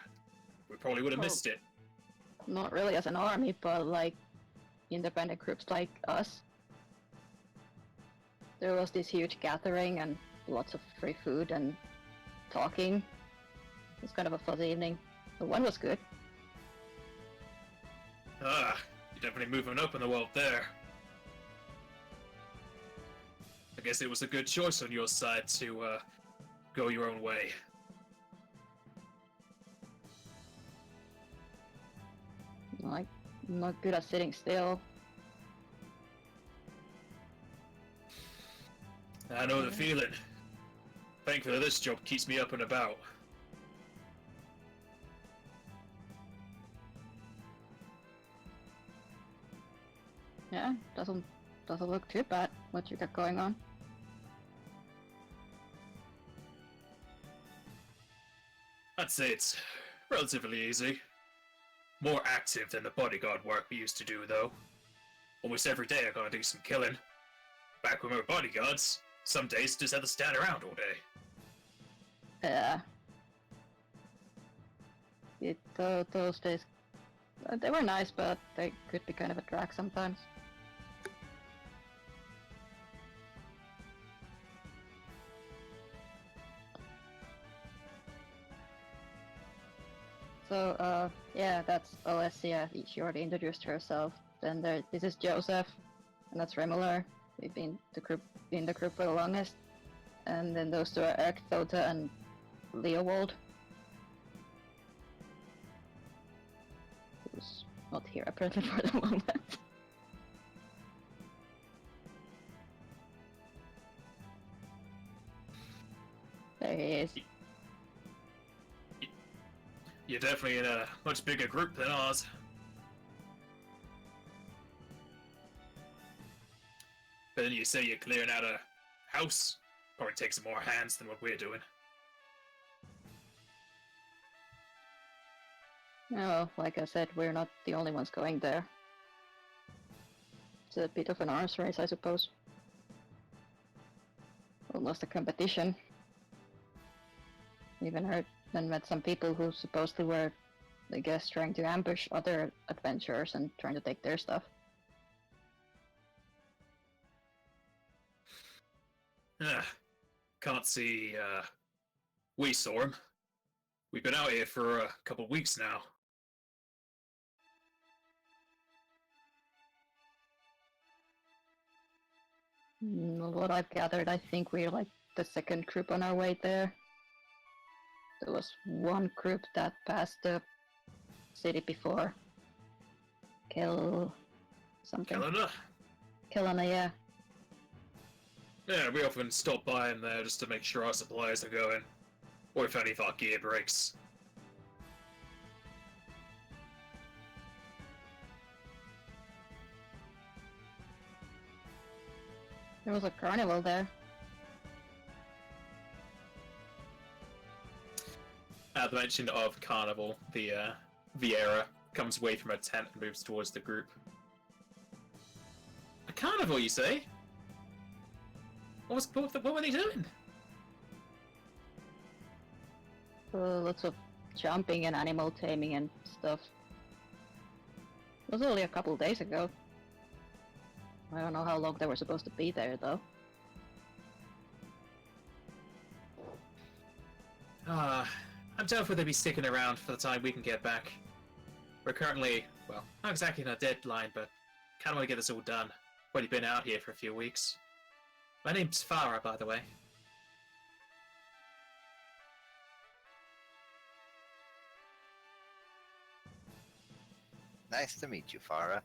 we probably would have Well, missed it. Not really as an army, but like independent groups like us. There was this huge gathering and lots of free food and talking. It was kind of a fuzzy evening. The one was good. Ah, you're definitely moving up in the world there. I guess it was a good choice on your side to go your own way. Like, not good at sitting still. I know the feeling. Thankfully, this job keeps me up and about. Yeah, doesn't look too bad what you got going on. I'd say it's relatively easy. More active than the bodyguard work we used to do, though. Almost every day I gotta do some killing. Back when we were bodyguards, some days just had to stand around all day. Yeah. Those days, they were nice, but they could be kind of a drag sometimes. So, yeah, that's Alessia. She already introduced herself. Then this is Joseph, and that's Remiller. We've been in the group for the longest. And then those two are Eric Thota and Leowold, who's not here apparently for the moment. There he is. You're definitely in a much bigger group than ours. But then you say you're clearing out a house. Probably takes more hands than what we're doing. Well, like I said, we're not the only ones going there. It's a bit of an arms race, I suppose. Almost a competition. Even heard and met some people who supposedly were, I guess, trying to ambush other adventurers and trying to take their stuff. Can't see, we saw him. We've been out here for a couple weeks now. What I've gathered, I think we're like the second group on our way there. There was one group that passed the city before. Something. Kelena? Yeah. Yeah, we often stop by in there just to make sure our supplies are going. Or if any of our gear breaks. There was a carnival there. At the mention of Carnival, the Vieira comes away from her tent and moves towards the group. A carnival, you say? What were they doing? Lots of jumping and animal taming and stuff. It was only a couple days ago. I don't know how long they were supposed to be there, though. I'm doubtful they'll be sticking around for the time we can get back. We're currently, well, not exactly on a deadline, but kinda wanna get this all done. Already been out here for a few weeks. My name's Farah, by the way. Nice to meet you, Farah.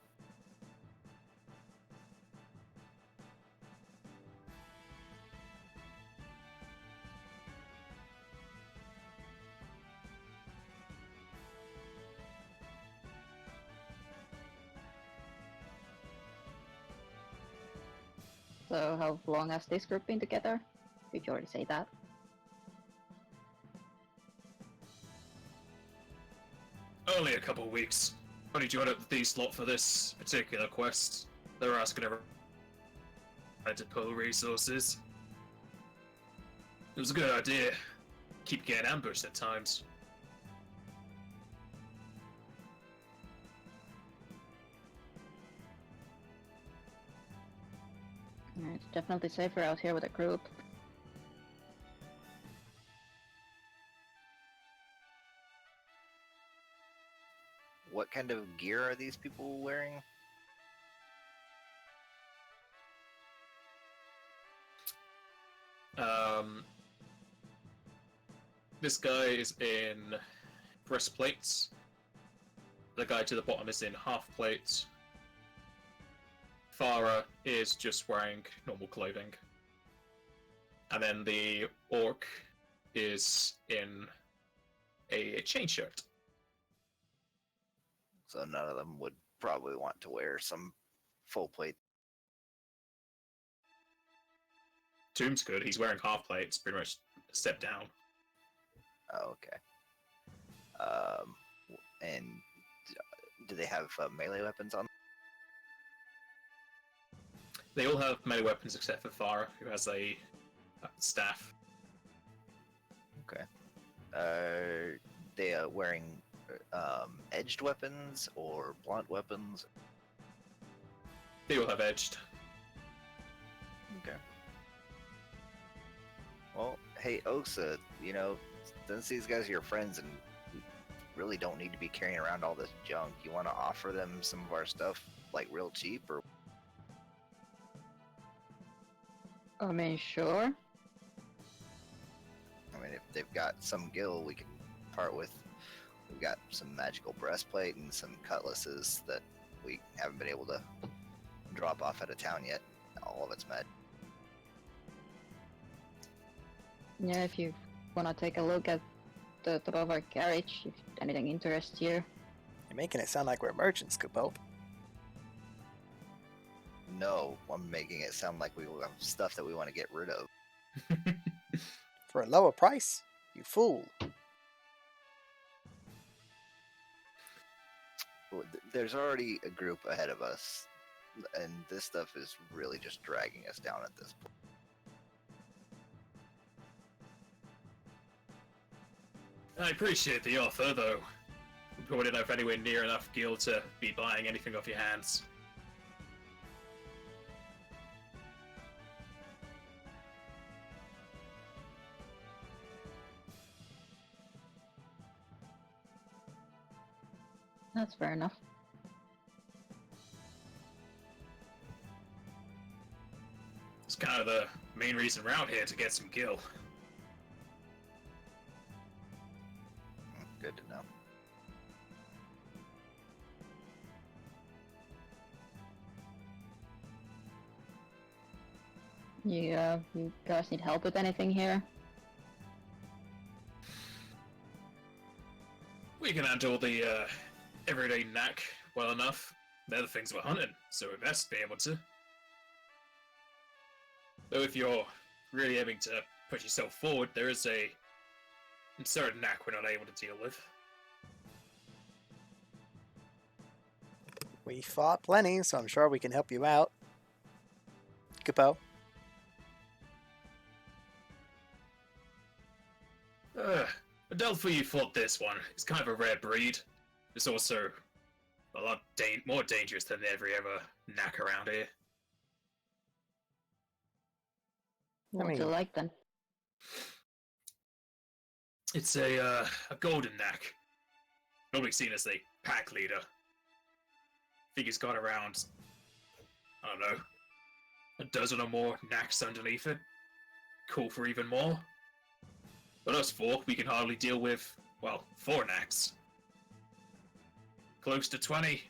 So how long has this group been together? Did you already say that? Only a couple of weeks. Only joined up with these lot for this particular quest. They were asking everyone to pull resources. It was a good idea. Keep getting ambushed at times. It's definitely safer out here with a group. What kind of gear are these people wearing? This guy is in breastplates. The guy to the bottom is in half plates. Farah is just wearing normal clothing. And then the orc is in a chain shirt. So none of them would probably want to wear some full plate. Tomb's good. He's wearing half plate. It's pretty much a step down. Oh, okay. And do they have melee weapons on? They all have melee weapons except for Farah, who has a staff. Okay. They wearing edged weapons or blunt weapons? They all have edged. Okay. Well, hey, Osa, you know, since these guys are your friends and we really don't need to be carrying around all this junk, you want to offer them some of our stuff, like, real cheap, or? I mean, sure. I mean, if they've got some gil, we can part with. We've got some magical breastplate and some cutlasses that we haven't been able to drop off at a town yet. All of it's magic. Yeah, if you wanna take a look at the top of our carriage, if anything interests you. You're making it sound like we're merchants, Kupo. No, I'm making it sound like we have stuff that we want to get rid of. For a lower price? You fool. There's already a group ahead of us, and this stuff is really just dragging us down at this point. I appreciate the offer, though. We probably don't have anywhere near enough gil to be buying anything off your hands. That's fair enough. It's kind of the main reason we're out here, to get some gil. Good to know. You guys need help with anything here? We can handle the everyday knack well enough. They're the things we're hunting, so we best be able to. Though if you're really having to push yourself forward, there is a certain knack we're not able to deal with. We fought plenty, so I'm sure we can help you out. Kupo. Adelphi, you fought this one. It's kind of a rare breed. It's also a lot more dangerous than every other knack around here. What's it like then? It's a golden knack. Normally seen as a pack leader. I think he's got around, I don't know, a dozen or more knacks underneath it. Cool for even more. But us four, we can hardly deal with, well, 4 knacks. Close to 20,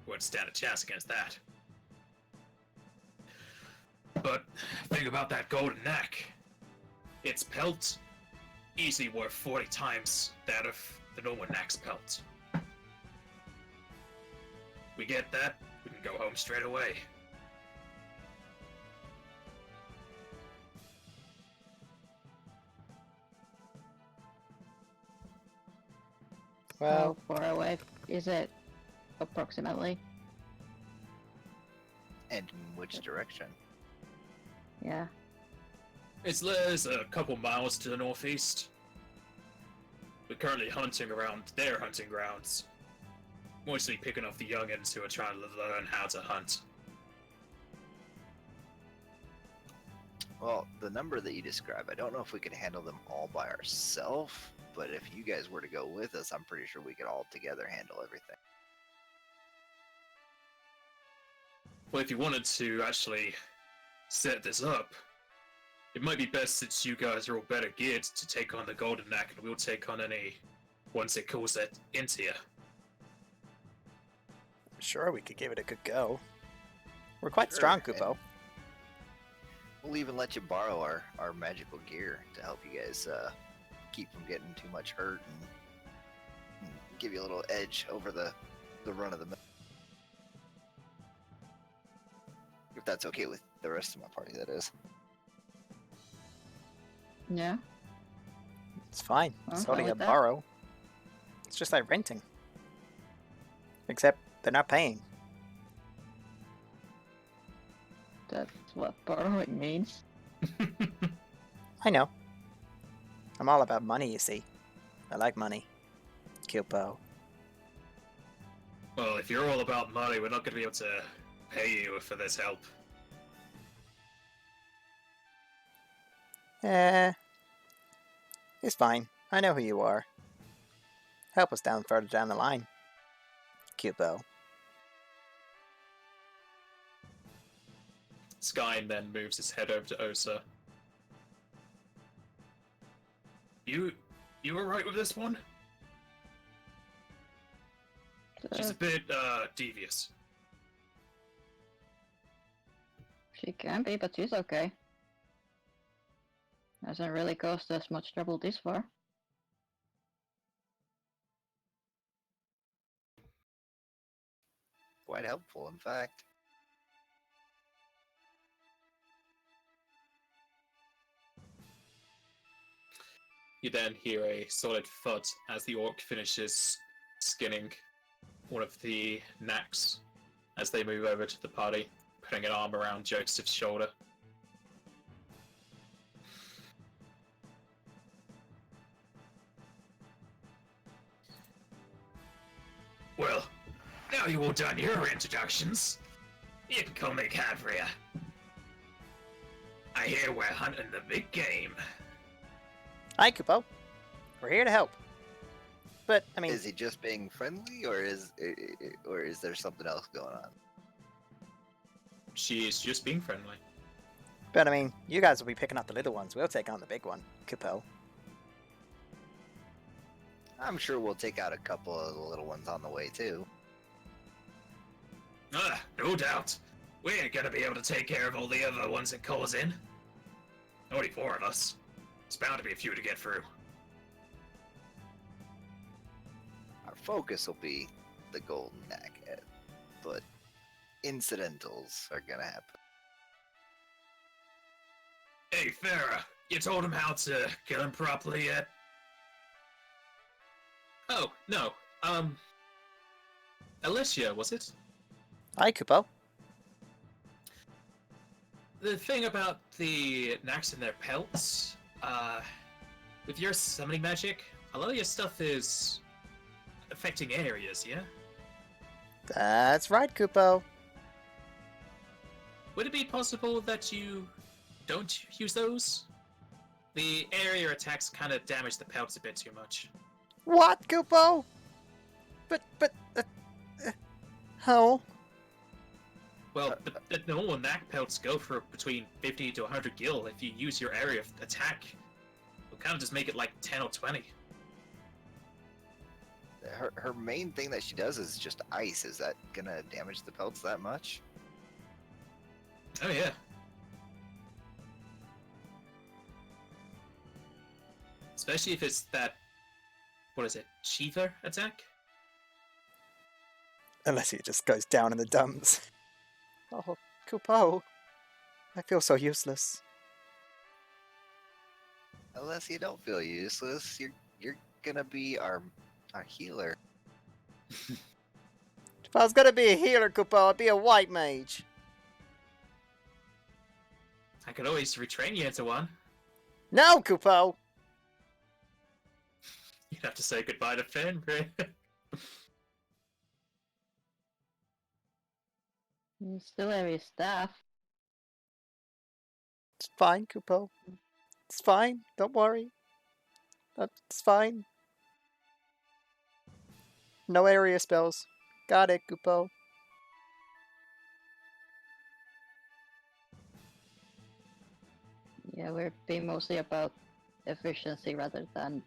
wouldn't stand a chance against that. But think about that golden knack. Its pelt, easily worth 40 times that of the normal knack's pelt. We get that, we can go home straight away. Well, How far away is it, approximately? And in which direction? Yeah. There's a couple miles to the northeast. We're currently hunting around their hunting grounds. Mostly picking off the youngins who are trying to learn how to hunt. Well, the number that you describe, I don't know if we could handle them all by ourselves, but if you guys were to go with us, I'm pretty sure we could all together handle everything. Well, if you wanted to actually set this up, it might be best, since you guys are all better geared, to take on the golden knack, and we'll take on any once it calls that into you. sure we could give it a good go. We're quite strong, Sure, Kupo. We'll even let you borrow our magical gear to help you guys keep from getting too much hurt and give you a little edge over the run of the mill. If that's okay with the rest of my party, that is. Yeah. It's fine. I'm It's fine only a with that. borrow. It's just like renting. Except they're not paying. That's what borrowing means. I know. I'm all about money, you see. I like money. Kilpo. Well, if you're all about money, we're not going to be able to pay you for this help. It's fine. I know who you are. Help us down further down the line. Kilpo. Skyn then moves his head over to Osa. You alright with this one? She's a bit, devious. She can be, but she's okay. Hasn't really caused us much trouble this far. Quite helpful, in fact. You then hear a solid thud as the orc finishes skinning one of the knacks as they move over to the party, putting an arm around Joseph's shoulder. Well, now you all done your introductions, you can call me Cadria. I hear we're hunting the big game. Hi, Kupo. We're here to help. But, I mean... Is he just being friendly, or is there something else going on? She is just being friendly. But, I mean, you guys will be picking up the little ones. We'll take on the big one. Kupo. I'm sure we'll take out a couple of the little ones on the way, too. No doubt. We ain't gonna be able to take care of all the other ones it calls in. Only 4 of us. It's bound to be a few to get through. Our focus will be the golden knackhead, but incidentals are gonna happen. Hey, Farah, you told him how to kill him properly yet? Oh, no. Alicia, was it? Hi, Kupo. The thing about the knacks and their pelts, with your summoning magic, a lot of your stuff is affecting areas, yeah? That's right, Kupo. Would it be possible that you don't use those? The area attacks kind of damage the pelts a bit too much. What, Kupo? How? Well, the normal knack pelts go for between 50 to 100 gil. If you use your area of attack, it'll kind of just make it like 10 or 20. Her main thing that she does is just ice. Is that gonna damage the pelts that much? Oh yeah. Especially if it's that, what is it, Shiva attack? Unless it just goes down in the dumps. Oh, Kupo. I feel so useless. Unless you don't feel useless, you're gonna be our healer. If I was gonna be a healer, Kupo, I'd be a white mage. I could always retrain you into one. No, Kupo! You'd have to say goodbye to Finn. You still have his staff. It's fine, Kupo. It's fine. Don't worry. It's fine. No area spells. Got it, Kupo. Yeah, we're being mostly about efficiency rather than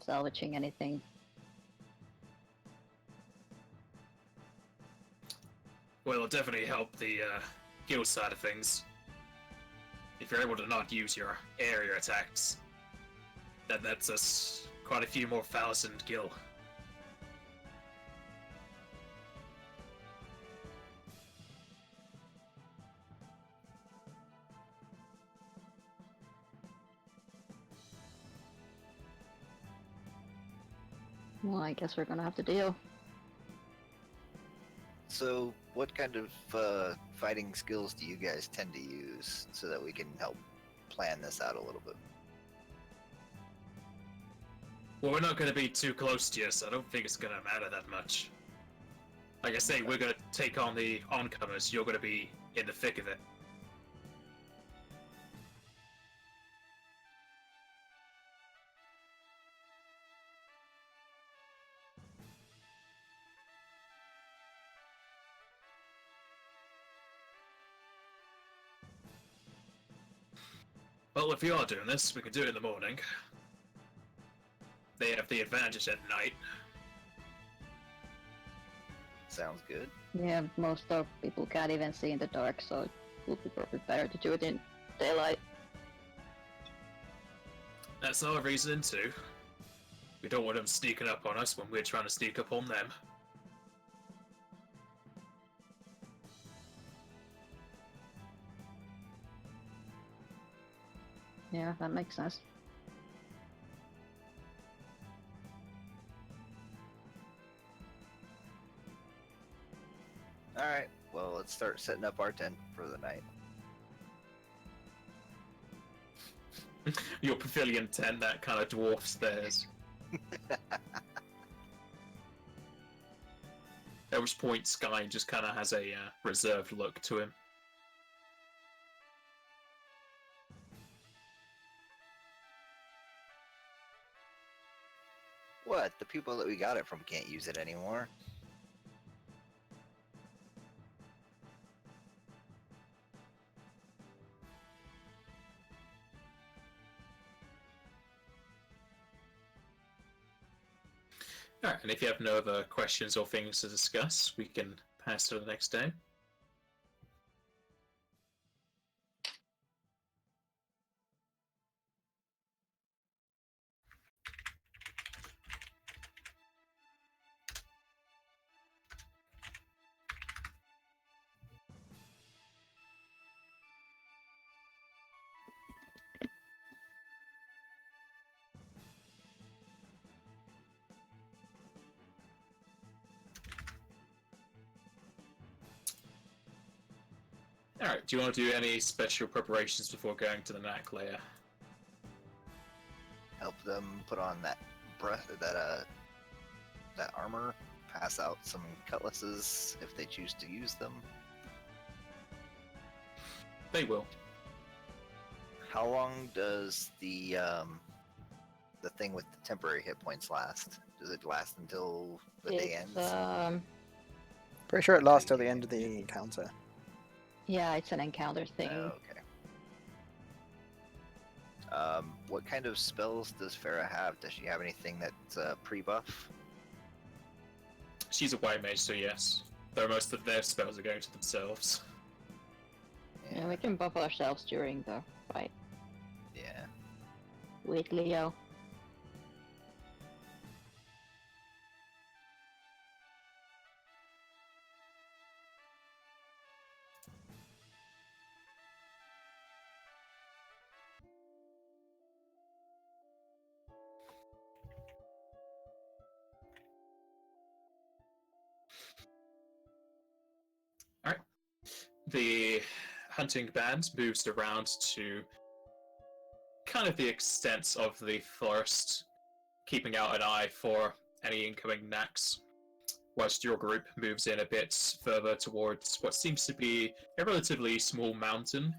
salvaging anything. Well, it'll definitely help the guild side of things. you're able to not use your area attacks, that's us quite a few more thousand gil. Well, I guess we're gonna have to deal. So, what kind of fighting skills do you guys tend to use so that we can help plan this out a little bit? Well, we're not going to be too close to you, so I don't think it's going to matter that much. Like I say, we're going to take on the oncomers. You're going to be in the thick of it. Well, if you are doing this, we can do it in the morning. They have the advantage at night. Sounds good. Yeah, most of people can't even see in the dark, so it would be probably better to do it in daylight. That's our reason too. We don't want them sneaking up on us when we're trying to sneak up on them. Yeah, that makes sense. Alright, well, let's start setting up our tent for the night. Your pavilion tent that kind of dwarfs theirs. At which point, Sky just kind of has a reserved look to him. What? The people that we got it from can't use it anymore. Alright, and if you have no other questions or things to discuss, we can pass to the next day. Alright, do you want to do any special preparations before going to the knack layer? Help them put on that that armor. Pass out some cutlasses if they choose to use them. They will. How long does the thing with the temporary hit points last? Does it last until the day ends? Pretty sure it lasts till the end of the encounter. Yeah, it's an encounter thing. Oh, okay. What kind of spells does Farah have? Does she have anything that's pre-buff? She's a white mage, so yes. Though most of their spells are going to themselves. Yeah, we can buff ourselves during the fight Yeah. with Leo. Alright. The hunting band moves around to kind of the extent of the forest, keeping out an eye for any incoming knacks, whilst your group moves in a bit further towards what seems to be a relatively small mountain.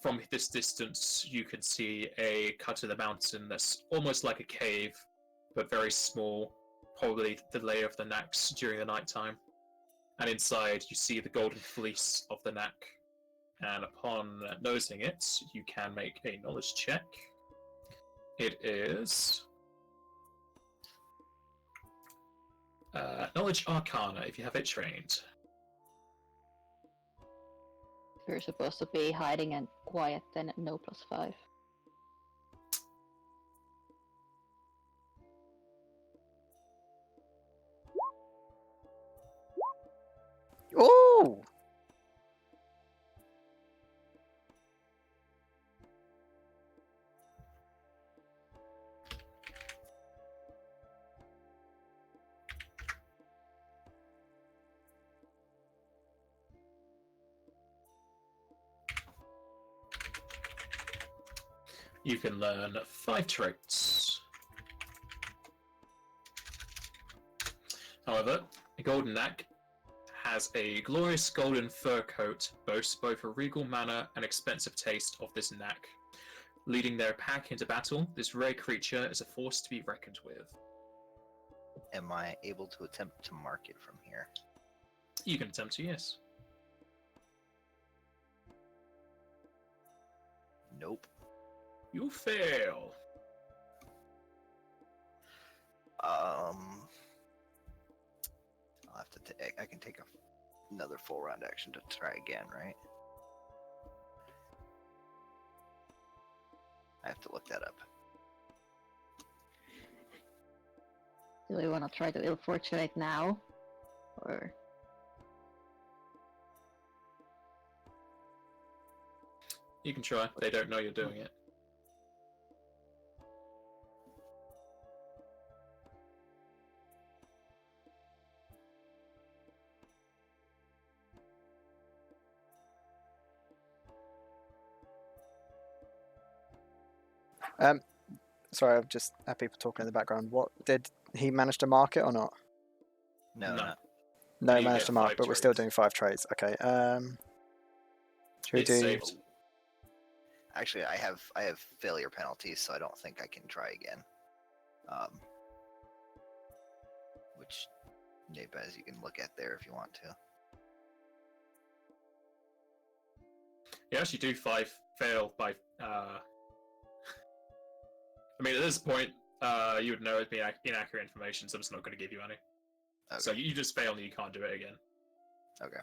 From this distance, you can see a cut of the mountain that's almost like a cave, but very small, probably the lair of the knacks during the nighttime. And inside, you see the golden fleece of the knack. And upon noticing it, you can make a knowledge check. It is knowledge arcana if you have it trained. You're supposed to be hiding and quiet, then no +5. Ooh! You can learn 5 traits. However, a golden knack has a glorious golden fur coat, boasts both a regal manner and expensive taste of this knack. Leading their pack into battle, this rare creature is a force to be reckoned with. Am I able to attempt to mark it from here? You can attempt to, yes. Nope. You fail. I'll have to take. I can take another full round action to try again, right? I have to look that up. Do we want to try to ill-fortunate now? Or... You can try. They don't know you're doing it. Sorry, I'm just had people talking in the background. What did he manage to mark it or not? No, No. no. No, he You managed get to mark, 5 but we're still traits. doing 5 trades. Okay. Should we It's do? saved. Actually, I have failure penalties, so I don't think I can try again. Which, as you can look at there if you want to. You actually do 5 fail by. I mean, at this point, you would know it'd be inaccurate information, so I'm just not going to give you any. Okay. So you just fail and you can't do it again. Okay.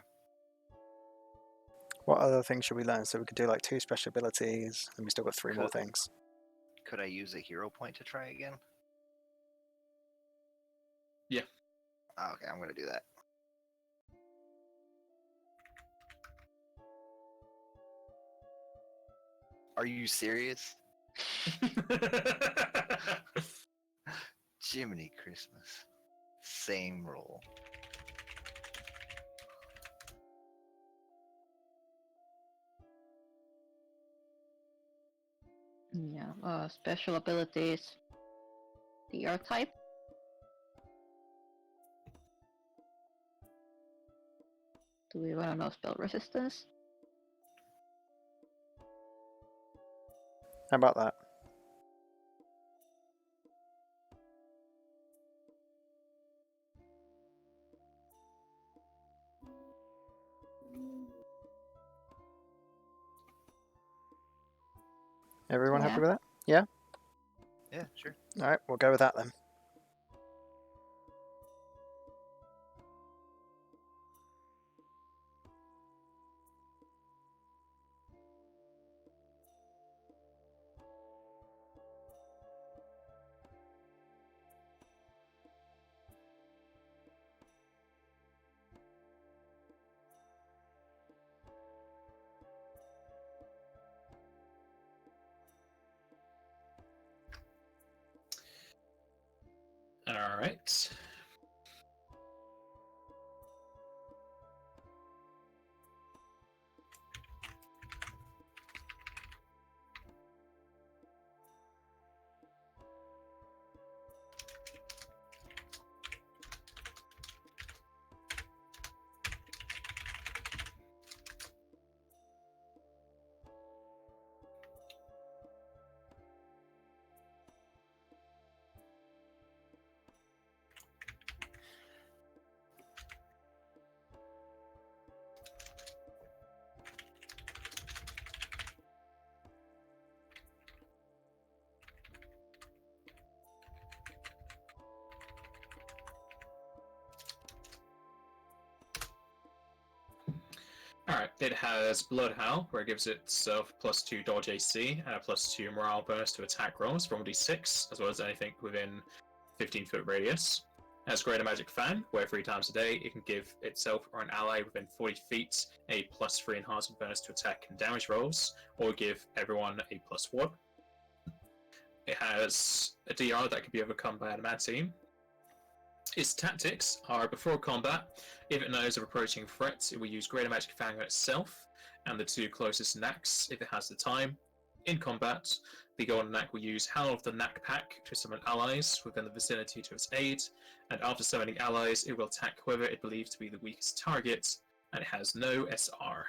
What other things should we learn? So we could do like 2 special abilities, and we still got 3 more Could- things. Could I use a hero point to try again? Yeah. Oh, okay, I'm gonna do that. Are you serious? Jiminy Christmas. Same roll. Yeah, special abilities. DR type. Do we want to know spell resistance? How about that? Everyone happy Yeah. with that? Yeah? Yeah, sure. Alright, we'll go with that then. All right. It has Blood Howl, where it gives itself +2 dodge AC and a +2 morale bonus to attack rolls from D6, as well as anything within 15-foot radius. It has Greater Magic Fan, where 3 times a day it can give itself or an ally within 40 feet a +3 enhancement bonus to attack and damage rolls, or give everyone a +1. It has a DR that can be overcome by Adamantium. Its tactics are before combat, if it knows of approaching threats, it will use Greater Magic Fang on itself and the 2 closest knacks if it has the time. In combat, the Golden Knack will use Howl of the Knack Pack to summon allies within the vicinity to its aid, and after summoning allies, it will attack whoever it believes to be the weakest target, and it has no SR.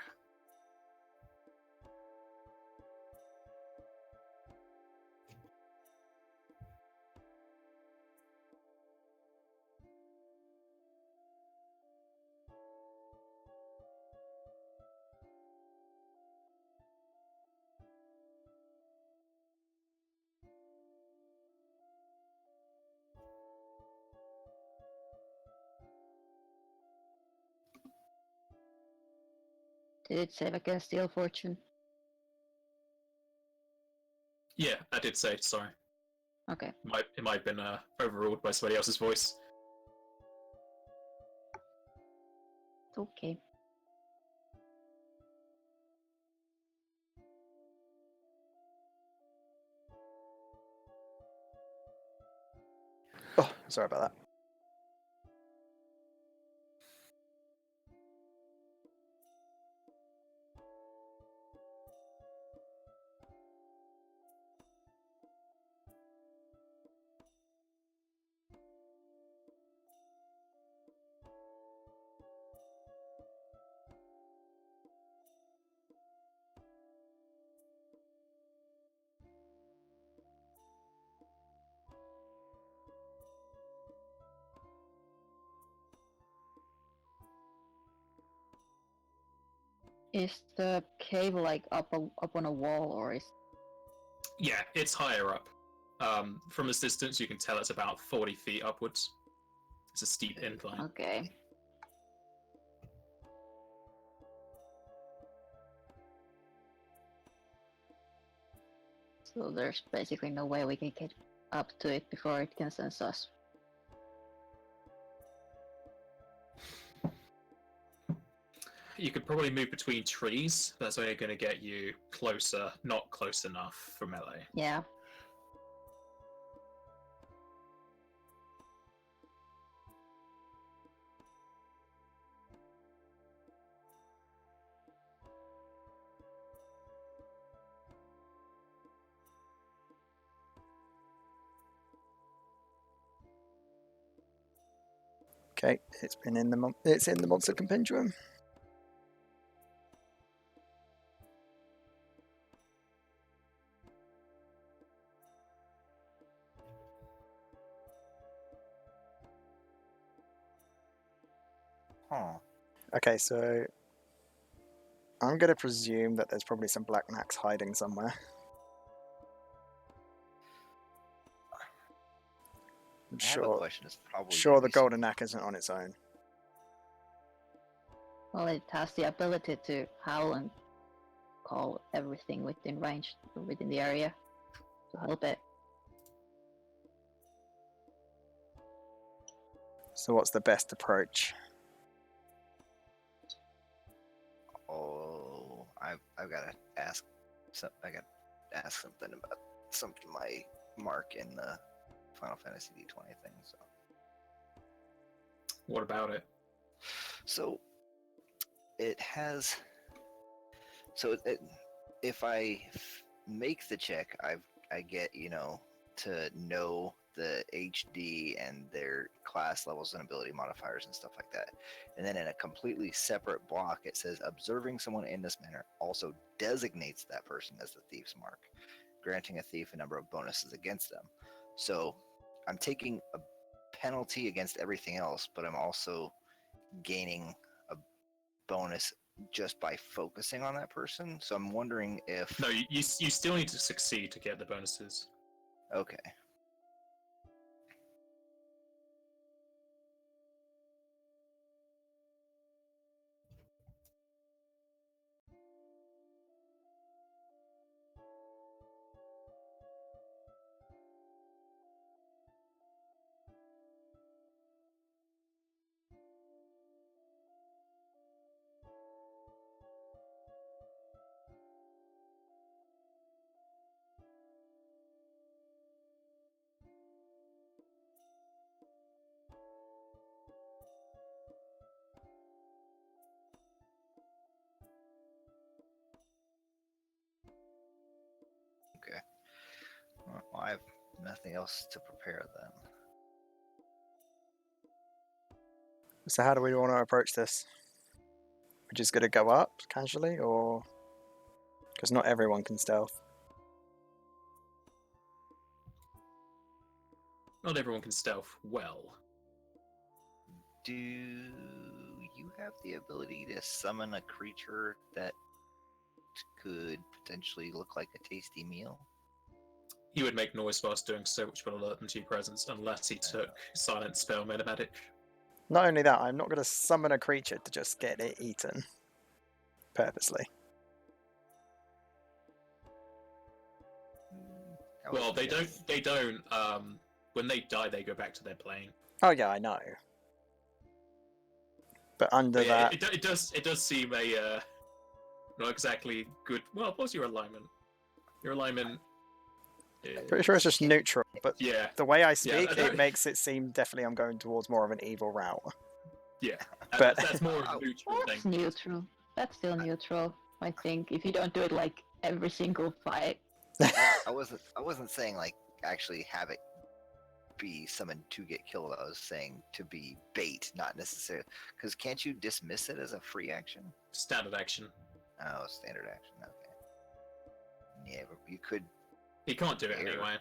Did it save against Steel Fortune? Yeah, I did say, sorry. Okay. It might have been overruled by somebody else's voice. Okay. Oh, sorry about that. Is the cave like up on a wall, or is? Yeah, it's higher up. From this distance, you can tell it's about 40 feet upwards. It's a steep incline. Okay. So there's basically no way we can get up to it before it can sense us. You could probably move between trees. That's only going to get you closer, not close enough for melee. Yeah. Okay, it's in the monster compendium. Huh. Okay, so I'm going to presume that there's probably some black knacks hiding somewhere. I'm I have a question. It's probably sure gonna the be golden knack isn't on its own. Well, it has the ability to howl and call everything within range, within the area, to help it. So what's the best approach? Oh, I've got to ask. I got to ask something about something my mark in the Final Fantasy D20 thing. What about it? So it has. So if I make the check, I get to know the HD and their class levels and ability modifiers and stuff like that. And then in a completely separate block, it says observing someone in this manner also designates that person as the thief's mark, granting a thief a number of bonuses against them. So I'm taking a penalty against everything else, but I'm also gaining a bonus just by focusing on that person. So I'm wondering if... No, you still need to succeed to get the bonuses. Okay. Nothing else to prepare then. So how do we want to approach this? We're just going to go up casually, or because not everyone can stealth. Not everyone can stealth well. Do you have the ability to summon a creature that could potentially look like a tasty meal? He would make noise whilst doing so, which will alert them to your presence, unless he took silent spell metamatic. Not only that, I'm not going to summon a creature to just get it eaten. Purposely. Well, they don't. When they die, they go back to their plane. Oh yeah, I know. But under But yeah, that... it does seem a not exactly good. Well, what's your alignment? Your alignment. Pretty sure it's just neutral, but Yeah. the way I Yeah, speak, I it makes it seem definitely I'm going towards more of an evil route. Yeah. But- That's more of a neutral That's thing. neutral. That's still neutral, I think. If you don't do it like every single fight. I wasn't saying like actually have it be summoned to get killed. I was saying to be bait, not necessarily. Because can't you dismiss it as a free action? Standard action. Oh, standard action. Okay. Yeah, but you could. He can't do it Here. anyway.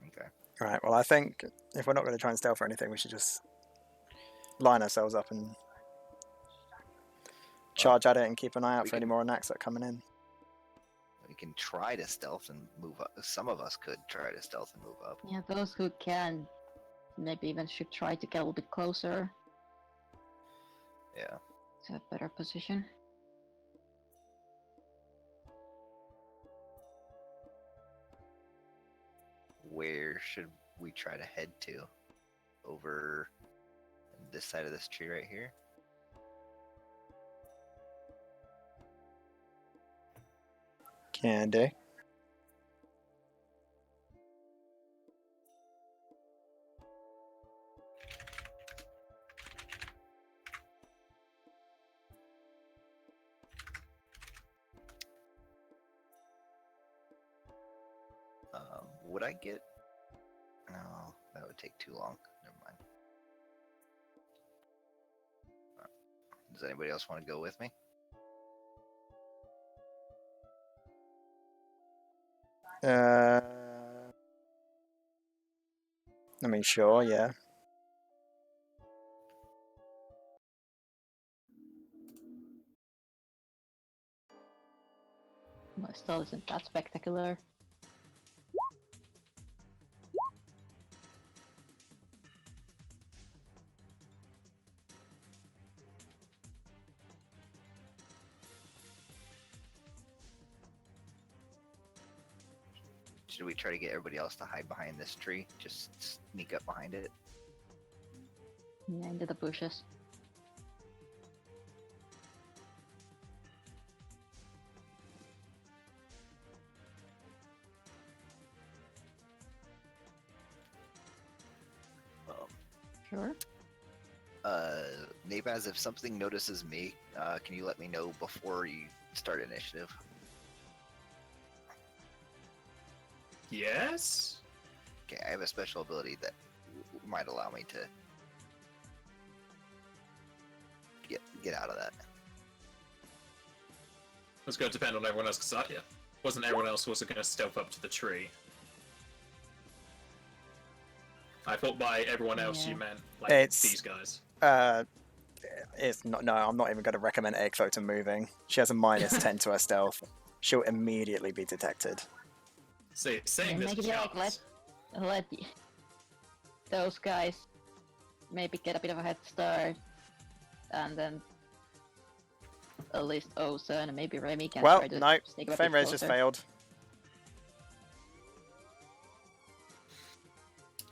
Okay. Right, well I think if we're not going to try and stealth or anything, we should just line ourselves up and charge at it and keep an eye out we for any can- more attacks that are coming in. We can try to stealth and move up. Some of us could try to stealth and move up. Yeah, those who can maybe even should try to get a little bit closer Yeah. to a better position. Where should we try to head to? Over this side of this tree right here? Can do. Would I get? No, that would take too long. Never mind. Does anybody else want to go with me? I mean, sure, yeah. My style isn't that spectacular. Should we try to get everybody else to hide behind this tree? Just sneak up behind it? Yeah, into the bushes. Um, Sure. Nabaz, if something notices me, can you let me know before you start initiative? Yes. Okay, I have a special ability that might allow me to get out of that. It's going to depend on everyone else, because wasn't everyone else also going to stealth up to the tree? I thought by everyone else you Yeah. meant like It's- these guys. It's not. No, I'm not even going to recommend Egg-Photo moving. She has a minus 10 to her stealth. She'll immediately be detected. Saying And there's a maybe like chance. let those guys maybe get a bit of a head start, and then at least Osa and maybe Remy can Well, try to no. sneak a bit Flame Raise just closer. failed.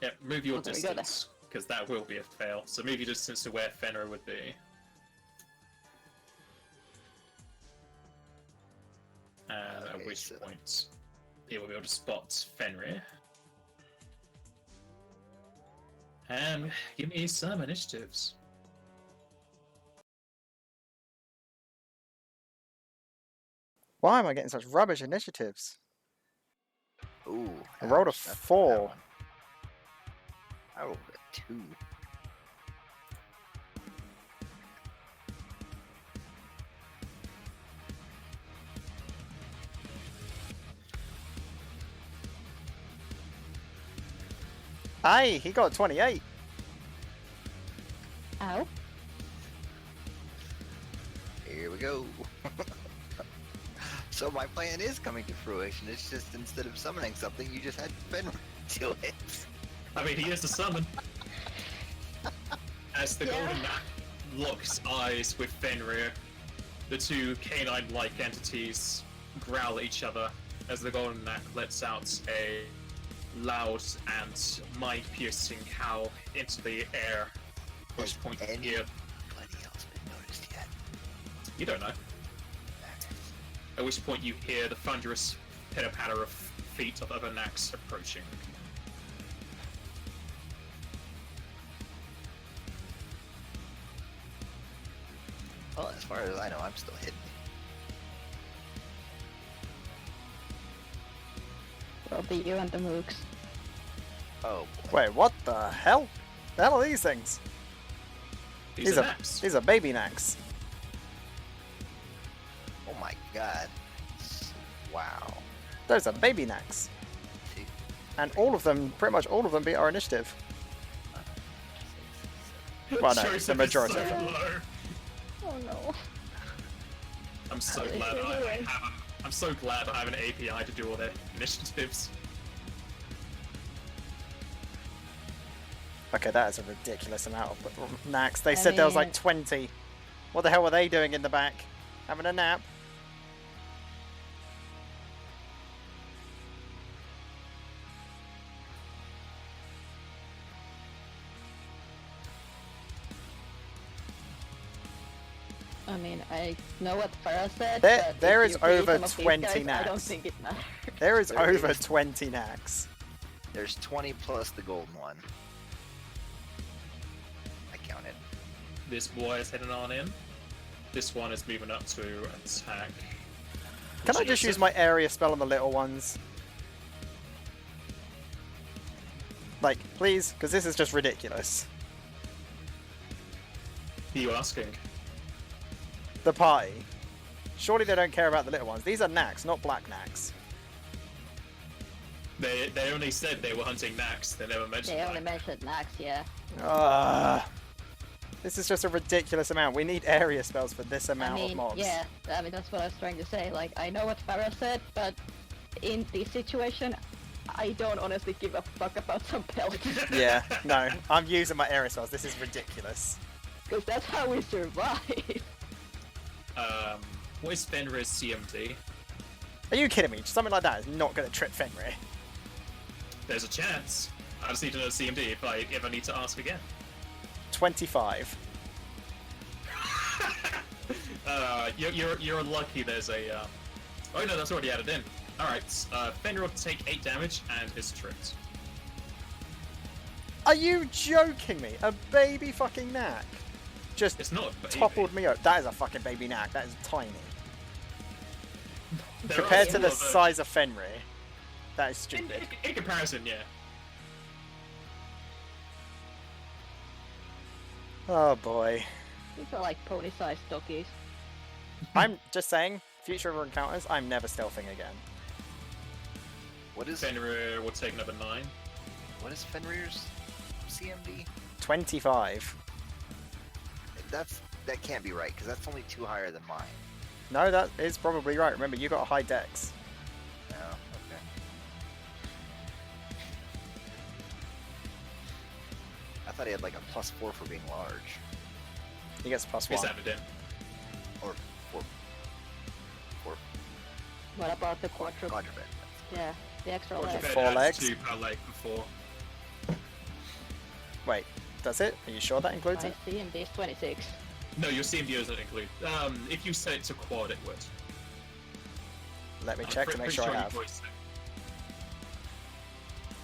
Yeah, move your Oh, there we go then. distance, because that will be a fail. So move your distance to where Fenrir would be. At Okay, which so- point he will be able to spot Fenrir. And give me some initiatives. Why am I getting such rubbish initiatives? Ooh. I rolled a ouch, that's that 4. one. I rolled a 2. Hey, he got 28. Ow. Here we go. So my plan is coming to fruition. It's just instead of summoning something, you just had Fenrir do it. I mean, he is the summon. As the Yeah. Golden Knack locks eyes with Fenrir, the two canine-like entities growl at each other as the Golden Knack lets out a loud and mind-piercing howl into the air. At which point you hear, Anybody else been noticed yet? you don't know. At which point you hear the thunderous pitter-patter of feet of other knacks approaching. Well, as far as I know, I'm still hidden. Will be you and the mooks. Oh boy. Wait, what the hell? The hell are these things? These are knacks. These are baby knacks. Oh my god. Wow. Those are baby knacks. Two, And all of them, pretty much all of them beat our initiative. Well, no, Joseph the majority is so of them. low. Oh no. I'm so How glad is I it doing? have I'm so glad I have an API to do all their initiatives. Okay, that is a ridiculous amount of knacks. They said there was like 20. What the hell were they doing in the back? Having a nap? I mean, I know what Farah said. There- but there if is you beat over some of these 20 guys, I don't knacks. think it matters. There is There over is. 20 knacks. There's 20 plus the golden one. I counted. This boy is heading on in. This one is moving up to attack. Can I just use my area spell on the little ones? Like, please? Because this is just ridiculous. Who are you asking? The party. Surely they don't care about the little ones. These are knacks, not black knacks. They only said they were hunting knacks. They never mentioned They only black. mentioned Max, yeah. This is just a ridiculous amount. We need area spells for this I amount of mean, mobs. yeah, I mean, that's what I was trying to say. Like, I know what Farah said, but in this situation, I don't honestly give a fuck about some pelt. Yeah, no. I'm using my area spells. This is ridiculous. Because that's how we survive. What is Fenrir's CMD? Are you kidding me? Something like that is not going to trip Fenrir. There's a chance. I just need to know the CMD if I ever need to ask again. 25. You're lucky there's a, Oh no, that's already added in. Alright, Fenrir will take 8 damage and is tripped. Are you joking me? A baby fucking knack just It's not a baby. toppled me up. That is a fucking baby knack. That is tiny. There Compared are to the some of size of Fenrir, that is in, stupid. in comparison, yeah. Oh boy. These are like pony-sized doggies. I'm just saying, future of encounters, I'm never stealthing again. What is Fenrir will take another 9. what is Fenrir's CMD? 25. That can't be right because that's only 2 higher than mine. No, that is probably right. Remember, you got a high dex. Oh, okay. I thought he had like a +4 for being large, He gets plus It's 1. added in. or What about the quadruple? quadruped. Yeah, the extra Or leg. Japan Four adds legs? 2 per leg before. Wait, does it? Are you sure that includes My it? CMD is 26. No, your CMD doesn't include. If you set it to quad, it would. Let me I'm check to pretty make sure I you have. voiced it.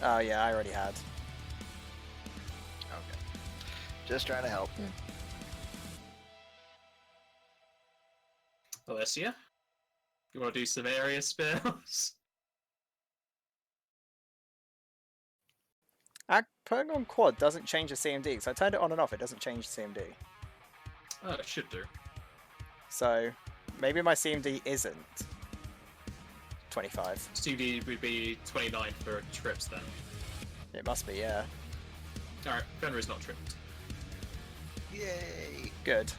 Oh yeah, I already had. Okay. Just trying to help. Alessia? You want to do some area spells? Putting on quad doesn't change the CMD, so I turned it on and off, it doesn't change CMD. Oh, it should do. So maybe my CMD isn't 25. CD would be 29 for trips then. It must be, yeah. Alright, Fenrir is not tripped. Yay! Good.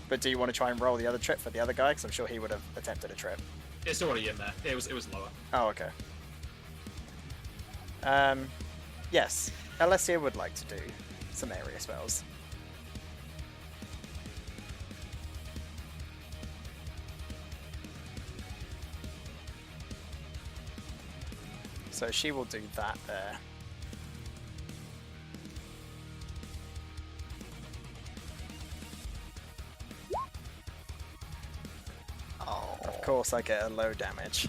But do you want to try and roll the other trip for the other guy? Because I'm sure he would have attempted a trip. It's already in there. It was lower. Oh, okay. Yes. Alessia would like to do some area spells. So she will do that there. Oh, Of course I get a low damage.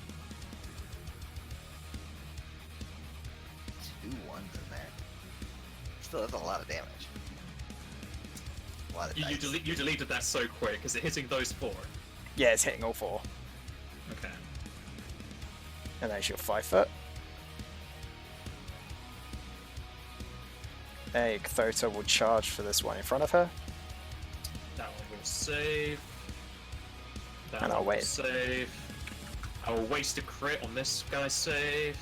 2 1s in there. Still, that's a lot of damage. A lot of You dice. deleted that so quick. Is it hitting those 4? Yeah, it's hitting all 4. Okay. And then she'll 5 foot. A Cthota will charge for this one in front of her. That one will save. That And one I'll will wait. save. I will waste a crit on this guy's save.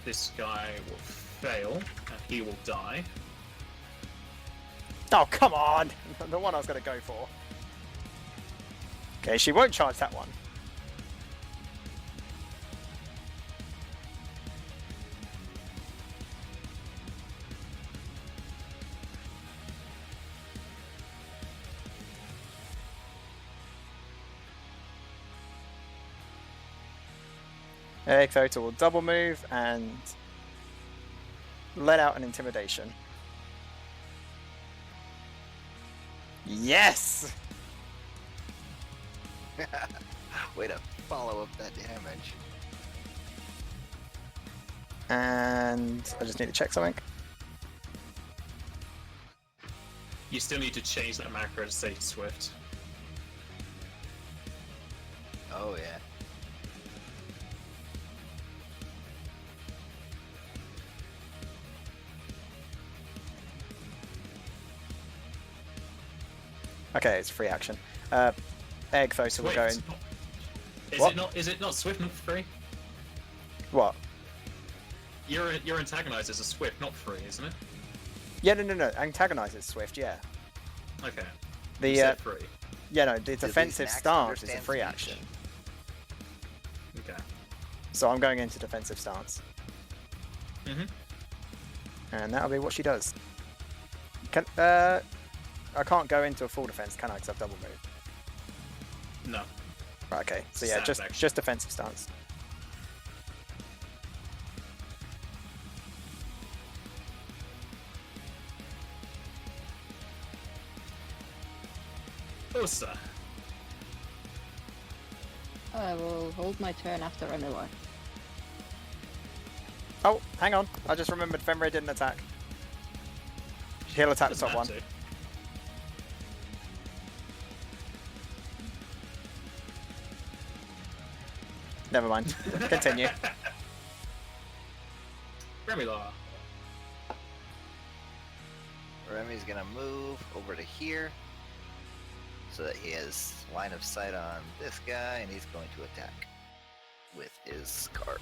This guy will fail, and he will die. Oh, come on! The one I was going to go for. Okay, she won't charge that one. Cthota will double move and let out an intimidation. Yes! Way to follow up that damage. And I just need to check something. You still need to change that macro to say Swift. Oh yeah. Okay, it's free action. Egg Cthota will go in. What? Is it not Swift, not free? What? Your antagonized is a Swift, not free, isn't it? Yeah, no. Antagonize is Swift, yeah. Okay. The You said free. yeah, no, the defensive Max stance is a understand free speech? action. Okay. So I'm going into defensive stance. Mhm. And that'll be what she does. I can't go into a full defense, can I? Because I've double moved. No. Right, okay. So yeah, Standard just action. defensive stance. Ursa. I will hold my turn after Remilor. Oh, hang on. I just remembered Fenrir didn't attack. He'll attack the Doesn't top one. have to. Never mind. Continue. Remilor. Remy's gonna move over to here so that he has line of sight on this guy, and he's going to attack with his card.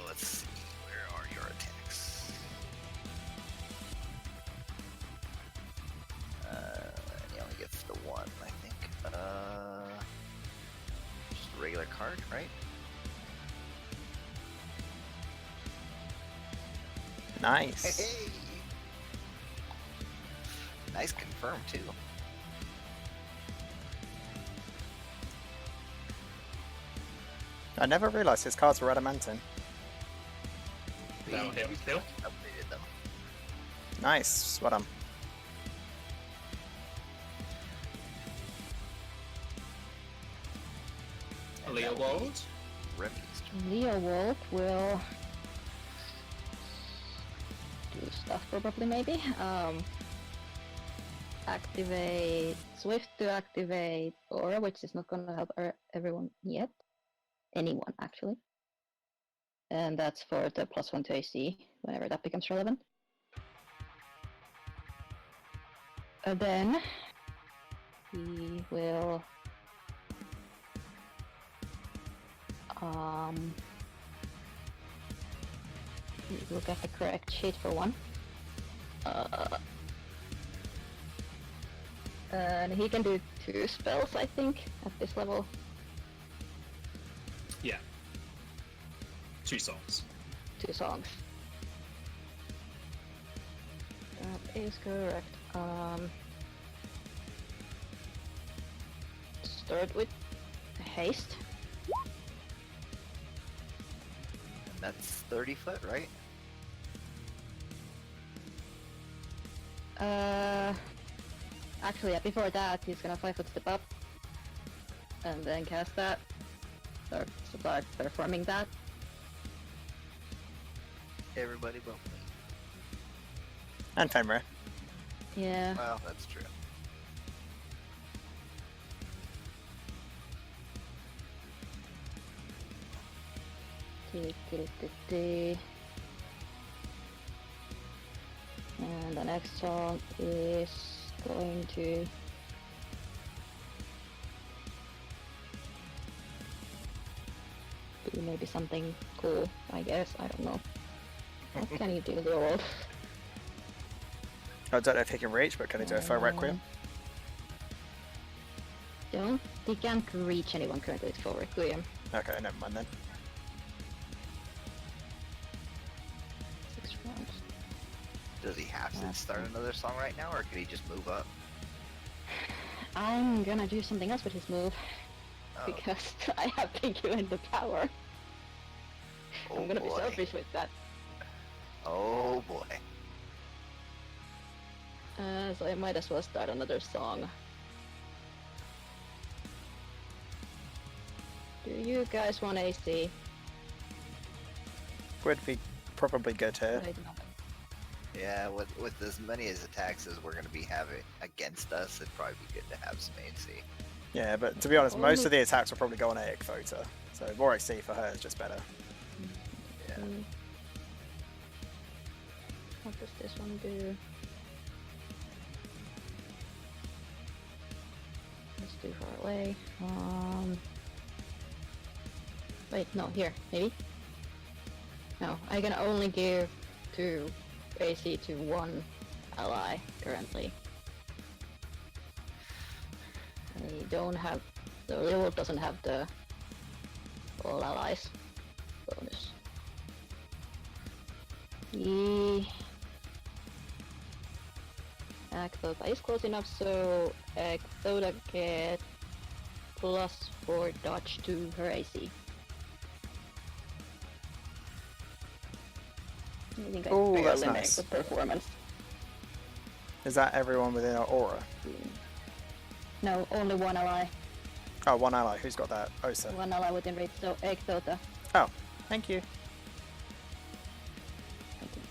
Let's see, where are your attacks? He only gets the one, I think. Just a regular card, right? Nice. Hey! Nice confirm too. I never realised his cards were adamantine. That'll hit him still. Updated them. Nice. Well done. And Leo that will be Wald. Remy's turn. Leo Wolf will do stuff probably maybe. Activate Swift to activate Aura, which is not gonna help everyone yet. Anyone actually. And that's for the +1 to AC, whenever that becomes relevant. And then he will look at the correct sheet for one. And he can do 2 spells, I think, at this level. Yeah. 2 songs. 2 songs. That is correct. Start with haste. And that's 30 foot, right? Actually, yeah, before that, he's gonna 5-foot step up and then cast that. Or start performing that. Everybody but me. And Fenrir. Yeah. Well, that's true. And the next song is going to do maybe something cool, I guess. I don't know. What can you do, the wolf? I don't know if he can reach, but can he do a faux requiem? He can't reach anyone currently with full requiem. Okay, never mind then. 6 rounds. Does he have to start another song right now, or can he just move up? I'm gonna do something else with his move Oh, because I have been given the power. oh I'm gonna be boy. selfish with that. Oh boy. So I might as well start another song. Do you guys want AC? Would be probably good here. I don't. Yeah, with as many as attacks as we're going to be having against us, it'd probably be good to have some AC. Yeah, but to be honest, most of the attacks will probably go on Aeok Voter. So more AC for her is just better. Yeah. What does this one do? Let's do far away. Wait, no, here, maybe? No, I can only give 2 AC to 1 ally currently. I don't have, the Real doesn't have the all allies bonus. Ekthota is close enough, so Ekthota get +4 dodge to her AC. I think I Ooh, barely that's make nice. the performance. Is that everyone within our aura? No, only 1 ally. Oh, one ally. Who's got that? Osa. 1 ally within reach, so Ekthota. Oh, thank you.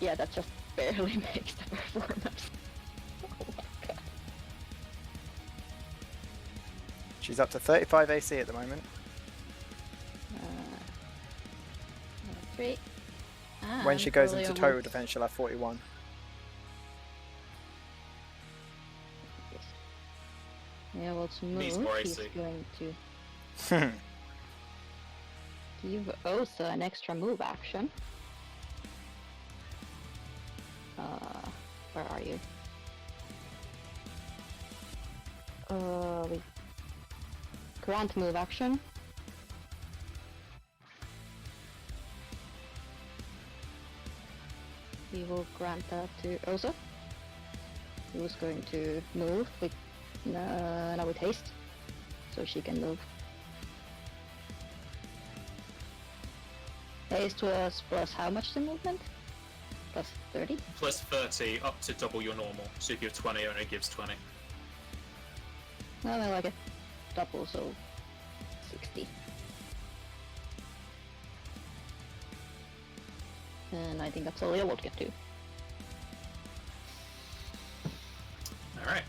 Yeah, that just barely makes the performance. Oh my god. She's up to 35 AC at the moment. 3. When she goes probably into total almost- defense, she'll have 41. Yeah, well, to move, Needs more he's AC. going to give Osa an extra move action. Where are you? We grant move action. We will grant that to Osa, who's going to move with now with haste, so she can move. Haste was plus how much to movement? Plus 30? Plus 30 up to double your normal. So if you have 20, it only gives 20. Well, I like it. Double, so 60. And I think that's all Leowold can do. Alright.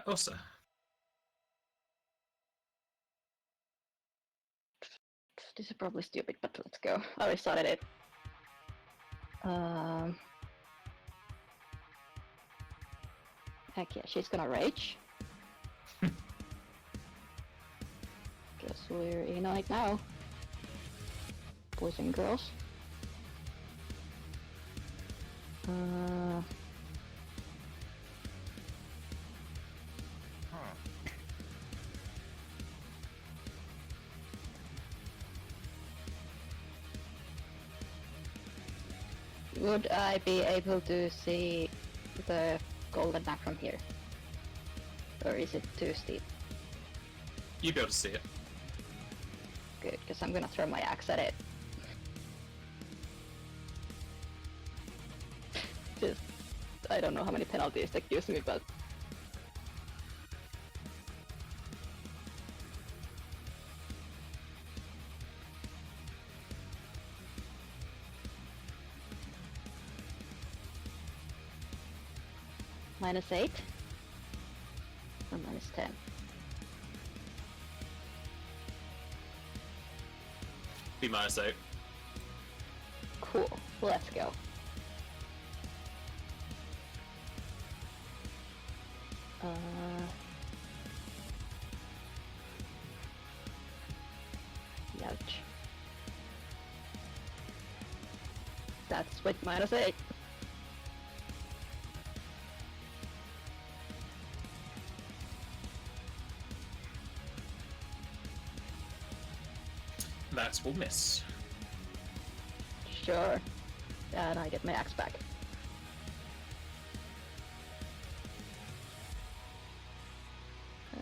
Osa. This is probably stupid, but let's go. I already started it. Heck yeah, she's gonna rage. Guess we're in on it now. Boys and girls. Would I be able to see the golden knack from here? Or is it too steep? You'll be able to see it. Good, because I'm gonna throw my axe at it. Just, I don't know how many penalties that gives me, but... -8? Or -10? Be -8. Cool, let's go. Ouch. That's with -8. That will miss. Sure. And I get my axe back.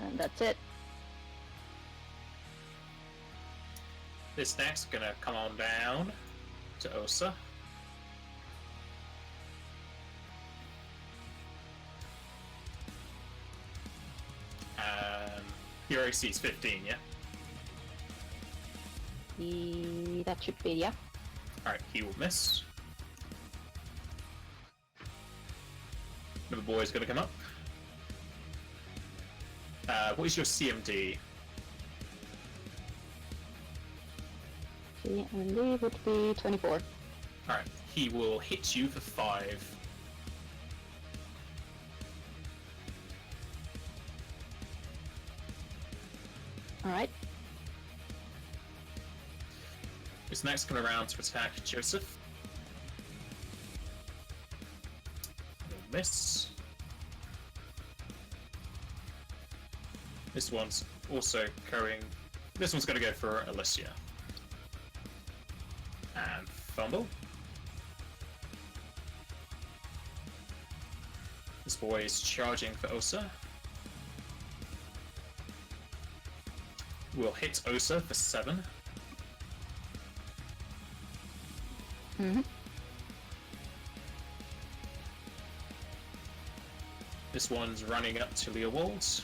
And that's it. This next gonna come on down to Osa. Your AC is 15, yeah? That should be, yeah. Alright, he will miss. Another boy's gonna come up. What is your CMD? CMD would be 24. Alright, he will hit you for 5. Alright. This next coming around to attack Joseph. He'll miss. This one's also going. This one's going to go for Alicia. And fumble. This boy is charging for Osa. We'll hit Osa for 7. Mm-hmm. This one's running up to Leopold.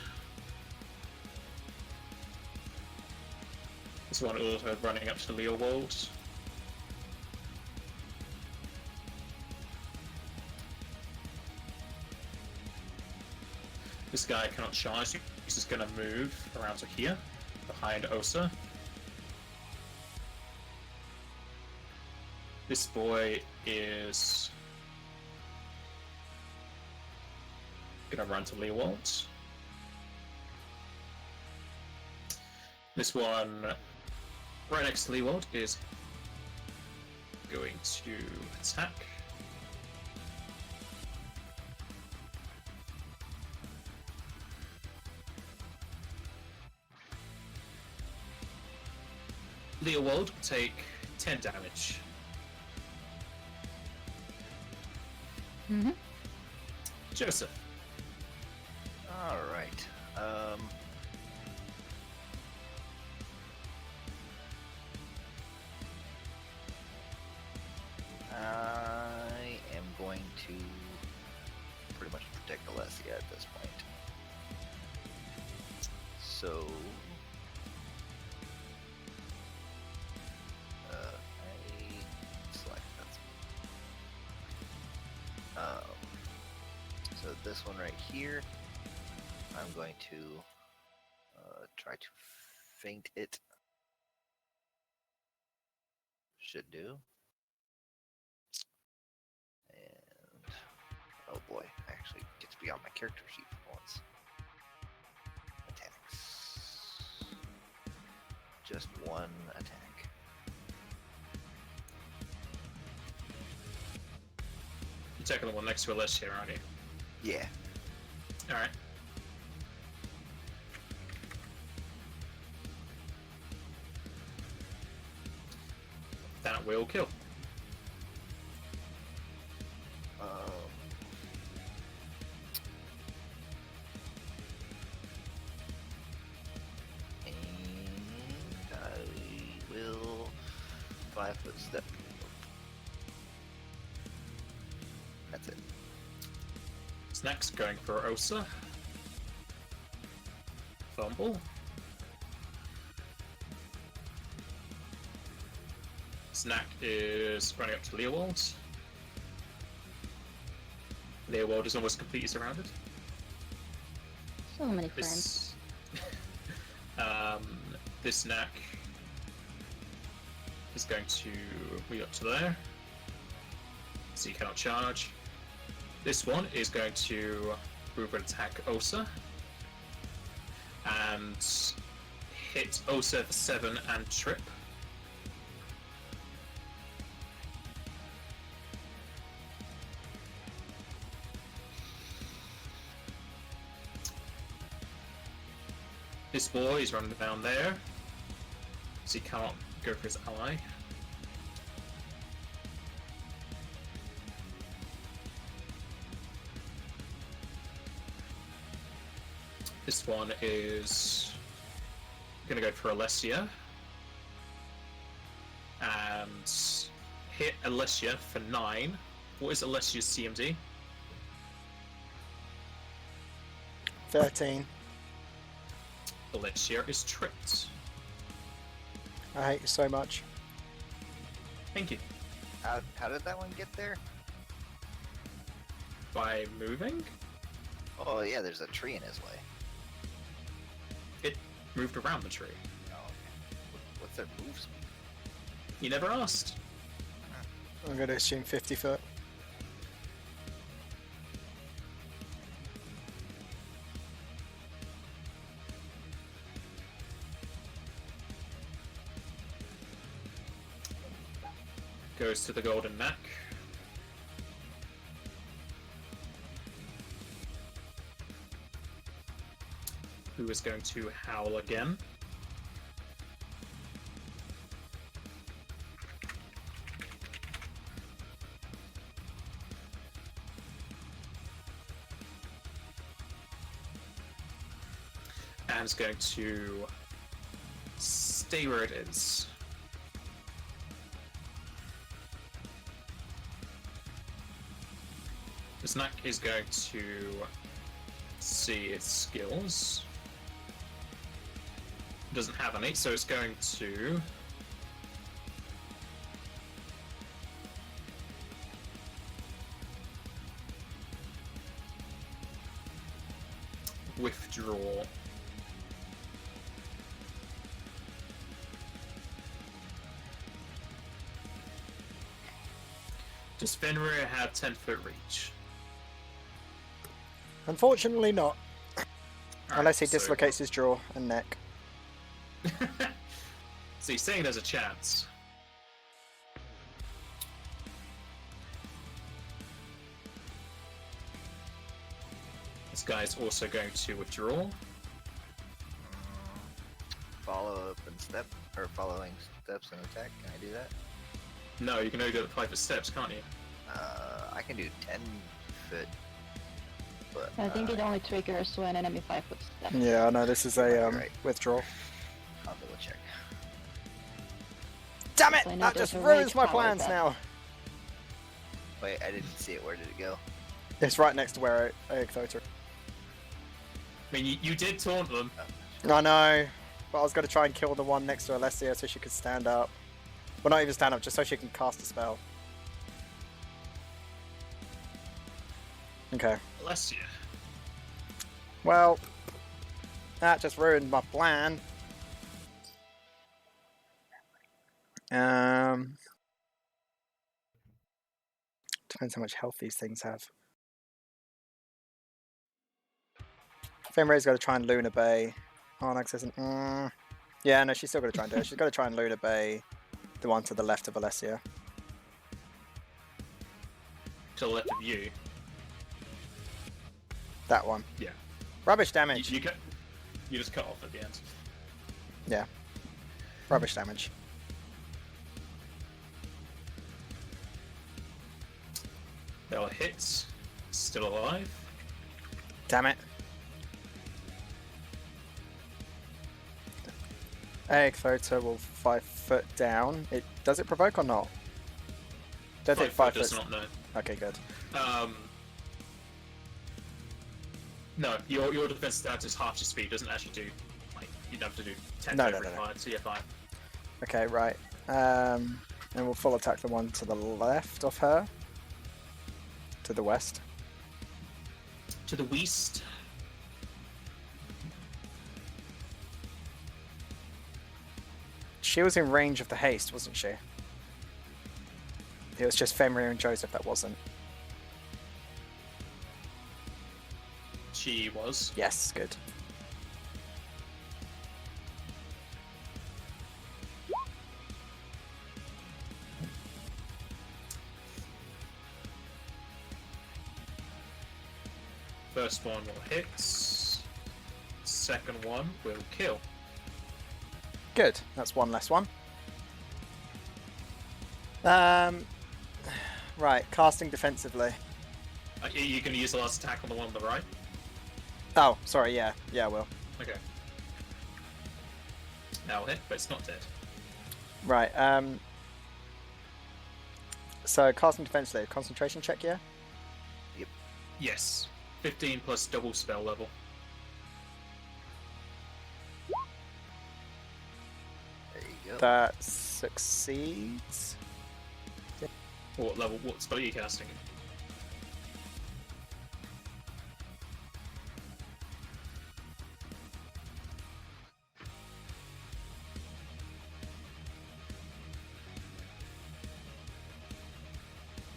This one also running up to Leopold. This guy cannot charge. He's just gonna move around to here, behind Osa. This boy is gonna run to Leopold. This one right next to Leopold is going to attack. Leopold will take 10 damage. Mm-hmm. Joseph. Alright. I am going to pretty much protect Alessia at this point. So I select that. So this one right here, I'm going to try to feint it. should do. And oh boy, I actually get to be on my character sheet for once. Attacks. Just one attack. You're taking the one next to Alicia, aren't you? Yeah. Alright. That will kill. And I will 5-foot step. That's it. Snack's going for Osa. Fumble. Snack is running up to Leowald. Leowald is almost completely surrounded. So many friends. This Snack is going to move up to there. So you cannot charge. This one is going to move and attack Osa. And hit Osa for 7 and trip. This boy is running down there, so he can't go for his ally. This one is going to go for Alessia and hit Alessia for 9. What is Alessia's CMD? 13. Alessia is tripped. I hate you so much. Thank you. How did that one get there? By moving? Oh yeah, there's a tree in his way. It moved around the tree. Oh, okay. What's their move speed? You never asked. I'm going to assume 50 foot. Goes to the golden neck. Who is going to howl again? And is going to stay where it is. The snack is going to see its skills. It doesn't have any, so it's going to withdraw. Does Fenrir have 10-foot reach? Unfortunately not. Alright, Unless he so- dislocates his jaw and neck. So he's saying there's a chance. This guy's also going to withdraw. Follow up and step, or following steps and attack. Can I do that? No, you can only do the 5 steps, can't you? I can do 10 foot, but I think it only triggers when enemy 5 foot step. Yeah, I know, this is a Right. withdrawal. I'll double check. Damn it! So I know That there's just a ruins rage my power plans that- now. Wait, I didn't see it. Where did it go? It's right next to where I Ecthoter. I mean, you did taunt them. I know, but I was going to try and kill the one next to Alessia so she could stand up. Well, not even stand up, just so she can cast a spell. Okay. Alessia. Well, that just ruined my plan. Depends how much health these things have. Fenrir's got to try and Luna Bay. Arnax isn't. Yeah, no, she's still got to try and do it. She's got to try and Luna Bay the one to the left of Alessia. To the left of you. That one. Yeah. Rubbish damage. You just cut off at the end. Yeah. Rubbish damage. Bella hits. Still alive. Damn it. Egg photo will 5 foot down. Does it provoke or not? Don't think 5 does foot. not know. Okay, good. No, your defense stat is half your speed. Doesn't actually do like you'd have to do 10 No, to no, every no, no. 5, so yeah, 5. Okay, right. And we'll full attack the one to the left of her. To the west. To the west. She was in range of the haste, wasn't she? It was just Fenrir and Joseph that wasn't. She was. Yes, good. First one will hit. Second one will kill. Good. That's one less one. Right, casting defensively. Are you going to use the last attack on the one on the right? Oh, sorry, yeah. Yeah, I will. Okay. That'll hit, but it's not dead. Right, so casting defensively, concentration check, yeah? Yes. 15 plus double spell level. There you go. That succeeds. What level? What spell are you casting?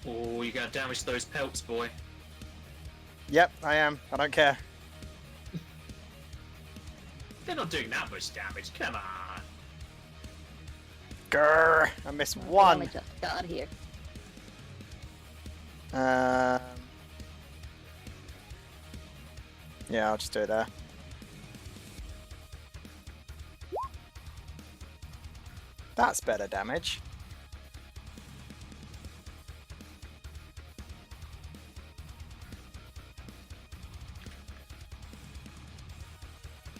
Oh, you gotta damage those pelts, boy. Yep, I am. I don't care. They're not doing that much damage, come on. Grrr, I missed Let one. me just got here. Yeah, I'll just do it there. That's better damage.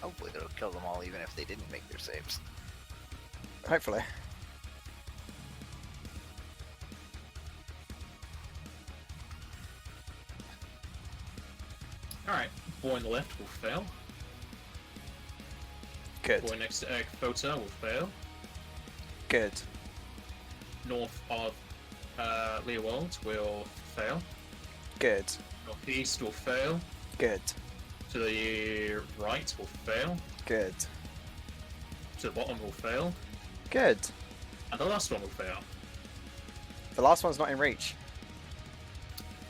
Hopefully it'll kill them all even if they didn't make their saves. Hopefully. Alright, boy on the left will fail. Good. Boy next to Egg Photo will fail. Good. North of Leowold will fail. Good. Northeast will fail. Good. To the right will fail. Good. To the bottom will fail. Good. And the last one will fail. The last one's not in reach.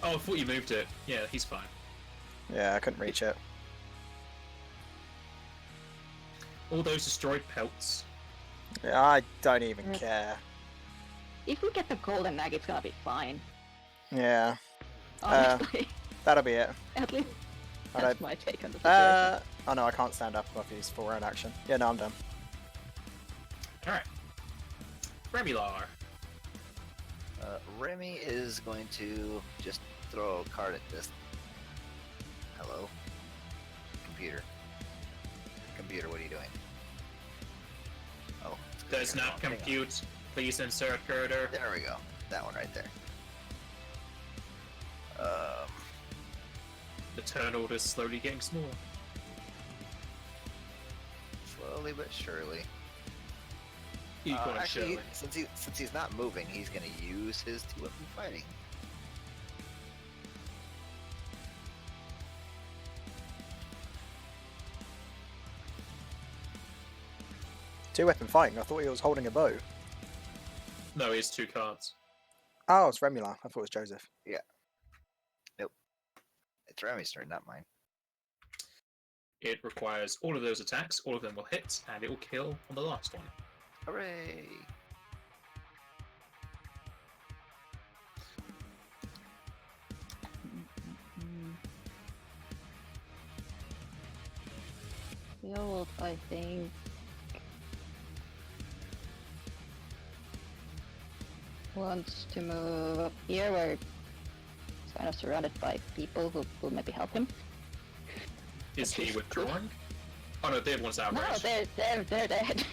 Oh, I thought you moved it. Yeah, he's fine. Yeah, I couldn't reach it. All those destroyed pelts. Yeah, I don't even Yeah. care. If we get the golden egg, it's gonna be fine. Yeah, Honestly, that'll be it. at least I that's don't- my take on the situation. Oh no, I can't stand up if I've used full round action. Yeah, no, I'm done. Alright. Remular. Remy is going to just throw a card at this. Hello? Computer. Computer, what are you doing? Oh. it's going Does here. not Hang on. compute. Please insert girder. There we go. That one right there. The turn order is slowly getting smaller. Slowly but surely. Equal Actually, surely. since he's not moving, he's going to use his 2-weapon fighting. Two weapon fighting. I thought he was holding a bow. No, he has 2 cards. Oh, it's Remula. I thought it was Joseph. It's Remy's turn, not mine. It requires all of those attacks. All of them will hit, and it will kill on the last one. Hooray! Beowulf, I think, wants to move up here where he's kind of surrounded by people who maybe help him. Is he withdrawing? Oh no, the other one's out of No, range. they're dead.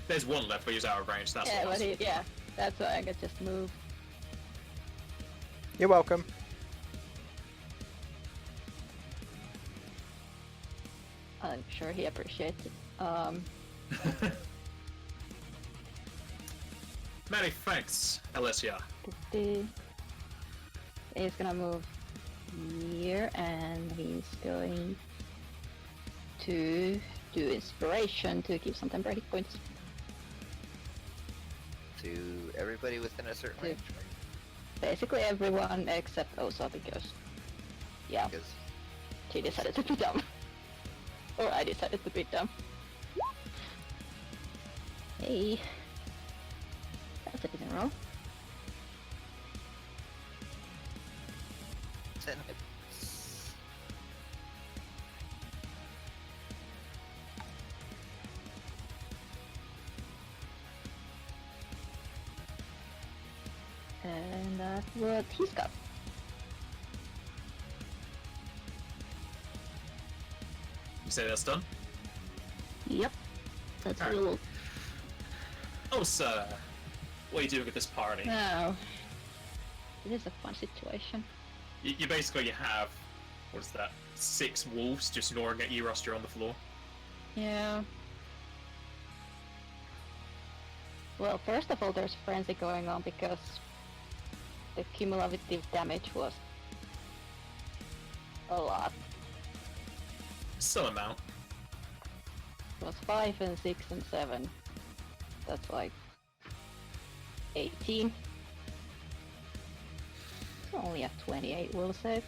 There's one left, but he's out of range. That's Yeah, the last. yeah, that's why I could just move. You're welcome. I'm sure he appreciates it. Many thanks, Alessia. He's gonna move here and he's going to do inspiration to give some temporary hit points. To everybody within a certain To- range. Basically everyone except Osa because, yeah, Because she decided to be dumb. Or I decided to be dumb. Hey. That's a decent roll. 10 hits. And that's what he's got. You say that's done? Yep. That's Alright. all. Oh, sir. What are you doing at this party? Now, it is a fun situation. You basically have, what is that, 6 wolves just gnawing at you whilst you're on the floor. Yeah. Well, first of all, there's frenzy going on because the cumulative damage was a lot. Some amount. It was 5 and 6 and 7. That's like 18. It's only a 28 will save.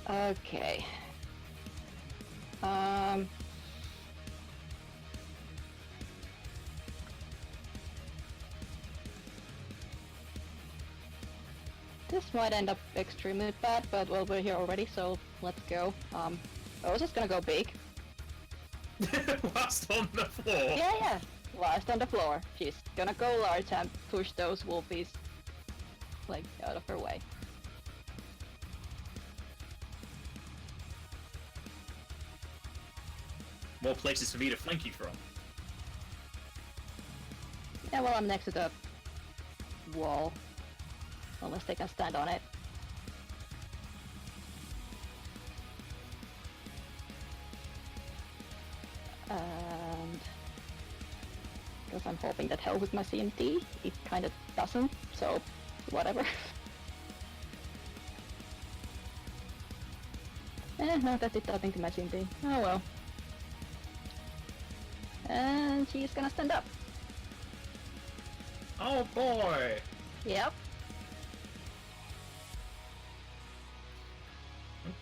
Okay. This might end up extremely bad, but well, we're here already, so let's go. I was just gonna go big. Whilst on the floor. Yeah. Last on the floor. She's gonna go large and push those wolfies, like, out of her way. More places for me to flank you from. Yeah, well, I'm next to the wall. Unless they can stand on it. And because I'm hoping that helps with my CMT, it kind of doesn't, so whatever. No, that did nothing to my CMT. Oh well. And she's gonna stand up. Oh boy! Yep.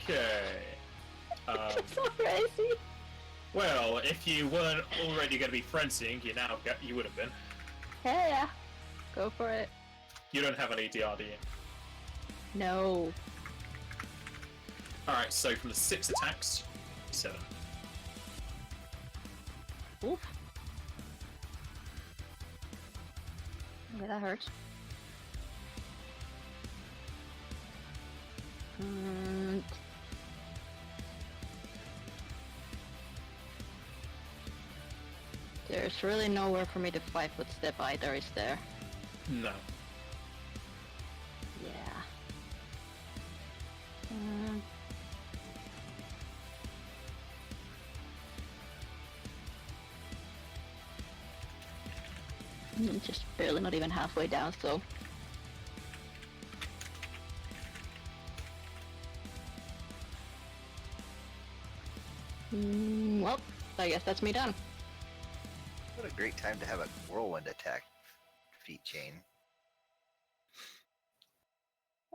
Okay. It's so crazy. Well, if you weren't already going to be frenzying, you would have been. Yeah. Go for it. You don't have any DR, do you? No. Alright, so from the 6 attacks, 7. Oof. Okay, that hurts. And there's really nowhere for me to 5-foot step either, is there? No. Yeah. Just barely, not even halfway down, so. Well, I guess that's me done. What a great time to have a whirlwind attack feat chain.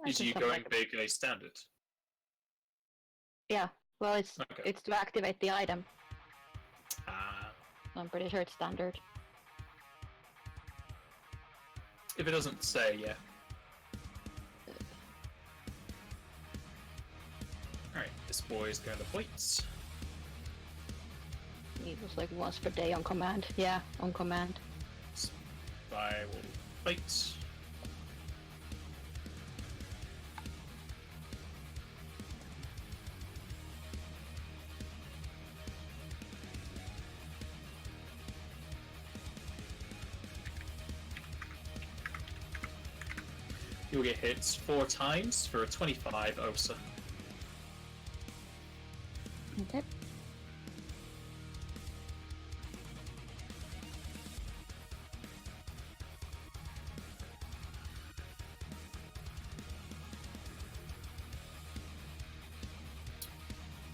I Is just you have, going like, big a standard? Yeah, well, it's Okay. to activate the item. Ah. So I'm pretty sure it's standard. If it doesn't say, yeah. Alright, this boy is going to points. It was like once per day on command. Yeah, on command. I will fight. You'll get hit 4 times for a 25 OSA. Okay.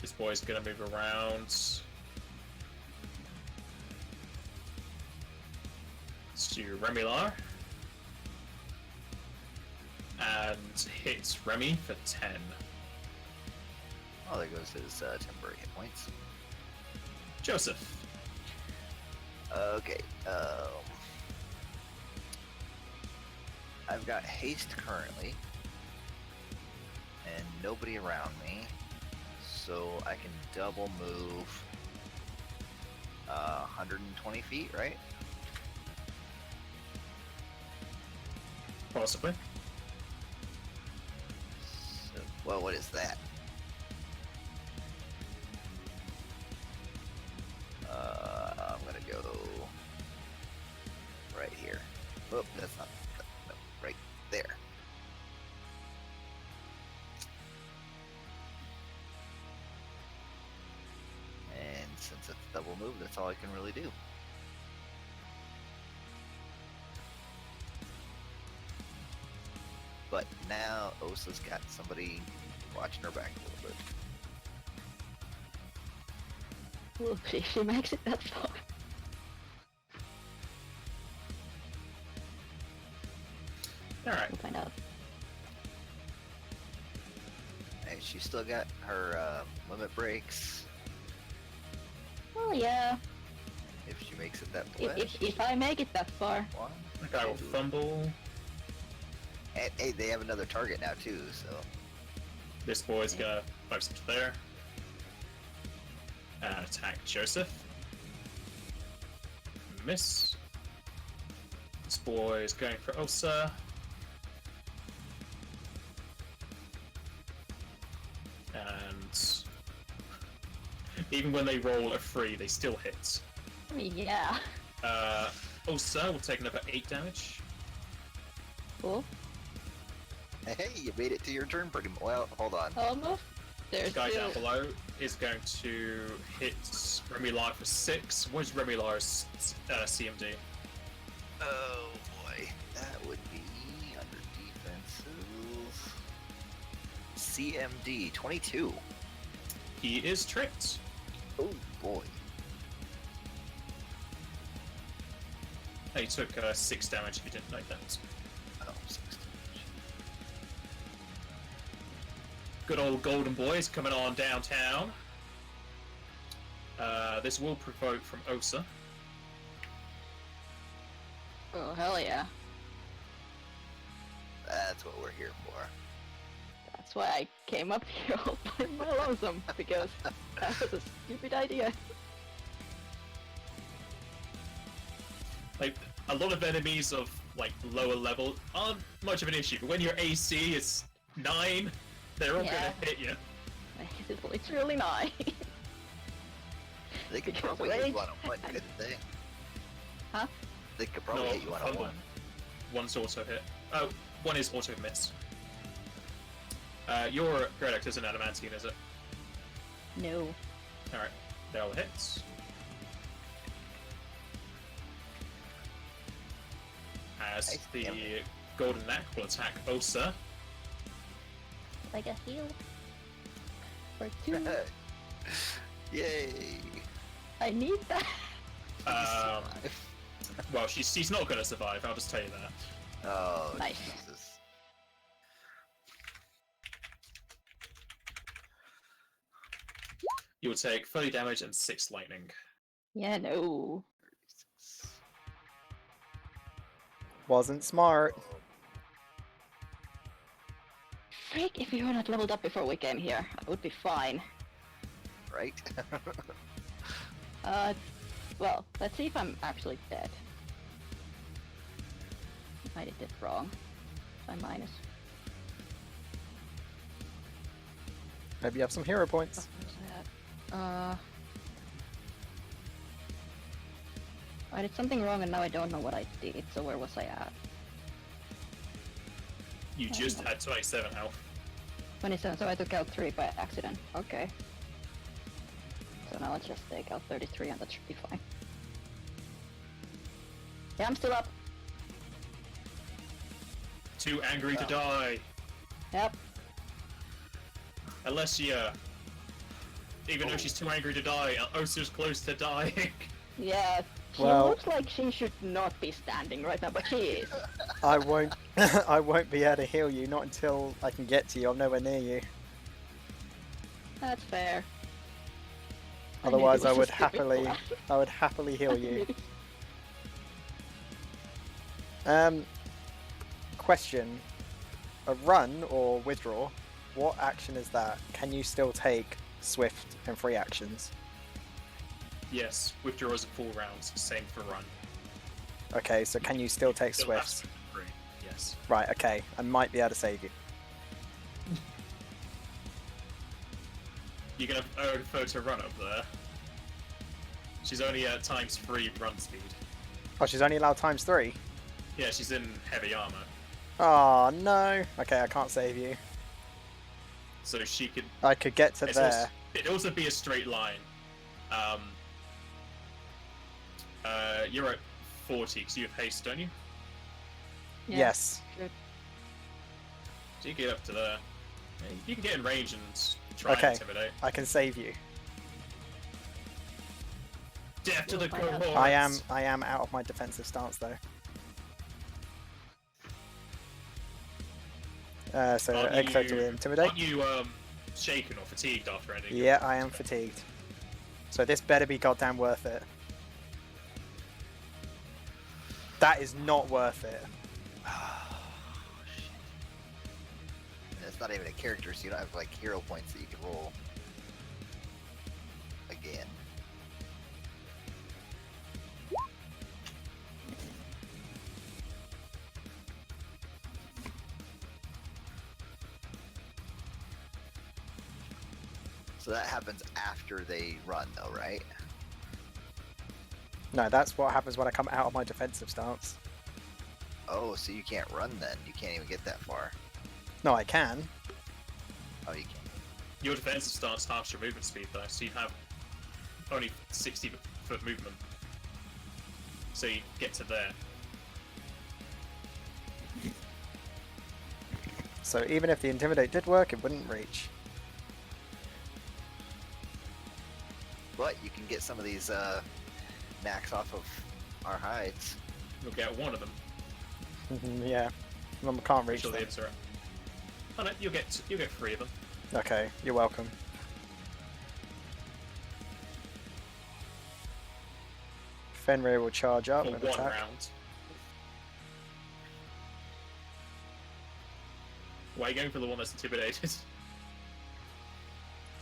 This boy's gonna move around. To Remilar. And hits Remy for 10. Oh, there goes his temporary hit points. Joseph. Okay. I've got haste currently, and nobody around me, so I can double move 120 feet, right? Possibly. So, well, what is that? I'm gonna go right here. Oh, that's not. No, right there. And since it's double move, that's all I can really do. But now Osa's got somebody watching her back a little bit. We'll see if she makes it that far. Alright. We'll find out. Hey, she's still got her limit breaks. Oh yeah. If she makes it that If, pledge. if I make it that far. One, The guy will two. fumble. And, hey, they have another target now too, so This boy's gonna focus up to there. And attack Joseph. Miss. This boy is going for Osa. And even when they roll a 3, they still hit. Yeah. Osa will take another 8 damage. Cool. hey, you made it to your turn pretty much. Well, hold on. Almost. The There's guy still... down below is going to hit Remilar for 6. What is Remilar's CMD? Oh boy, that would be under defensive. CMD 22. He is tricked. Oh boy. He took 6 damage if you didn't know that. Oh, 6 damage. Good old golden boys coming on downtown. This will provoke from Osa. Oh hell yeah. That's what we're here for. That's why I came up here all by my lonesome, because that was a stupid idea. Like, a lot of enemies of, like, lower level aren't much of an issue, but when your AC is 9, they're all Yeah. gonna hit you. It's literally 9. They could Because probably hit rage- you on a 1, couldn't they? Huh? They could probably hit you on a 1. One's auto hit. Oh, one is auto miss. Your product isn't adamantine, is it? No. Alright, they're all hits. As Nice, the damn. golden knack will attack Osa. Like a heal. For 2. Yay! I need that. Um, Survive. Well, she's not going to survive. I'll just tell you that. Oh, Nice. Jesus. You will take 30 damage and 6 lightning. Yeah, no. Wasn't smart. Freak, if you were not leveled up before we came here, I would be fine. Right? Well, let's see if I'm actually dead. I did it wrong. I minus. Maybe you have some hero points. What was that? I did something wrong and now I don't know what I did, so where was I at? You just had 27 health. 27, so I took out 3 by accident. Okay. So now let's just take out 33 and that should be fine. Yeah, I'm still up. Too angry to die. Yep. Alessia. Even though she's too angry to die, Osa's close to dying. Yeah. She Well- looks like she should not be standing right now, but she is. I won't. I won't be able to heal you. Not until I can get to you. I'm nowhere near you. That's fair. Otherwise, I knew it would was a stupid happily. plan. I would happily heal you. Question: a run or withdraw? What action is that? Can you still take swift and free actions? Yes, withdraws in 4 rounds. Same for run. Okay, so can you still take Still have swifts? swift and free. Yes. Right. Okay, I might be able to save you. You're gonna prefer to run up there. She's only at ×3 run speed. Oh, she's only allowed ×3. Yeah, she's in heavy armor, Oh no. Okay, I can't save you. so she could. I could get to It's there. also, it'd also be a straight line. You're at 40 because you have haste, don't you? Yeah. Yes. So you get up to there. You can get in range and try Okay. and intimidate. I can save you. Death to the We'll find out. cohorts. I am out of my defensive stance though. So Aren't effectively you- intimidate. Aren't you shaken or fatigued after ending? Yeah, I am fatigued. So this better be goddamn worth it. That is not worth it. It's not even a character, so you don't have like hero points that you can roll. Again. So that happens after they run, though, right? No, that's what happens when I come out of my defensive stance. Oh, so you can't run then? You can't even get that far. No, I can. Oh, you can. Your defensive stance halves your movement speed though, so you have only 60-foot movement. So you get to there. So even if the intimidate did work, it wouldn't reach. But you can get some of these knacks off of our hides. You'll get one of them. Yeah, I can't reach Until the them. interact. Oh no, you'll get 3 of them. Okay, you're welcome. Fenrir will charge up For and 1 attack. round. Why are you going for the one that's intimidated?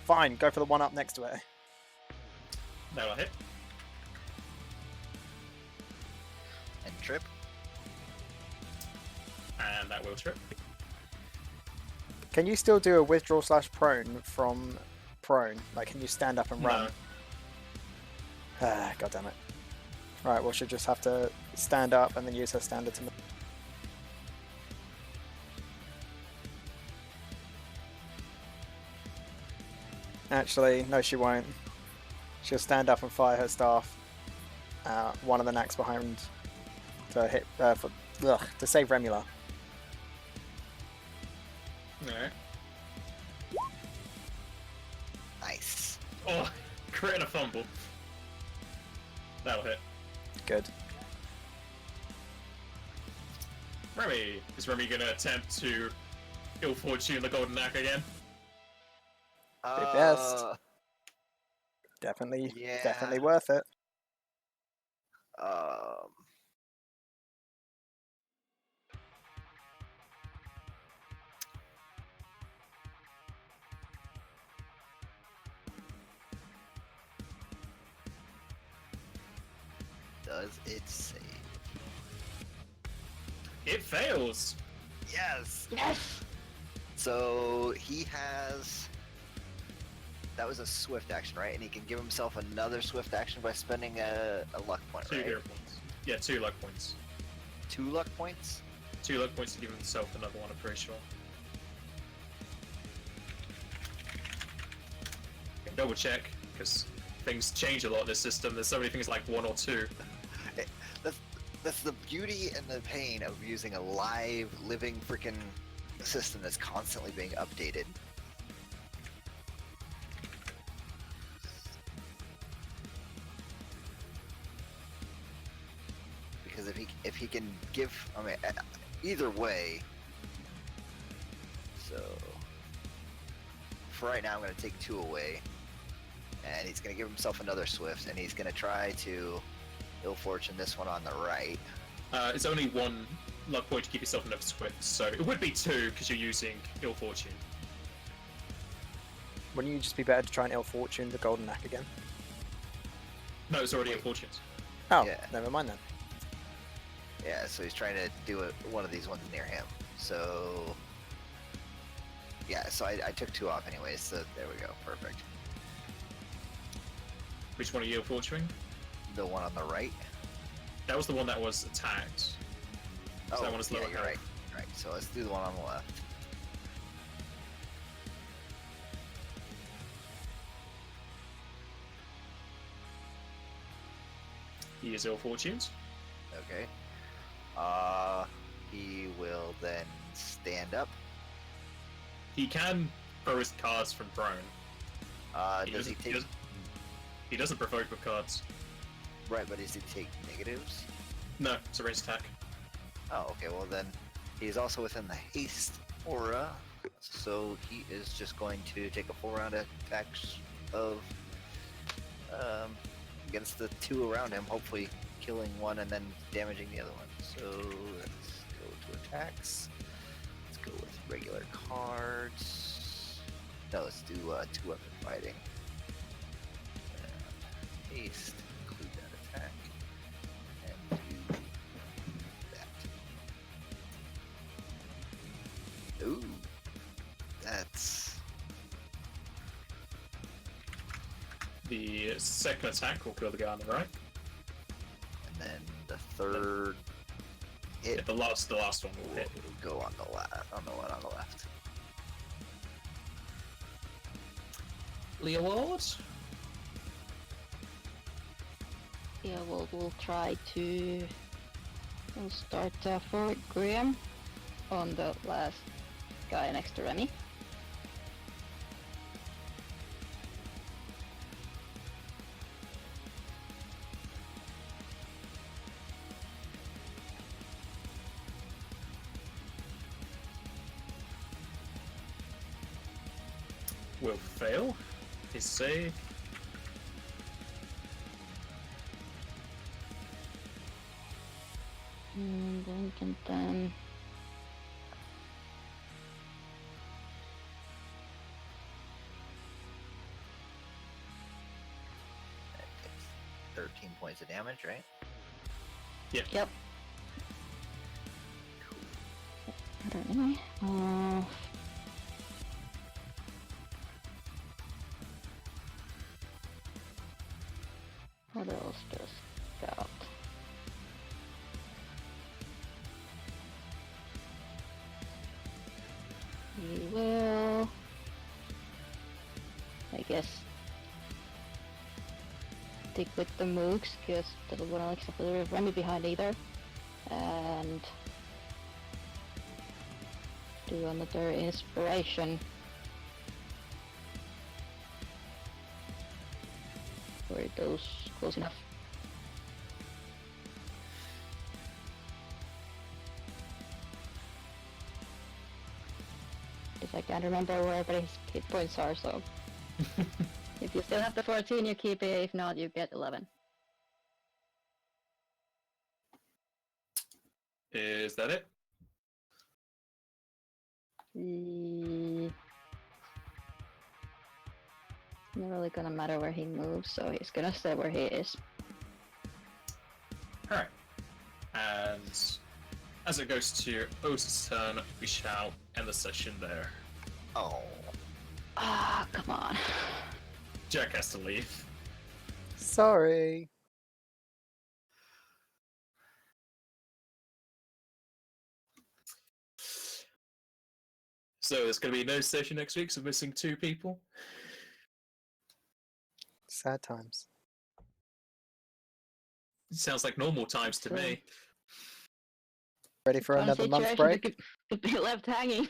Fine, go for the one up next to it. That'll hit. And trip. And that will trip. Can you still do a withdraw / prone from prone? Like, can you stand up and run? No. Ah, god damn it. Right, well, she'll just have to stand up and then use her standard to move. Actually, no, she won't. She'll stand up and fire her staff at one of the knacks behind to hit to save Remula. Alright. Nice. Oh, crit and a fumble. That'll hit. Good. Remy. Is Remy gonna attempt to ill fortune the golden knack again? Do best. Uh, Definitely, yeah. definitely worth it. Um, does it save? It fails. Yes. Yes! So he has. That was a swift action, right? And he can give himself another swift action by spending a luck point, 2 right? hero points. Yeah, 2 luck points. 2 luck points. 2 luck points to give himself another one, I'm pretty sure. Double check, because things change a lot in this system. There's so many things like 1 or 2. That's the beauty and the pain of using a live, living freaking system that's constantly being updated. Because if he can give, I mean, either way. So for right now, I'm going to take 2 away, and he's going to give himself another swift, and he's going to try to ill fortune this one on the right. It's only 1 luck point to give yourself another swift, so it would be 2 because you're using ill fortune. Wouldn't you just be better to try and ill fortune the golden knack again? No, it's already ill fortune. Oh, Yeah. never mind then. Yeah, so he's trying to do one of these ones near him. So yeah, so I took 2 off anyways, so there we go, perfect. Which one are you ill fortuning? The one on the right. That was the one that was attacked. So that one is yeah, lower you're health. right. Right, so let's do the one on the left. He is ill fortuned. Okay. He will then stand up. He can throw his cards from prone. Does he take? He doesn't provoke with cards. Right, but does he take negatives? No, it's a ranged attack. Oh, okay. Well then, he's also within the haste aura, so he is just going to take a 4-round attacks of against the 2 around him, hopefully killing one and then damaging the other one. So let's go to attacks. Let's go with regular cards. No, let's do 2-weapon fighting. Haste, include that attack, and do that. Ooh, that's The second attack will kill the guy on the right. and then the third hit Yeah, the last one will hit. will go on the left. On the one on the left. Leeward? Yeah, we'll try to we'll start forward Graham on the last guy next to Remy. Will fail his save. And then we can then That takes 13 points of damage, right? yep. Anyway, what else does got? We will, I guess, stick with the mooks because they don't want to accept the Remy behind either, and do another inspiration. Were those close enough? because I can't remember where everybody's hit points are, so if you still have the 14, you keep it. If not, you get 11. Is that it? Not really gonna matter where he moves, so he's gonna stay where he is. Alright. And as it goes to Osa's turn, we shall end the session there. Oh. Ah, come on. Jack has to leave. Sorry. So there's going to be no session next week, so missing 2 people. Sad times. Sounds like normal times to me. Ready for Fun another month situation break? Could be left hanging.